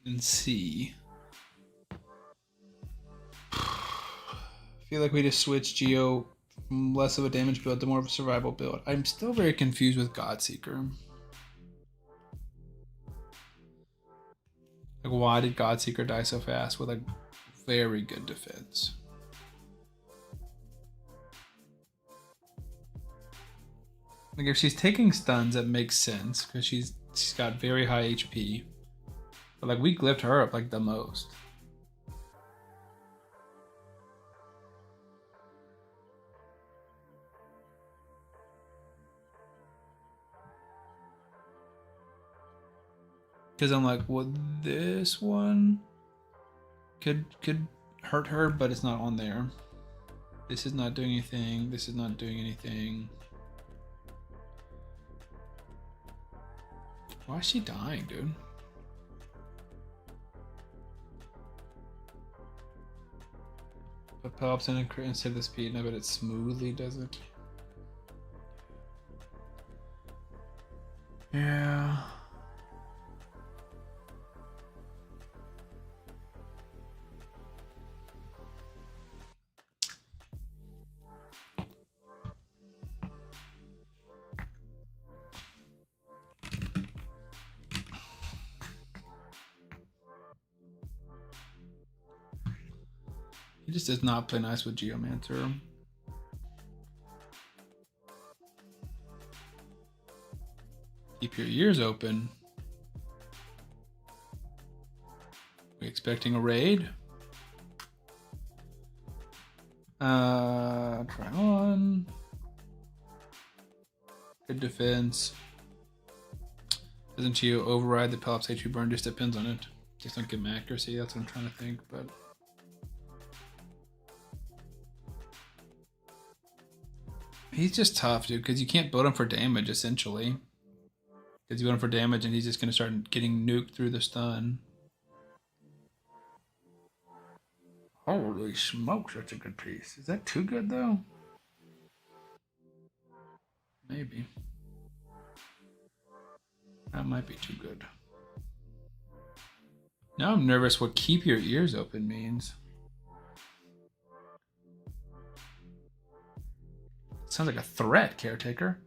S1: and C. I feel like we just switched Geo from less of a damage build to more of a survival build. I'm still very confused with Godseeker. Like, why did Godseeker die so fast with like very good defense? Like, if she's taking stuns, that makes sense because she's got very high HP. But like, we glyphed her up like the most. Because I'm like, well, this one could hurt her, but it's not on there. This is not doing anything. This is not doing anything. Why is she dying, dude? But pops in instead of the speed, and I bet it smoothly does it. Yeah. He just does not play nice with Geomancer. Keep your ears open. We expecting a raid? Try on. Good defense. Doesn't Geo override the Pelops HP burn? Just depends on it. Just don't give him accuracy. That's what I'm trying to think, but. He's just tough, dude, because you can't build him for damage, essentially. Because you build him for damage, and he's just going to start getting nuked through the stun. Holy smokes, that's a good piece. Is that too good, though? Maybe. That might be too good. Now I'm nervous what keep your ears open means. Sounds like a threat, Caretaker.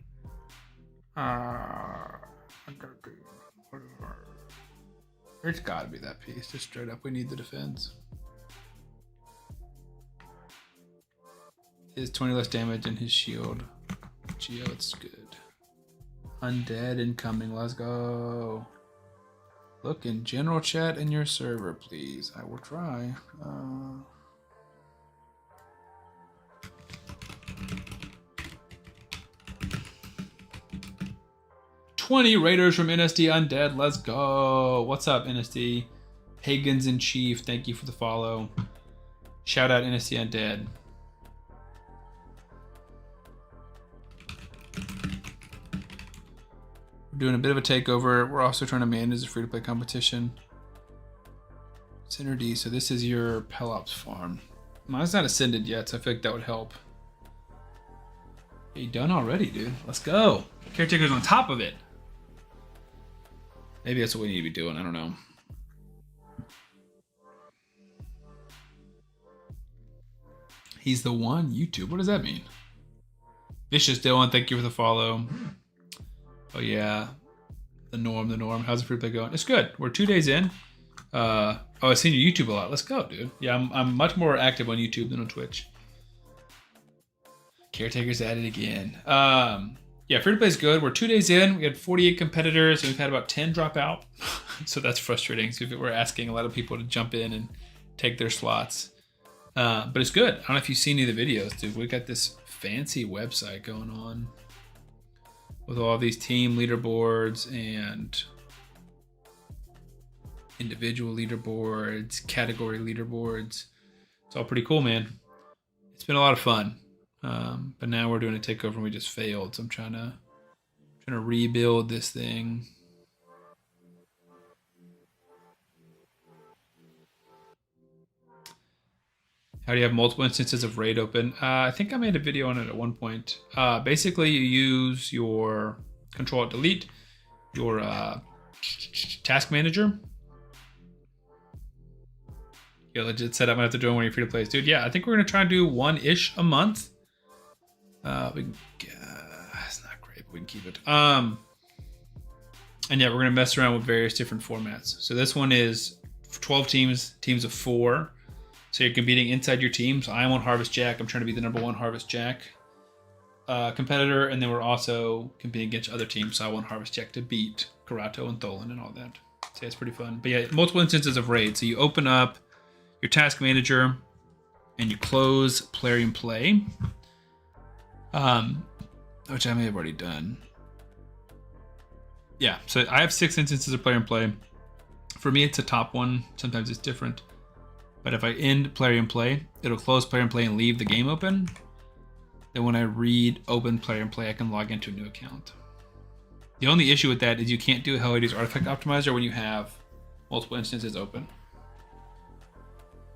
S1: There's gotta be that piece. Just straight up, we need the defense. His 20 less damage and his shield. Geo, it's good. Undead incoming, let's go. Look in general chat in your server, please. I will try. 20 raiders from NSD Undead. Let's go. What's up, NSD? Pagans in Chief, thank you for the follow. Shout out NSD Undead. We're doing a bit of a takeover. We're also trying to manage a free-to-play competition. Synergy, so this is your Pelops farm. Mine's not ascended yet, so I feel like that would help. You done already, dude. Let's go. Caretaker's on top of it. Maybe that's what we need to be doing. I don't know. He's the one. YouTube. What does that mean? Vicious Dylan, thank you for the follow. Oh yeah, the norm. How's the free play going? It's good. We're 2 days in. Oh, I've seen your YouTube a lot. Let's go, dude. Yeah, I'm much more active on YouTube than on Twitch. Caretaker's at it again. Yeah, free to play is good. We're 2 days in. We had 48 competitors, and we've had about 10 drop out. So that's frustrating. So we're asking a lot of people to jump in and take their slots. But it's good. I don't know if you've seen any of the videos, dude. We got this fancy website going on with all these team leaderboards and individual leaderboards, category leaderboards. It's all pretty cool, man. It's been a lot of fun. But now we're doing a takeover and we just failed. So I'm trying to rebuild this thing. How do you have multiple instances of raid open? I think I made a video on it at one point. Basically, you use your Control-Alt-Delete, your task manager, Yeah, legit setup. I'm gonna have to do one when you're free to play, dude. Yeah, I think we're gonna try and do one-ish a month. It's not great, but we can keep it. And yeah, we're gonna mess around with various different formats. So this one is 12 teams, teams of 4. So you're competing inside your team. So I want Harvest Jack. I'm trying to be the #1 Harvest Jack competitor, and then we're also competing against other teams. So I want Harvest Jack to beat Karato and Tholen and all that. So it's pretty fun. But yeah, multiple instances of raid. So you open up your task manager and you close player and play, which I may have already done. Yeah, so I have 6 instances of player and play. For me, it's a top one. Sometimes it's different. But if I end player and play, it'll close player and play and leave the game open. Then when I read open player and play, I can log into a new account. The only issue with that is you can't do a Hell Hades Artifact Optimizer when you have multiple instances open.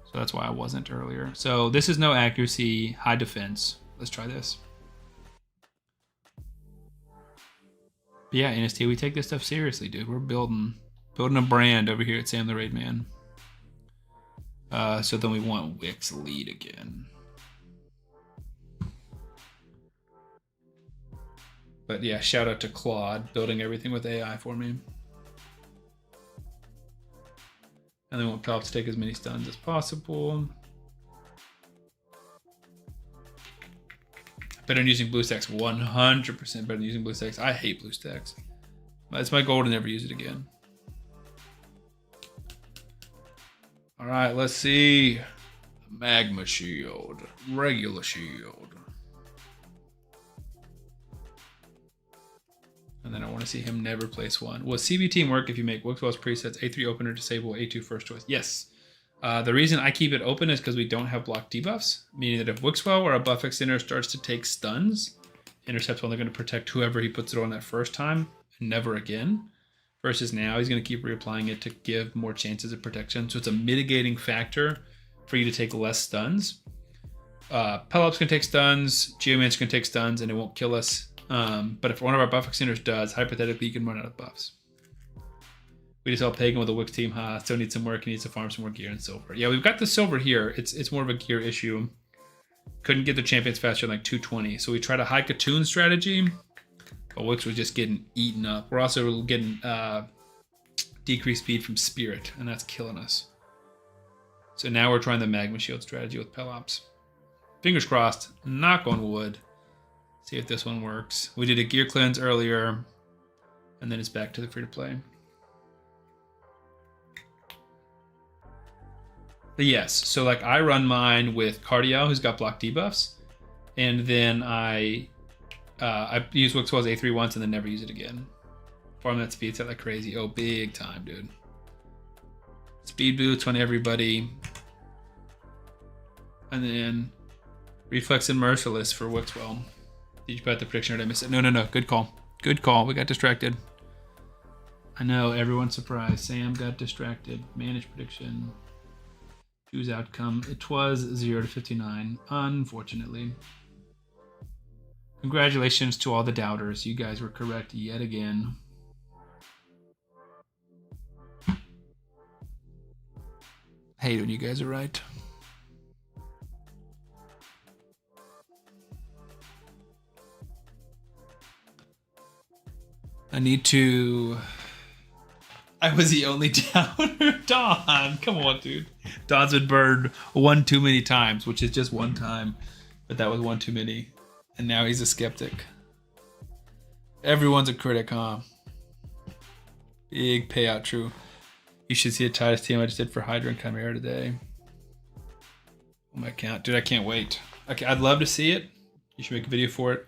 S1: So that's why I wasn't earlier. So this is no accuracy, high defense. Let's try this. But yeah, NST, we take this stuff seriously, dude. We're building a brand over here at Sam the Raid Man. So then we want Wix lead again. But yeah, shout out to Claude, building everything with AI for me. And then we want Palp to take as many stuns as possible. Better than using BlueStacks, 100% better than using BlueStacks. I hate BlueStacks. It's my goal to never use it again. All right, let's see. Magma Shield, regular shield. And then I want to see him never place 1. Will CB team work if you make Wixwell's presets A3 opener disable, A2 first choice? Yes. The reason I keep it open is because we don't have block debuffs, meaning that if Wixwell or a buff extender starts to take stuns, Intercept's only going to protect whoever he puts it on that first time, and never again. Versus now, he's going to keep reapplying it to give more chances of protection. So it's a mitigating factor for you to take less stuns. Pelops can take stuns, Geomancer can take stuns, and it won't kill us. But if one of our buff extenders does, hypothetically, you can run out of buffs. We just help Pagan with a Wix team. Still needs some work. He needs to farm some more gear and silver. Yeah, we've got the silver here. It's more of a gear issue. Couldn't get the champions faster than like 220. So we tried a high Katoon strategy, but Wix was just getting eaten up. We're also getting decreased speed from Spirit, and that's killing us. So now we're trying the Magma Shield strategy with Pelops. Fingers crossed. Knock on wood. See if this one works. We did a gear cleanse earlier, and then it's back to the free to play. But yes, so like I run mine with Cardiel, who's got block debuffs, and then I use Wixwell's A3 once and then never use it again. Farm that speed set like crazy. Oh, big time, dude. Speed boots on everybody. And then Reflex and Merciless for Wixwell. Did you put the prediction or did I miss it? No. Good call. Good call. We got distracted. I know, everyone's surprised. Sam got distracted. Manage prediction. Choose outcome. It was 0 to 59, unfortunately. Congratulations to all the doubters. You guys were correct yet again. Hate when you guys are right. I need to... I was the only downer. Don, come on, dude. Don's been burned one too many times, which is just one time. But that was one too many. And now he's a skeptic. Everyone's a critic, huh? Big payout, true. You should see a Titus team I just did for Hydra and Chimera today. On my account. Dude, I can't wait. Okay, I'd love to see it. You should make a video for it.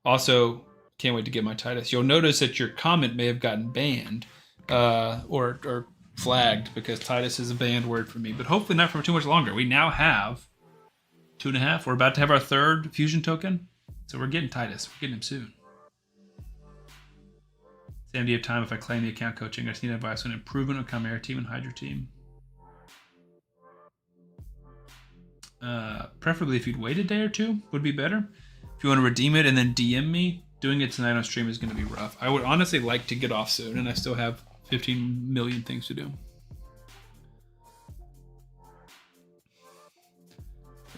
S1: Also, can't wait to get my Titus. You'll notice that your comment may have gotten banned. Or flagged because Titus is a banned word for me, but hopefully not for too much longer. We now have 2.5. We're about to have our 3rd fusion token, so we're getting Titus. We're getting him soon. Sam, do you have time if I claim the account coaching? I just need advice on improvement of Chimera team and Hydra team. Preferably if you'd wait a day or 2 would be better. If you want to redeem it and then DM me, doing it tonight on stream is going to be rough. I would honestly like to get off soon, and I still have 15 million things to do.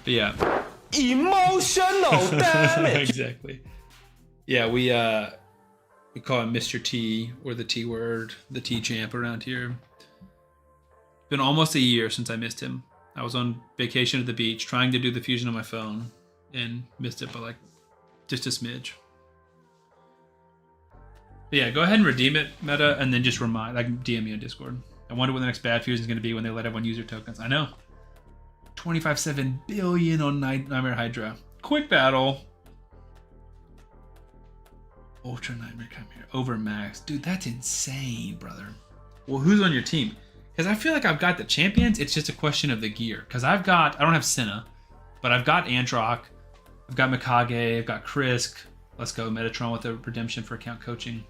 S1: But yeah.
S4: Emotional damage.
S1: Exactly. Yeah, we call him Mr. T, or the T word, the T champ around here. It's been almost a year since I missed him. I was on vacation at the beach trying to do the fusion on my phone and missed it by like just a smidge. But yeah, go ahead and redeem it, Meta, and then just remind, like, DM me on Discord. I wonder what the next bad fusion is going to be when they let everyone use their tokens. I know. 25.7 billion on Nightmare Hydra. Quick battle. Ultra Nightmare Chimera over max. Dude, that's insane, brother. Well, who's on your team? Because I feel like I've got the champions. It's just a question of the gear. Because I don't have Senna, but I've got Androck. I've got Mikage. I've got Krisk. Let's go, Metatron with the redemption for account coaching.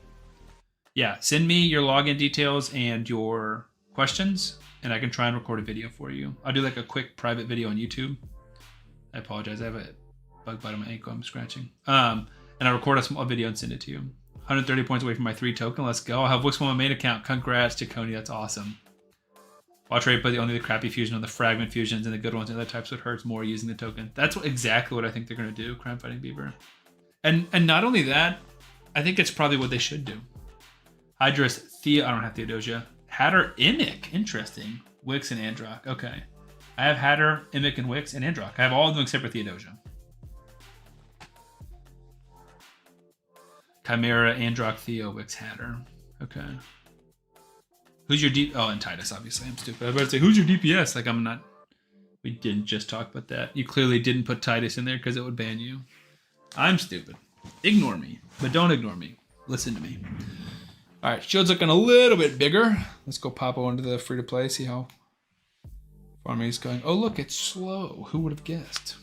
S1: Yeah, send me your login details and your questions, and I can try and record a video for you. I'll do like a quick private video on YouTube. I apologize. I have a bug bite on my ankle. I'm scratching. And I'll record a small video and send it to you. 130 points away from my 3 token. Let's go. I'll have Wix on my main account. Congrats, Jaconi. That's awesome. Watch rate, but only the crappy fusion on the fragment fusions, and the good ones and other types would hurt more using the token. That's exactly what I think they're going to do, Crime Fighting Beaver. And not only that, I think it's probably what they should do. Hydra's Thea. I don't have Theodosia. Hatter, Imic. Interesting. Wix and Androck. Okay. I have Hatter, Imic, and Wix and Androck. I have all of them except for Theodosia. Chimera, Androck, Theo, Wix, Hatter. Okay. Who's your D? Oh, and Titus, obviously. I'm stupid. I was about to say, who's your DPS? Like, I'm not. We didn't just talk about that. You clearly didn't put Titus in there because it would ban you. I'm stupid. Ignore me. But don't ignore me. Listen to me. All right, shield's looking a little bit bigger. Let's go pop into the free-to-play, see how farming is going. Oh, look, it's slow. Who would have guessed?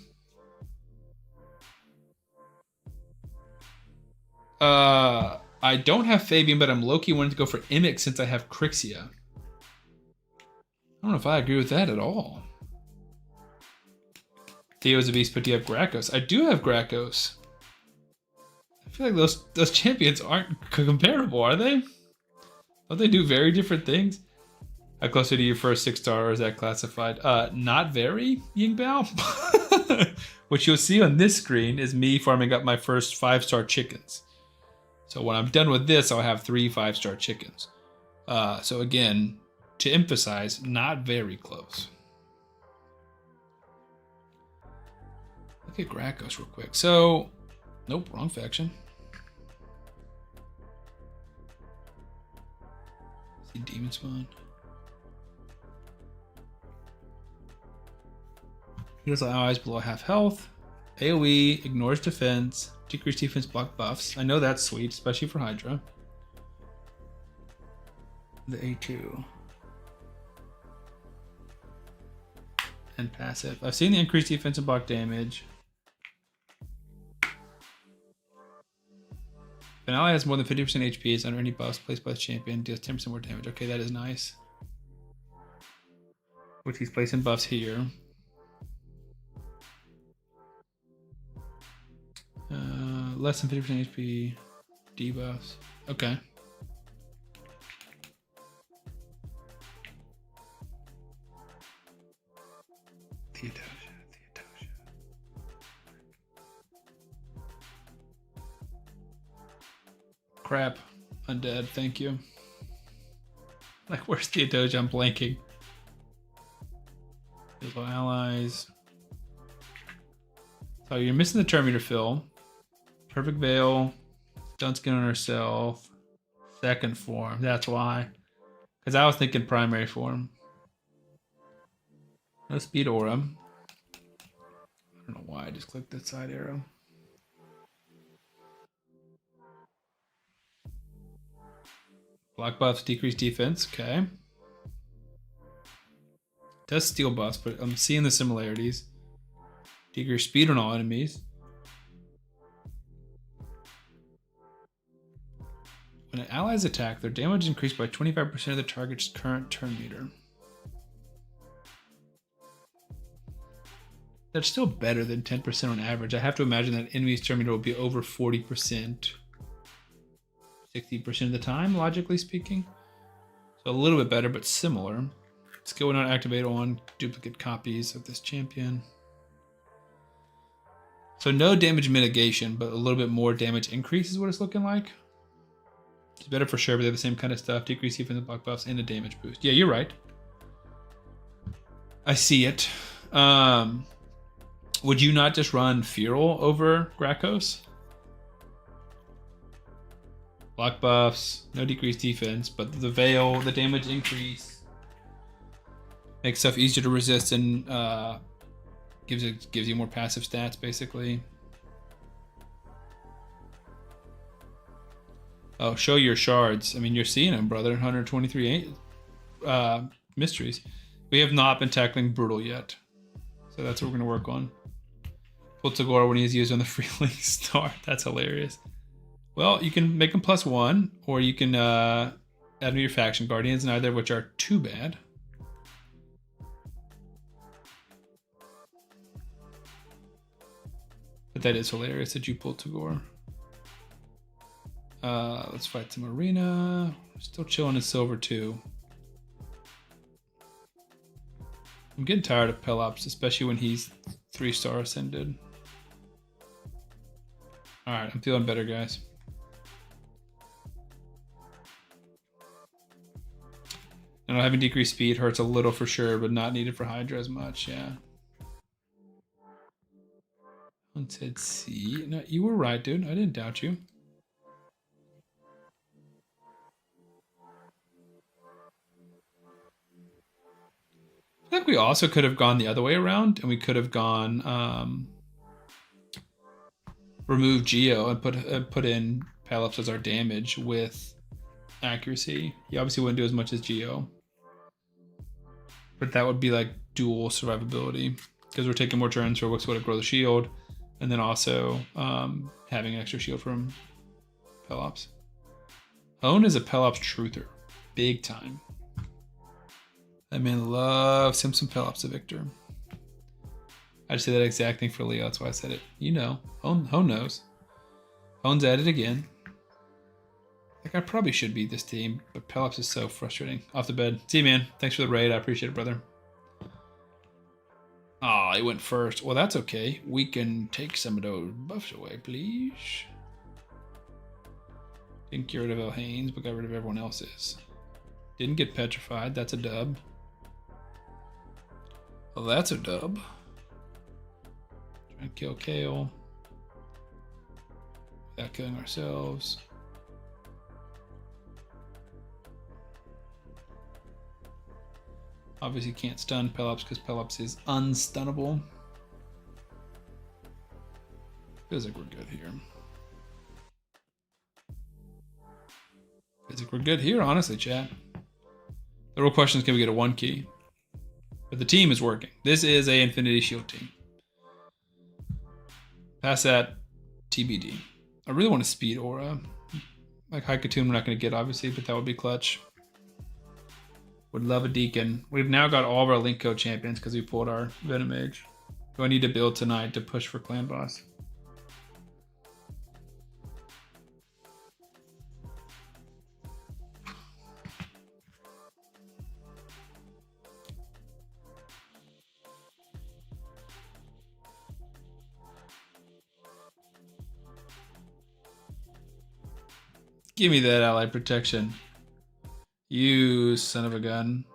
S1: I don't have Fabian, but I'm low-key wanting to go for Imic since I have Crixia. I don't know if I agree with that at all. Theo's a beast, but do you have Gracchus? I do have Gracchus. I feel like those champions aren't comparable, are they? Don't they do very different things? How close are you to your first 6-star, or is that classified? Not very, Yingbao. What you'll see on this screen is me farming up my first 5-star chickens. So when I'm done with this, I'll have 3 5-star chickens. So again, to emphasize, not very close. Look at Gracchus real quick. So, nope, wrong faction. See Demon Spawn. Heals allies below half health. AoE, ignores defense. Decrease defense, block buffs. I know that's sweet, especially for Hydra. The A2. And passive. I've seen the increased defense and block damage. If an ally has more than 50% HP, is under any buffs placed by the champion, deals 10% more damage. Okay, that is nice. Which he's placing buffs here. Less than 50% HP, debuffs. Okay. Theodosia. Crap. Undead, thank you. Like, where's Theodosia? I'm blanking. Physical allies. So you're missing the Terminator fill. Perfect Veil, Stun Skin on herself, second form, that's why. Because I was thinking primary form. No speed aura. I don't know why I just clicked that side arrow. Block buffs, decrease defense, okay. Does steal buffs, but I'm seeing the similarities. Decrease speed on all enemies. When an ally is attacked, their damage is increased by 25% of the target's current turn meter. That's still better than 10% on average. I have to imagine that enemy's turn meter will be over 40%, 60% of the time, logically speaking. So a little bit better, but similar. Skill will not activate on duplicate copies of this champion. So no damage mitigation, but a little bit more damage increase is what it's looking like. It's better for sure, but they have the same kind of stuff. Decrease defensive block buffs and a damage boost. Yeah, you're right. I see it. Would you not just run Feral over Grakos? Block buffs, no decreased defense, but the Veil, the damage increase makes stuff easier to resist and gives you more passive stats basically. Oh, show your shards. I mean, you're seeing them, brother. 123 mysteries. We have not been tackling Brutal yet, so that's what we're gonna work on. Pull Tagoar when he's used on the Freeling Star. That's hilarious. Well, you can make them +1, or you can add them to your faction guardians, neither of which are too bad. But that is hilarious that you pulled Tagoar. Let's fight some arena. Still chilling in silver too. I'm getting tired of Pelops, especially when he's 3-star ascended. Alright, I'm feeling better, guys. And having decreased speed hurts a little for sure, but not needed for Hydra as much, yeah. One said C. No, you were right, dude. I didn't doubt you. I think we also could have gone the other way around, and we could have gone remove Geo and put in Pelops as our damage with accuracy. He obviously wouldn't do as much as Geo, but that would be like dual survivability because we're taking more turns for Wixwood to grow the shield, and then also having an extra shield from Pelops. Hone is a Pelops truther, big time. That man loves him some Pelops to Victor. I just said that exact thing for Leo, that's why I said it. You know, Hone knows. Hone's at it again. Like, I probably should beat this team, but Pelops is so frustrating. Off the bed. See you, man. Thanks for the raid. I appreciate it, brother. Aw, he went first. Well, that's okay. We can take some of those buffs away, please. Didn't get rid of El Haynes, but got rid of everyone else's. Didn't get petrified. That's a dub. Well, that's a dub. Trying to kill Kale without killing ourselves. Obviously can't stun Pelops because Pelops is unstunnable. Feels like we're good here. Feels like we're good here, honestly, chat. The real question is, can we get a 1 key? But the team is working. This is a Infinity Shield team. Past that, TBD. I really want a speed aura. Like Haikatoon we're not going to get, obviously, but that would be clutch. Would love a Deacon. We've now got all of our Link Code champions because we pulled our Venomage. Do I need to build tonight to push for Clan Boss? Give me that ally protection. You son of a gun.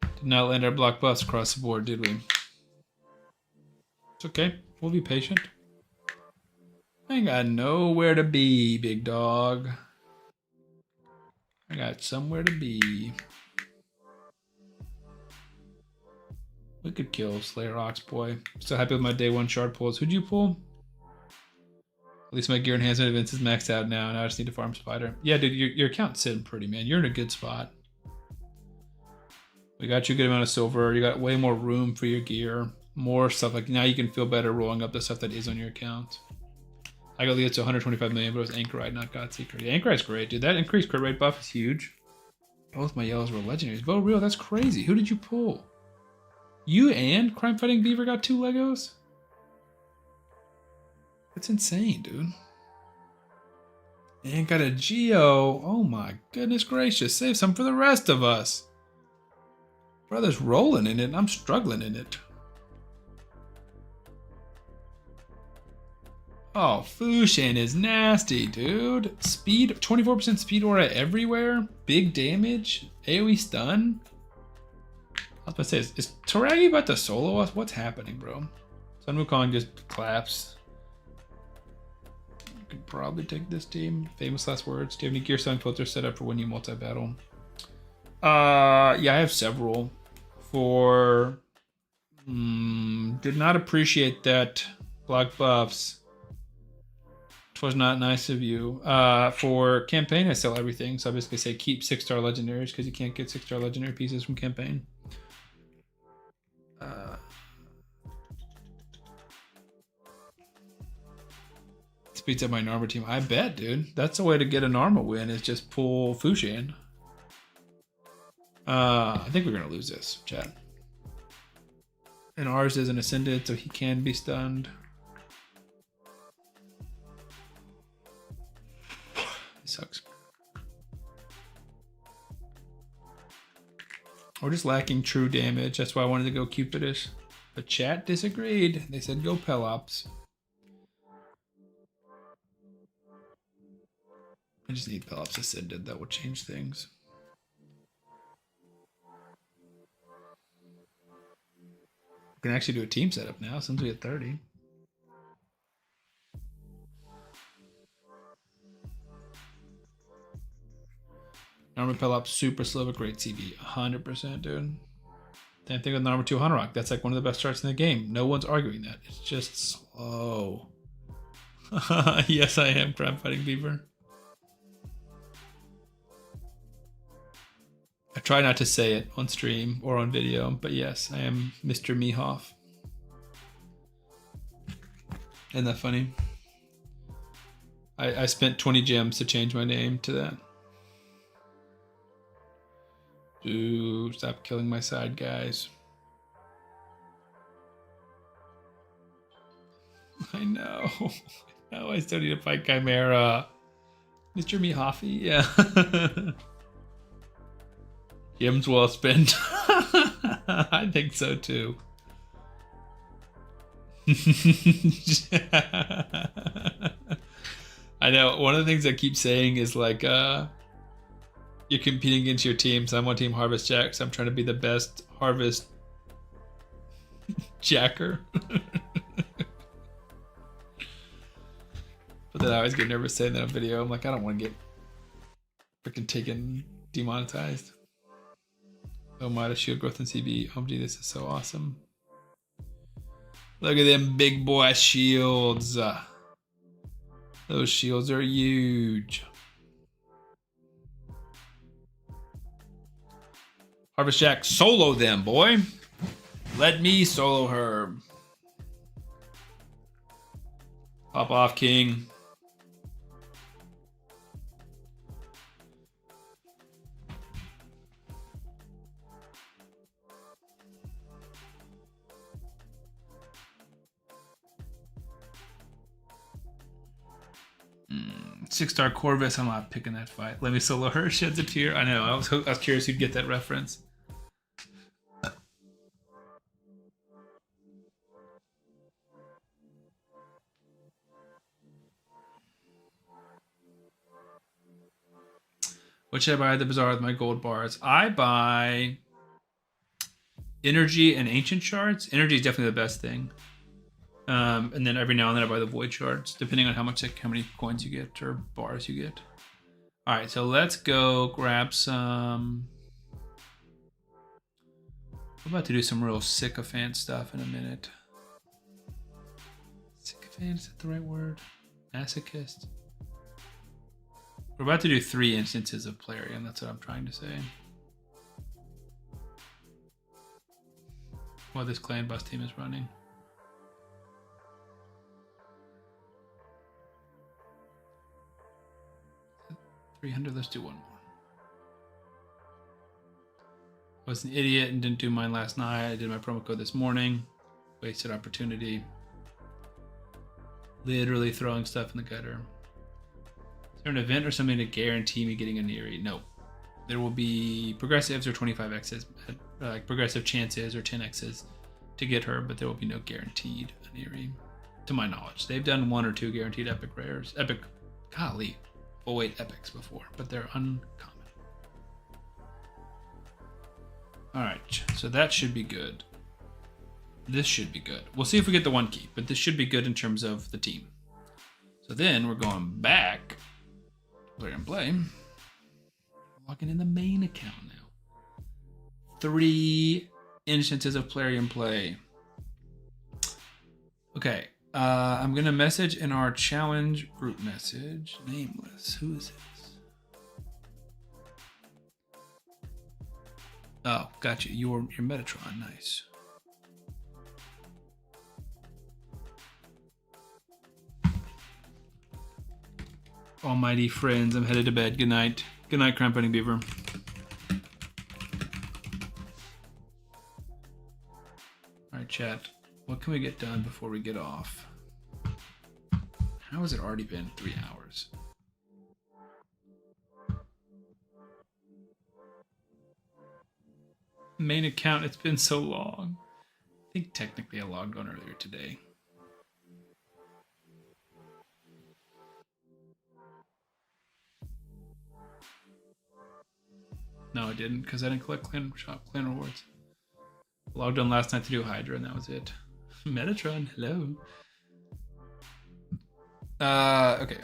S1: Did not land our block buffs across the board, did we? It's okay. We'll be patient. I ain't got nowhere to be, big dog. I got somewhere to be. We could kill Slayer Oxboy. Still happy with my day 1 shard pulls. Who'd you pull? At least my gear enhancement events is maxed out now. Now I just need to farm Spider. Yeah, dude, your account's sitting pretty, man. You're in a good spot. We got you a good amount of silver. You got way more room for your gear. More stuff. Like, now you can feel better rolling up the stuff that is on your account. I got Leo to 125 million, but it was Anchorite, not Godseeker. Yeah, Anchorite's great, dude. That increased crit rate buff is huge. Both my yellows were legendaries. Bo real, that's crazy. Who did you pull? You and Crime Fighting Beaver got 2 Legos? That's insane, dude. And got a Geo. Oh my goodness gracious. Save some for the rest of us. Brother's rolling in it and I'm struggling in it. Oh, Fushan is nasty, dude. Speed, 24% speed aura everywhere. Big damage. AoE stun. I was about to say, is Taragi about to solo us? What's happening, bro? Sun Wukong just claps. You could probably take this team. Famous last words. Do you have any gear selling filters set up for when you multi-battle? Yeah, I have several. For... did not appreciate that. Block buffs. Was not nice of you. For campaign, I sell everything. So I basically say keep 6-star legendaries because you can't get 6-star legendary pieces from campaign. Speeds up my Narma team. I bet, dude. That's the way to get a Narma win is just pull Fushan. I think we're gonna lose this, chat. And ours isn't ascended, so he can be stunned. It sucks. We're just lacking true damage. That's why I wanted to go Cupidish. But chat disagreed. They said go Pelops. I just need Pelops ascended. That will change things. We can actually do a team setup now since we had 30. Narma Pelops super slow but great CB. 100%, dude. Same thing with Narma 2 Hanorok. That's like one of the best charts in the game. No one's arguing that. It's just slow. Yes, I am crab fighting beaver. I try not to say it on stream or on video, but yes, I am Mr. Mehoff. Isn't that funny? I spent 20 gems to change my name to that. Ooh, stop killing my side guys. I know. No, I still need to fight Chimera. Mr. Mihafi, yeah. Gems well spent. I think so too. I know. One of the things I keep saying is like, you're competing against your team. So I'm on Team Harvest Jack, so I'm trying to be the best Harvest Jacker. But then I always get nervous saying that on video. I'm like, I don't want to get freaking taken demonetized. Oh my, the shield growth in CB. OMG, this is so awesome. Look at them big boy shields. Those shields are huge. Harvest Jack, solo them, boy. Let me solo her. Pop off, King. Six-star Corvis, I'm not picking that fight. Let me solo her, sheds a tear. I know, I was curious who'd get that reference. What should I buy at the bazaar with my gold bars? I buy energy and ancient shards. Energy is definitely the best thing. And then every now and then I buy the void shards, depending on how many coins you get or bars you get. All right, so let's go grab some. I'm about to do some real sycophant stuff in a minute. Sycophant, is that the right word? Masochist. We're about to do 3 instances of Plarium. That's what I'm trying to say. While this clan bus team is running. 300, let's do one more. I was an idiot and didn't do mine last night. I did my promo code this morning. Wasted opportunity. Literally throwing stuff in the gutter. Is there an event or something to guarantee me getting a Neri? No. There will be progressives or 25x's, like progressive chances or 10x's to get her, but there will be no guaranteed a Neri. to my knowledge. They've done 1 or 2 guaranteed epic rares. Golly, full weight epics before, but they're uncommon. Alright, so that should be good. This should be good. We'll see if we get the 1 key, but this should be good in terms of the team. So then we're going back, player and play, logging in the main account now. 3 instances of player and play. Okay, I'm gonna message in our challenge group message, nameless. Who is this? Oh, gotcha. You're Metatron. Nice. Almighty friends, I'm headed to bed. Good night. Good night, Crime Fighting Beaver. Alright, chat. What can we get done before we get off? How has it already been 3 hours? Main account, it's been so long. I think technically I logged on earlier today. No, I didn't, because I didn't collect clan rewards. Logged on last night to do Hydra, and that was it. Metatron, hello. Okay.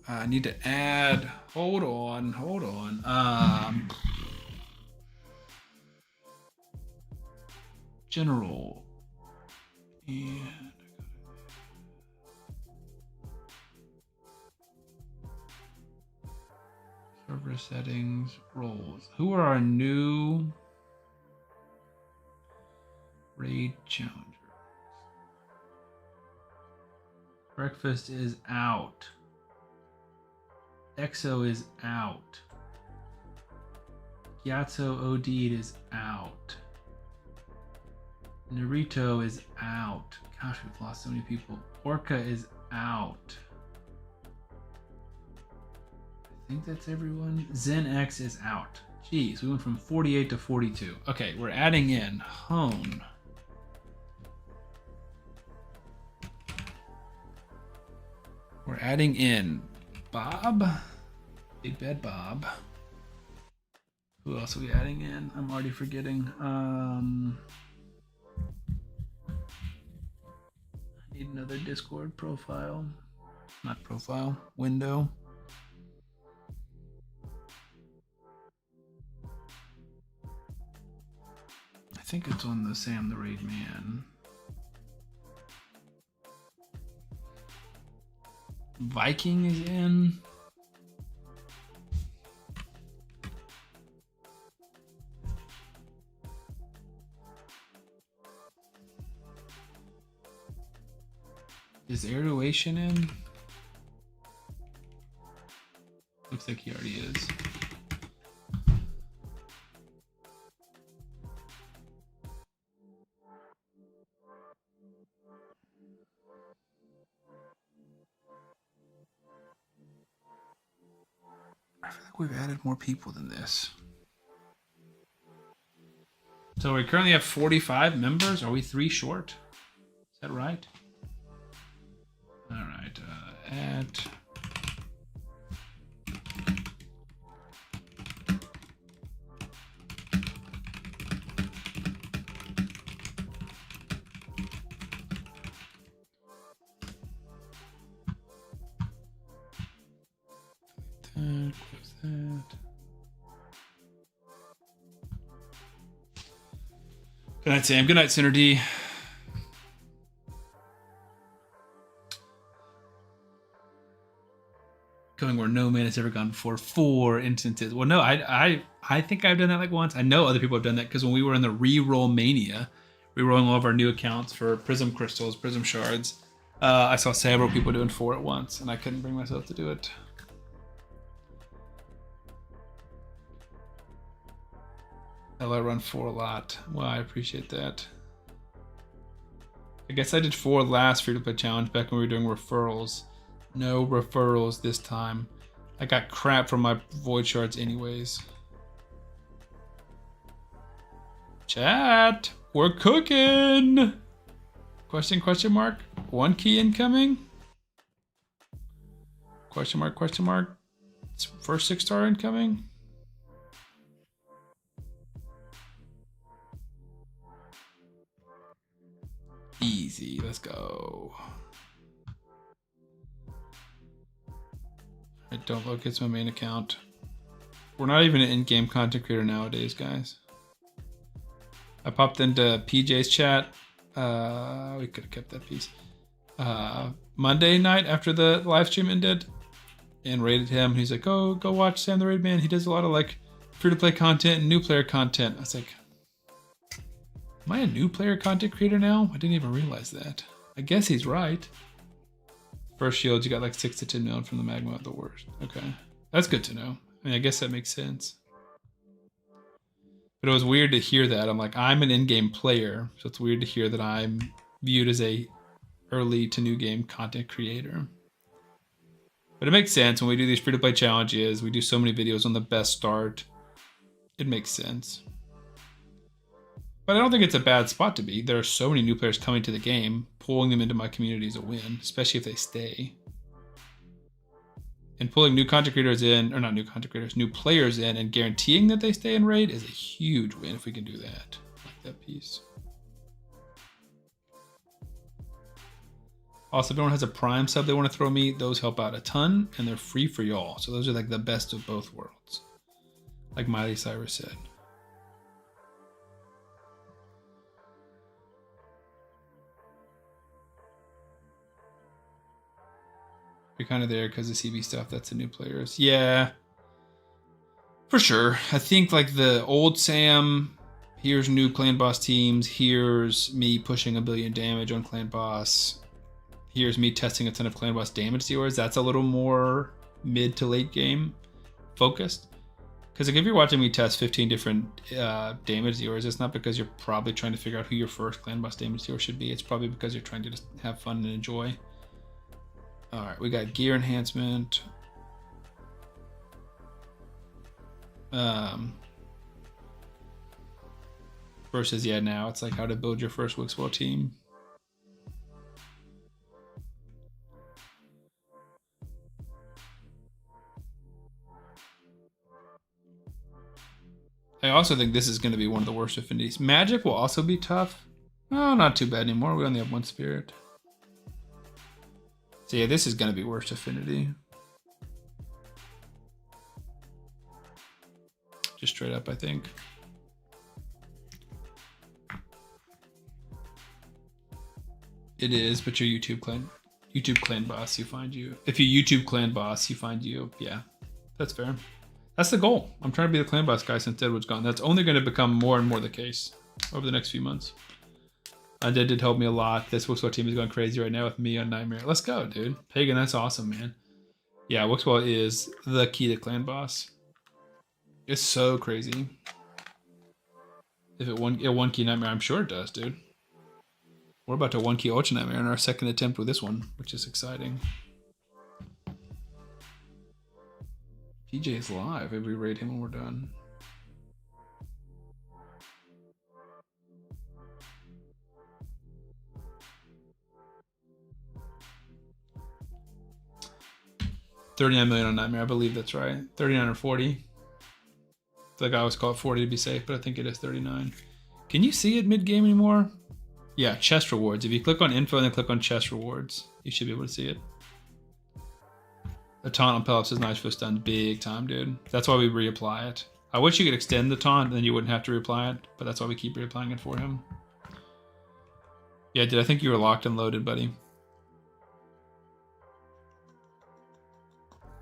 S1: I need to add. Hold on. General. And server settings, roles. Who are our new raid challengers? Breakfast is out. EXO is out. Gyatso OD'd is out. Naruto is out. Gosh, we've lost so many people. Orca is out. I think that's everyone. Zen X is out. Jeez, we went from 48 to 42. Okay, we're adding in Hone. We're adding in Bob. Big Bad Bob. Who else are we adding in? I'm already forgetting. I need another Discord profile. Not profile, window. I think it's on the Sam the Raid Man. Viking is in. Is Airduation in? Looks like he already is. I feel like we've added more people than this. So we currently have 45 members. Are we 3 short? Is that right? All right, add. That, close that. Good night, Sam. Good night, Synergy. Going where no man has ever gone before. 4 instances. Well, no, I think I've done that like once. I know other people have done that because when we were in the reroll mania, rerolling all of our new accounts for Prism Crystals, Prism Shards, I saw several people doing 4 at once, and I couldn't bring myself to do it. I run 4 a lot. Well, I appreciate that. I guess I did 4 last free-to-play challenge back when we were doing referrals. No referrals this time. I got crap from my void shards anyways. Chat, we're cooking. Question mark? 1 key incoming? Question mark, question mark. First 6-star incoming? Easy, let's go. I don't look, it's my main account. We're not even an in-game content creator nowadays, guys. I popped into PJ's chat. We could have kept that piece. Monday night after the live stream ended, and rated him. He's like, "Oh, go watch Sam the Raid Man. He does a lot of like free-to-play content and new player content." I was like, "Am I a new player content creator now? I didn't even realize that." I guess he's right. First shields, you got like 6 to 10 million from the magma at the worst. Okay, that's good to know. I mean, I guess that makes sense. But it was weird to hear that. I'm like, I'm an in-game player, so it's weird to hear that I'm viewed as a early to new game content creator. But it makes sense when we do these free-to-play challenges. We do so many videos on the best start. It makes sense. But I don't think it's a bad spot to be. There are so many new players coming to the game. Pulling them into my community is a win, especially if they stay. And pulling new content creators in, or not new content creators, new players in, and guaranteeing that they stay in raid is a huge win if we can do that. I like that piece. Also, if anyone has a Prime sub they want to throw me, those help out a ton, and they're free for y'all. So those are like the best of both worlds. Like Miley Cyrus said. You're kind of there because of CB stuff. That's the new players. Yeah, for sure. I think like the old Sam, here's new clan boss teams. Here's me pushing 1 billion damage on clan boss. Here's me testing a ton of clan boss damage dealers. That's a little more mid to late game focused. Because like if you're watching me test 15 different damage dealers, it's not because you're probably trying to figure out who your first clan boss damage dealer should be. It's probably because you're trying to just have fun and enjoy. All right, we got gear enhancement. Versus, yeah, now it's like how to build your first Wixwell team. I also think this is going to be one of the worst affinities. Magic will also be tough. Oh, not too bad anymore. We only have 1 spirit. So yeah, this is going to be worst affinity. Just straight up, I think. It is, but your YouTube clan boss, you find you. If you YouTube clan boss, you find you. Yeah, that's fair. That's the goal. I'm trying to be the clan boss guy since Deadwood's gone. That's only going to become more and more the case over the next few months. Undead did help me a lot. This Wixwell team is going crazy right now with me on Nightmare. Let's go, dude. Pagan, that's awesome, man. Yeah, Wixwell is the key to clan boss. It's so crazy. If it one key Nightmare, I'm sure it does, dude. We're about to 1 key Ultra Nightmare in our second attempt with this one, which is exciting. PJ is live. Maybe we raid him when we're done. $39 million on Nightmare. I believe that's right. 39 or 40. Like I always call it 40 to be safe, but I think it is 39. Can you see it mid-game anymore? Yeah, chest rewards. If you click on info and then click on chest rewards, you should be able to see it. The taunt on Pelops is nice for stun big time, dude. That's why we reapply it. I wish you could extend the taunt and then you wouldn't have to reapply it, but that's why we keep reapplying it for him. Yeah, dude, I think you were locked and loaded, buddy.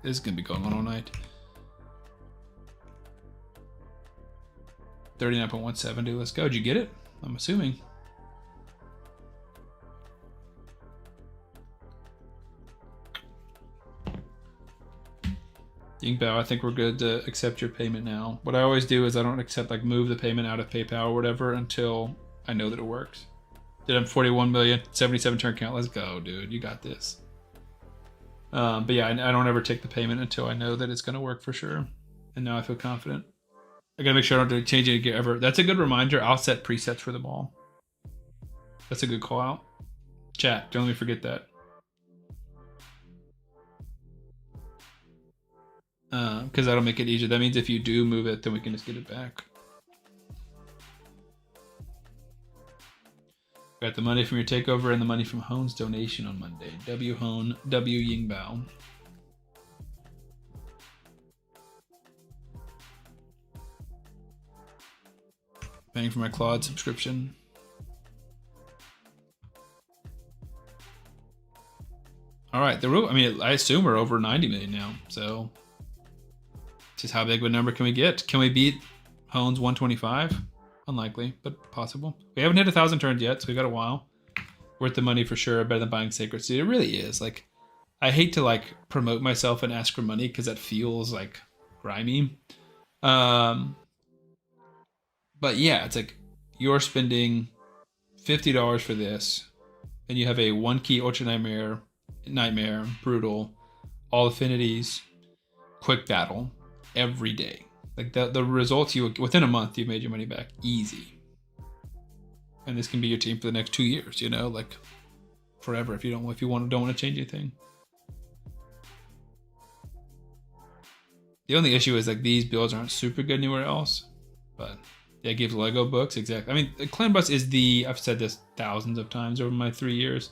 S1: This is gonna be going on all night. 39.170, let's go. Did you get it? I'm assuming. Yingbow, I think we're good to accept your payment now. What I always do is I don't accept, like, move the payment out of PayPal or whatever until I know that it works. Did I'm 41 million, 77 turn count. Let's go, dude. You got this. But yeah, I don't ever take the payment until I know that it's going to work for sure. And now I feel confident. I got to make sure I don't change it ever. That's a good reminder. I'll set presets for them all. That's a good call out. Chat, don't let me forget that. Because that'll make it easier. That means if you do move it, then we can just get it back. Got the money from your takeover and the money from Hone's donation on Monday. W Hone, W Yingbao. Paying for my Claude subscription. All right, I mean, I assume we're over 90 million now. So, just how big of a number can we get? Can we beat Hone's 125? Unlikely, but possible. We haven't hit 1,000 turns yet, so we got a while. Worth the money for sure. Better than buying Sacred Seed. It really is. Like, I hate to like promote myself and ask for money because that feels like grimy. But yeah, it's like you're spending $50 for this, and you have a 1-key Ultra Nightmare, Brutal, all affinities, quick battle every day. Like the results within a month, you've made your money back easy. And this can be your team for the next 2 years, you know, like forever if you don't want to change anything. The only issue is like these builds aren't super good anywhere else, but yeah, it gives Lego books, exactly. I mean, the Clan Bus is I've said this thousands of times over my 3 years.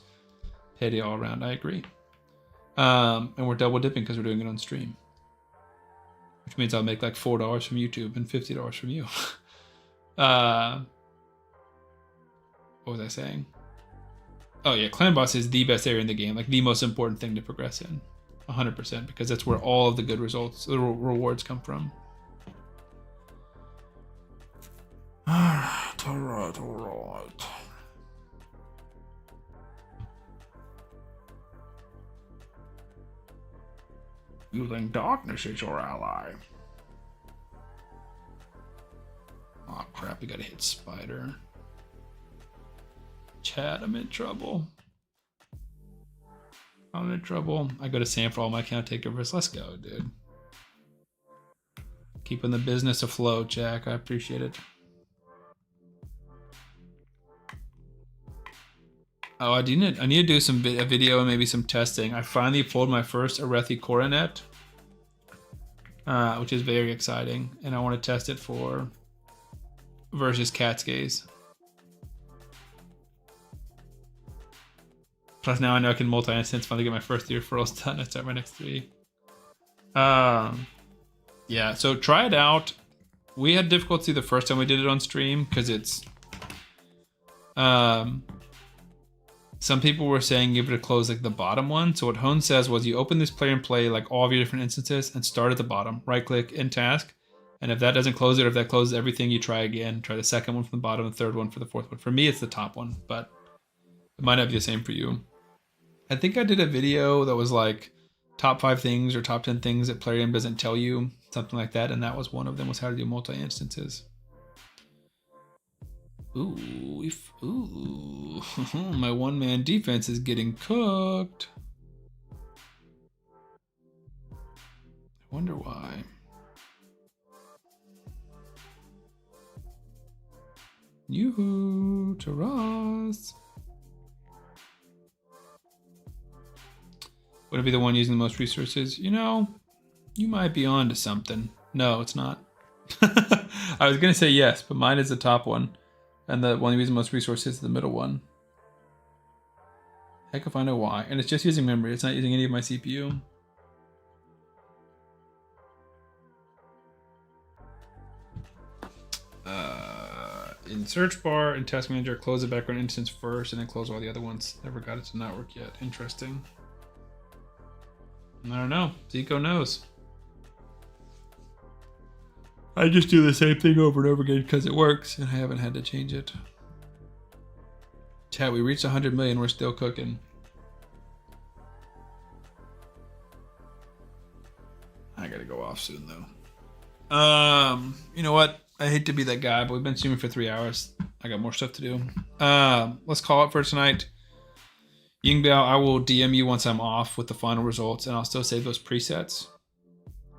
S1: Payday all around, I agree. And we're double dipping because we're doing it on stream. Which means I'll make like $4 from YouTube and $50 from you. What was I saying? Oh yeah, Clan Boss is the best area in the game, like the most important thing to progress in. 100%, because that's where all of the good results, the rewards come from. Alright. You think darkness is your ally? Oh crap, we gotta hit Spider. Chat, I'm in trouble. I'm in trouble. I go to Sam for all my account takeovers. Let's go, dude. Keeping the business afloat, Jack. I appreciate it. Oh, I need to do a video and maybe some testing. I finally pulled my first Arethi Coronet, which is very exciting, and I want to test it for versus Cat's Gaze. Plus now I know I can multi-instance, finally get my first 3 referrals done. I start my next 3. Yeah, so try it out. We had difficulty the first time we did it on stream because it's some people were saying give it a close like the bottom one. So what Hone says was you open this player and play like all of your different instances and start at the bottom. Right click in task. And if that doesn't close it, or if that closes everything, you try again. Try the second one from the bottom, the third one for the fourth one. For me, it's the top one, but it might not be the same for you. I think I did a video that was like top 5 things or top 10 things that Plarium doesn't tell you, something like that. And that was one of them, was how to do multi-instances. Ooh, my one-man defense is getting cooked. I wonder why. Yoo-hoo, to Ross. Would it be the one using the most resources? You know, you might be on to something. No, it's not. I was going to say yes, but mine is the top one. And the one using the most resources is the middle one. Heck if I know why. And it's just using memory. It's not using any of my CPU. In search bar and task manager, close the background instance first and then close all the other ones. Never got it to not work yet. Interesting. I don't know. Zico knows. I just do the same thing over and over again because it works and I haven't had to change it. Chat, we reached 100 million. We're still cooking. I gotta go off soon though. You know what? I hate to be that guy, but we've been streaming for 3 hours. I got more stuff to do. Let's call it for tonight. Yingbao, I will DM you once I'm off with the final results, and I'll still save those presets.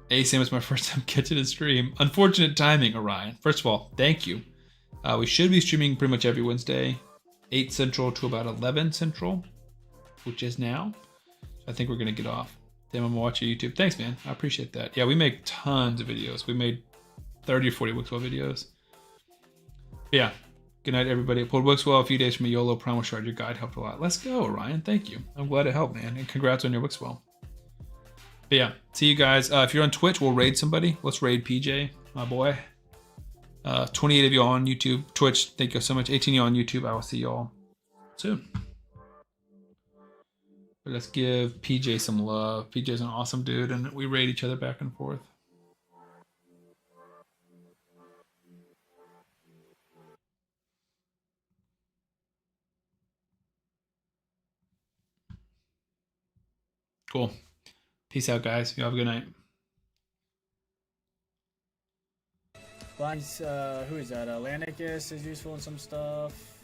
S1: Sam, it's my first time catching a stream. Unfortunate timing, Orion. First of all, thank you. We should be streaming pretty much every Wednesday, 8 Central to about 11 Central. which is now. I think we're gonna get off. Damn, I'm watching YouTube. Thanks, man. I appreciate that. Yeah, we make tons of videos. We made 30 or 40 Wixwell videos. But yeah. Good night, everybody. I pulled Wixwell a few days from a YOLO Primal Shard. Your guide helped a lot. Let's go, Ryan. Thank you. I'm glad it helped, man. And congrats on your Wixwell. But yeah, see you guys. If you're on Twitch, we'll raid somebody. Let's raid PJ, my boy. 28 of you on YouTube. Twitch, thank you so much. 18 of you on YouTube. I will see you all soon. But let's give PJ some love. PJ's an awesome dude, and we raid each other back and forth. Cool. Peace out, guys. You have a good night.
S5: Blind's, who is that? Atlanticus is useful in some stuff.